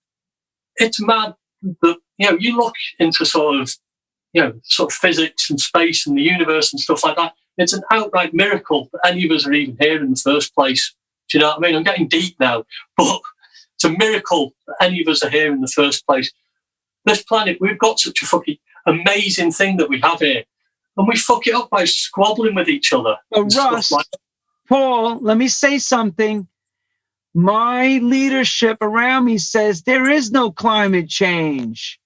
[SPEAKER 2] mad that, you look into sort of physics and space and the universe and stuff like that. It's an outright miracle that any of us are even here in the first place. Do you know what I mean? I'm getting deep now, but it's a miracle that any of us are here in the first place. This planet, we've got such a fucking amazing thing that we have here, and we fuck it up by squabbling with each other.
[SPEAKER 1] Russ, Paul, let me say something. My leadership around me says there is no climate change.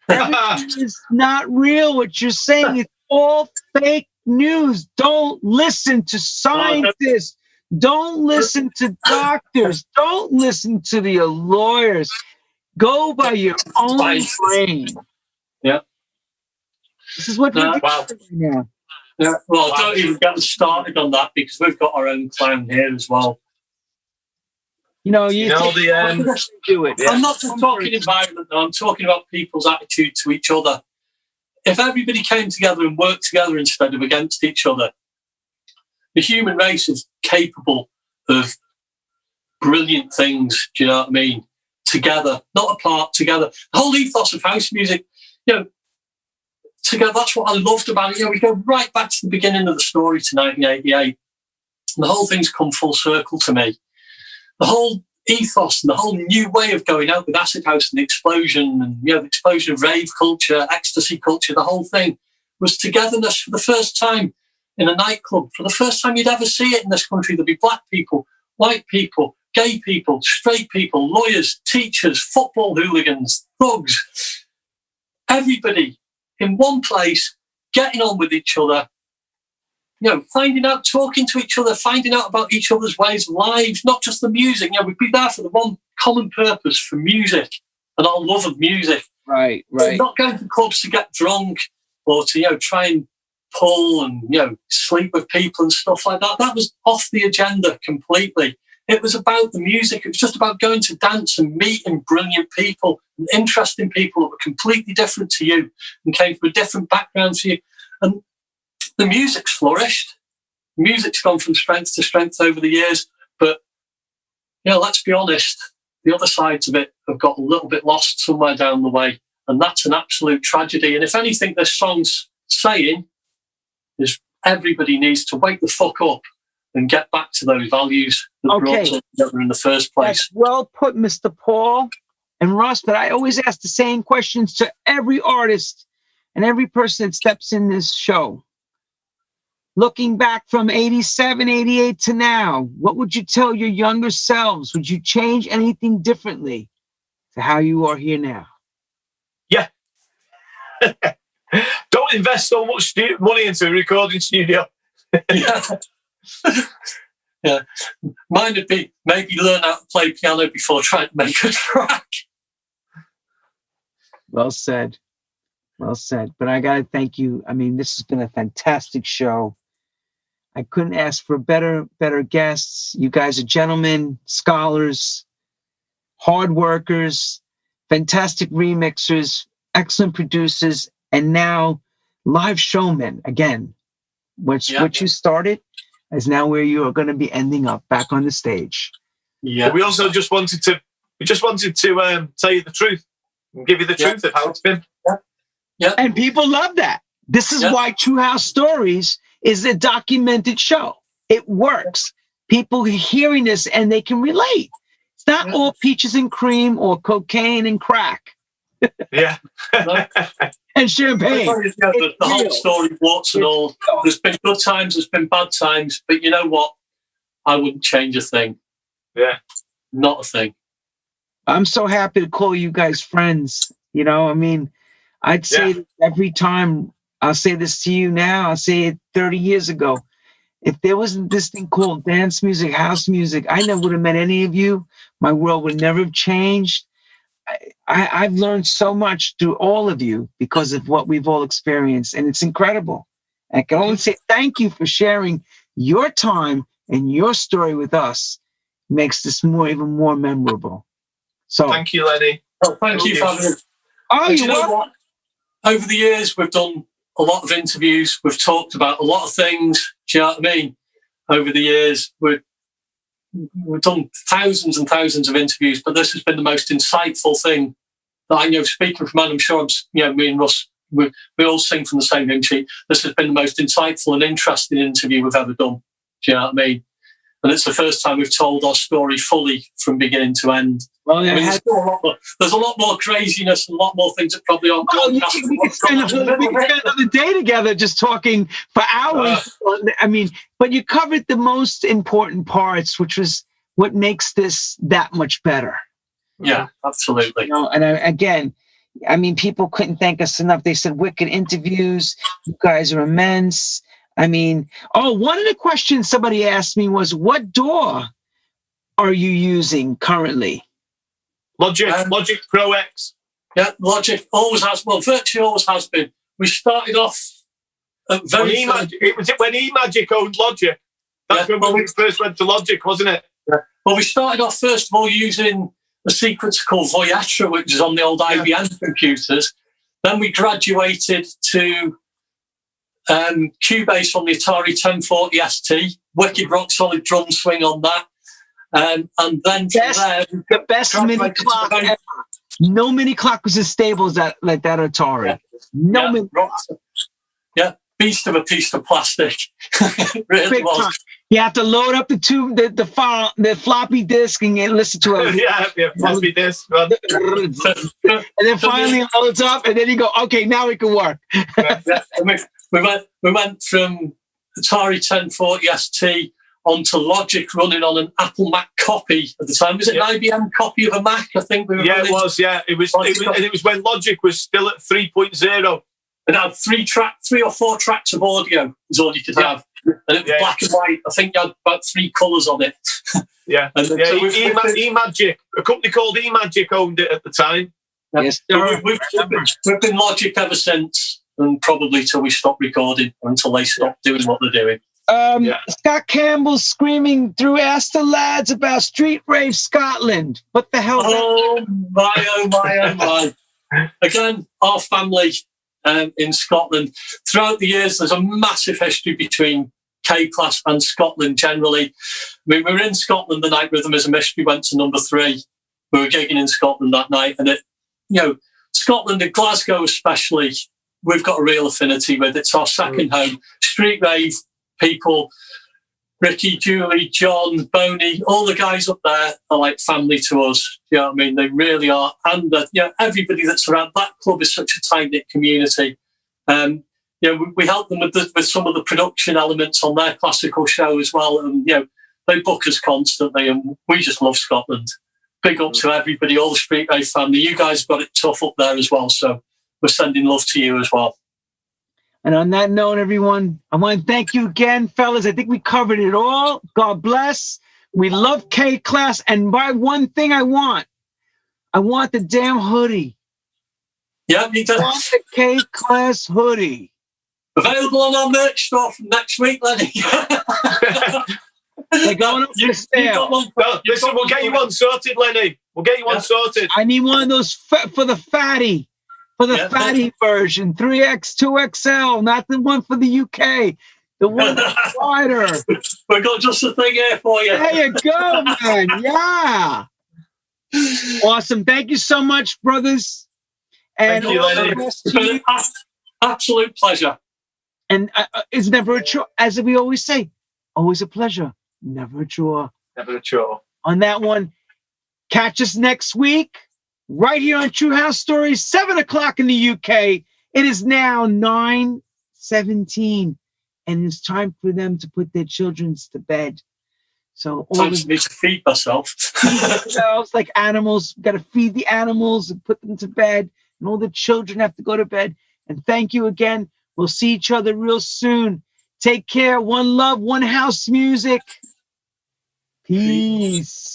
[SPEAKER 1] Everything is not real. What you're saying is all fake news. Don't listen to scientists. Don't listen to doctors. Don't listen to the lawyers. Go by your own brain.
[SPEAKER 2] Yeah.
[SPEAKER 1] This is what we're doing right now.
[SPEAKER 2] Yeah. Well, don't even get started on that, because we've got our own clown here as well.
[SPEAKER 1] You do it.
[SPEAKER 2] I'm not just talking environment, though. I'm talking about people's attitude to each other. If everybody came together and worked together instead of against each other, the human race is capable of brilliant things. Do you know what I mean? Together, not apart, together. The whole ethos of house music, together, that's what I loved about it. We go right back to the beginning of the story to 1988. And the whole thing's come full circle to me. The whole ethos and the whole new way of going out with acid house and the explosion and the explosion of rave culture, ecstasy culture, the whole thing was togetherness for the first time in a nightclub. For the first time you'd ever see it in this country. There'd be black people, white people, gay people, straight people, lawyers, teachers, football hooligans, thugs, everybody in one place, getting on with each other, finding out, talking to each other, finding out about each other's ways of lives, not just the music. We'd be there for the one common purpose, for music and our love of music.
[SPEAKER 1] Right.
[SPEAKER 2] Not going to clubs to get drunk or to, try and pull and, sleep with people and stuff like that. That was off the agenda completely. It was about the music. It was just about going to dance and meeting brilliant people and interesting people that were completely different to you and came from a different background to you. And the music's flourished. Music's gone from strength to strength over the years. But, let's be honest, the other sides of it have got a little bit lost somewhere down the way. And that's an absolute tragedy. And if anything this song's saying is everybody needs to wake the fuck up and get back to those values that brought us together in the first place.
[SPEAKER 1] That's well put, Mr. Paul and Russ, but I always ask the same questions to every artist and every person that steps in this show. Looking back from 87, 88 to now, what would you tell your younger selves? Would you change anything differently to how you are here now?
[SPEAKER 3] Yeah. Don't invest so much money into a recording studio.
[SPEAKER 2] Yeah. Mine would be maybe learn how to play piano before trying to make a track.
[SPEAKER 1] Well said. But I got to thank you. I mean, this has been a fantastic show. I couldn't ask for better guests. You guys are gentlemen, scholars, hard workers, fantastic remixers, excellent producers, and now live showmen. Again, what you started is now where you are going to be ending up, back on the stage.
[SPEAKER 3] Yeah. But we also just wanted to tell you the truth and give you the truth of how it's been.
[SPEAKER 2] Yeah.
[SPEAKER 1] And people love that. This is why True House Stories is a documented show. It works. People are hearing this and they can relate. It's not all peaches and cream or cocaine and crack.
[SPEAKER 3] Yeah.
[SPEAKER 1] And champagne.
[SPEAKER 2] The whole story, warts and all. There's been good times, there's been bad times, but you know what? I wouldn't change a thing.
[SPEAKER 3] Yeah.
[SPEAKER 2] Not a thing.
[SPEAKER 1] I'm so happy to call you guys friends. I'd say every time, I'll say this to you now, I'll say it 30 years ago. If there wasn't this thing called dance music, house music, I never would have met any of you. My world would never have changed. I've learned so much through all of you because of what we've all experienced, and it's incredible. I can only say thank you for sharing your time and your story with us. makes this even more memorable. So
[SPEAKER 3] thank you, Lenny.
[SPEAKER 2] Well, thank you for having me.
[SPEAKER 1] Oh,
[SPEAKER 2] you know what? Over the years, we've done a lot of interviews. We've talked about a lot of things. Do you know what I mean? Over the years, we've done thousands and thousands of interviews, but this has been the most insightful thing that I know. Speaking from Adam, I'm sure me and Russ, we all sing from the same hymn sheet. This has been the most insightful and interesting interview we've ever done. Do you know what I mean? And it's the first time we've told our story fully from beginning to end.
[SPEAKER 1] Well, yeah,
[SPEAKER 2] I mean, there's a lot more craziness and a lot more things that probably aren't.
[SPEAKER 1] Well, we could spend another day together just talking for hours. I mean, but you covered the most important parts, which was what makes this that much better.
[SPEAKER 2] Yeah, absolutely.
[SPEAKER 1] You know, and again, I mean, people couldn't thank us enough. They said, wicked interviews. You guys are immense. I mean, one of the questions somebody asked me was, what DAW are you using currently?
[SPEAKER 3] Logic Pro X.
[SPEAKER 2] Yeah, Logic always has. Well, virtually always has been. We started off at
[SPEAKER 3] When eMagic owned Logic. That's when we first went to Logic, wasn't it?
[SPEAKER 2] Yeah. Well, we started off first of all using a sequence called Voyatra, which is on the old IBM computers. Then we graduated to Cubase on the Atari 1040 ST, wicked rock solid drum swing on that. And then
[SPEAKER 1] the best mini clock ever. No mini clock was as stable as that Atari. Mini clock.
[SPEAKER 2] Yeah, beast of a piece of plastic. Really
[SPEAKER 1] Big
[SPEAKER 2] was.
[SPEAKER 1] time. You have to load up the floppy disk and listen to it.
[SPEAKER 3] yeah, floppy disk.
[SPEAKER 1] And then finally it loads up, and then you go, okay, now it can work.
[SPEAKER 2] We went from Atari 1040 ST onto Logic running on an Apple Mac copy at the time. Was it an IBM copy of a Mac? I think we were running.
[SPEAKER 3] It was. Yeah, it was when Logic was still at 3.0.
[SPEAKER 2] And it had three or four tracks of audio is all you could have. And it was black and white. I think you had about 3 colours on it.
[SPEAKER 3] Yeah. eMagic, a company called eMagic owned it at the time.
[SPEAKER 1] Yes,
[SPEAKER 2] we've been Logic ever since, and probably till we stop recording, or until they stop doing what they're doing.
[SPEAKER 1] Scott Campbell screaming through Ask the Lads about Street Rave Scotland. What the hell?
[SPEAKER 2] Oh my. Again, our family in Scotland. Throughout the years, there's a massive history between K Klass and Scotland generally. I mean, we were in Scotland the night Rhythm is a Mystery went to number 3. We were gigging in Scotland that night, and Scotland and Glasgow especially, we've got a real affinity with. It's our second home. Street Rave people, Ricky, Julie, John, Boney, all the guys up there are like family to us. You know what I mean? They really are. And everybody that's around that club is such a tight-knit community. We help them with some of the production elements on their classical show as well. And they book us constantly, and we just love Scotland. Big up to everybody, all the Street Rave family. You guys got it tough up there as well, so we're sending love to you as well.
[SPEAKER 1] And on that note, everyone, I want to thank you again, fellas. I think we covered it all. God bless. We love K Klass. And by one thing I want the damn hoodie.
[SPEAKER 2] Yeah, you
[SPEAKER 1] I want the K Klass hoodie.
[SPEAKER 2] Available on our merch store from next week, Lenny.
[SPEAKER 1] They're going up for sale.
[SPEAKER 3] Listen, we'll get you one sorted, Lenny. We'll get you one sorted.
[SPEAKER 1] I need one of those for the fatty. For the fatty version, 3X, 2XL, not the one for the UK. The one that's wider.
[SPEAKER 2] We've got just the thing here for you.
[SPEAKER 1] There you go, man. Yeah. Awesome. Thank you so much, brothers. And
[SPEAKER 3] thank you, Lenny.
[SPEAKER 2] It's been an absolute pleasure.
[SPEAKER 1] And it's never a chore. As we always say, always a pleasure. Never a chore.
[SPEAKER 3] Never a chore.
[SPEAKER 1] On that one, catch us next week. Right here on True House Stories, 7 o'clock in the UK. It is now 9:17, and it's time for them to put their children to bed. So all
[SPEAKER 2] time for me to feed myself.
[SPEAKER 1] themselves like animals. Got to feed the animals and put them to bed, and all the children have to go to bed. And thank you again. We'll see each other real soon. Take care. One love, one house music. Peace.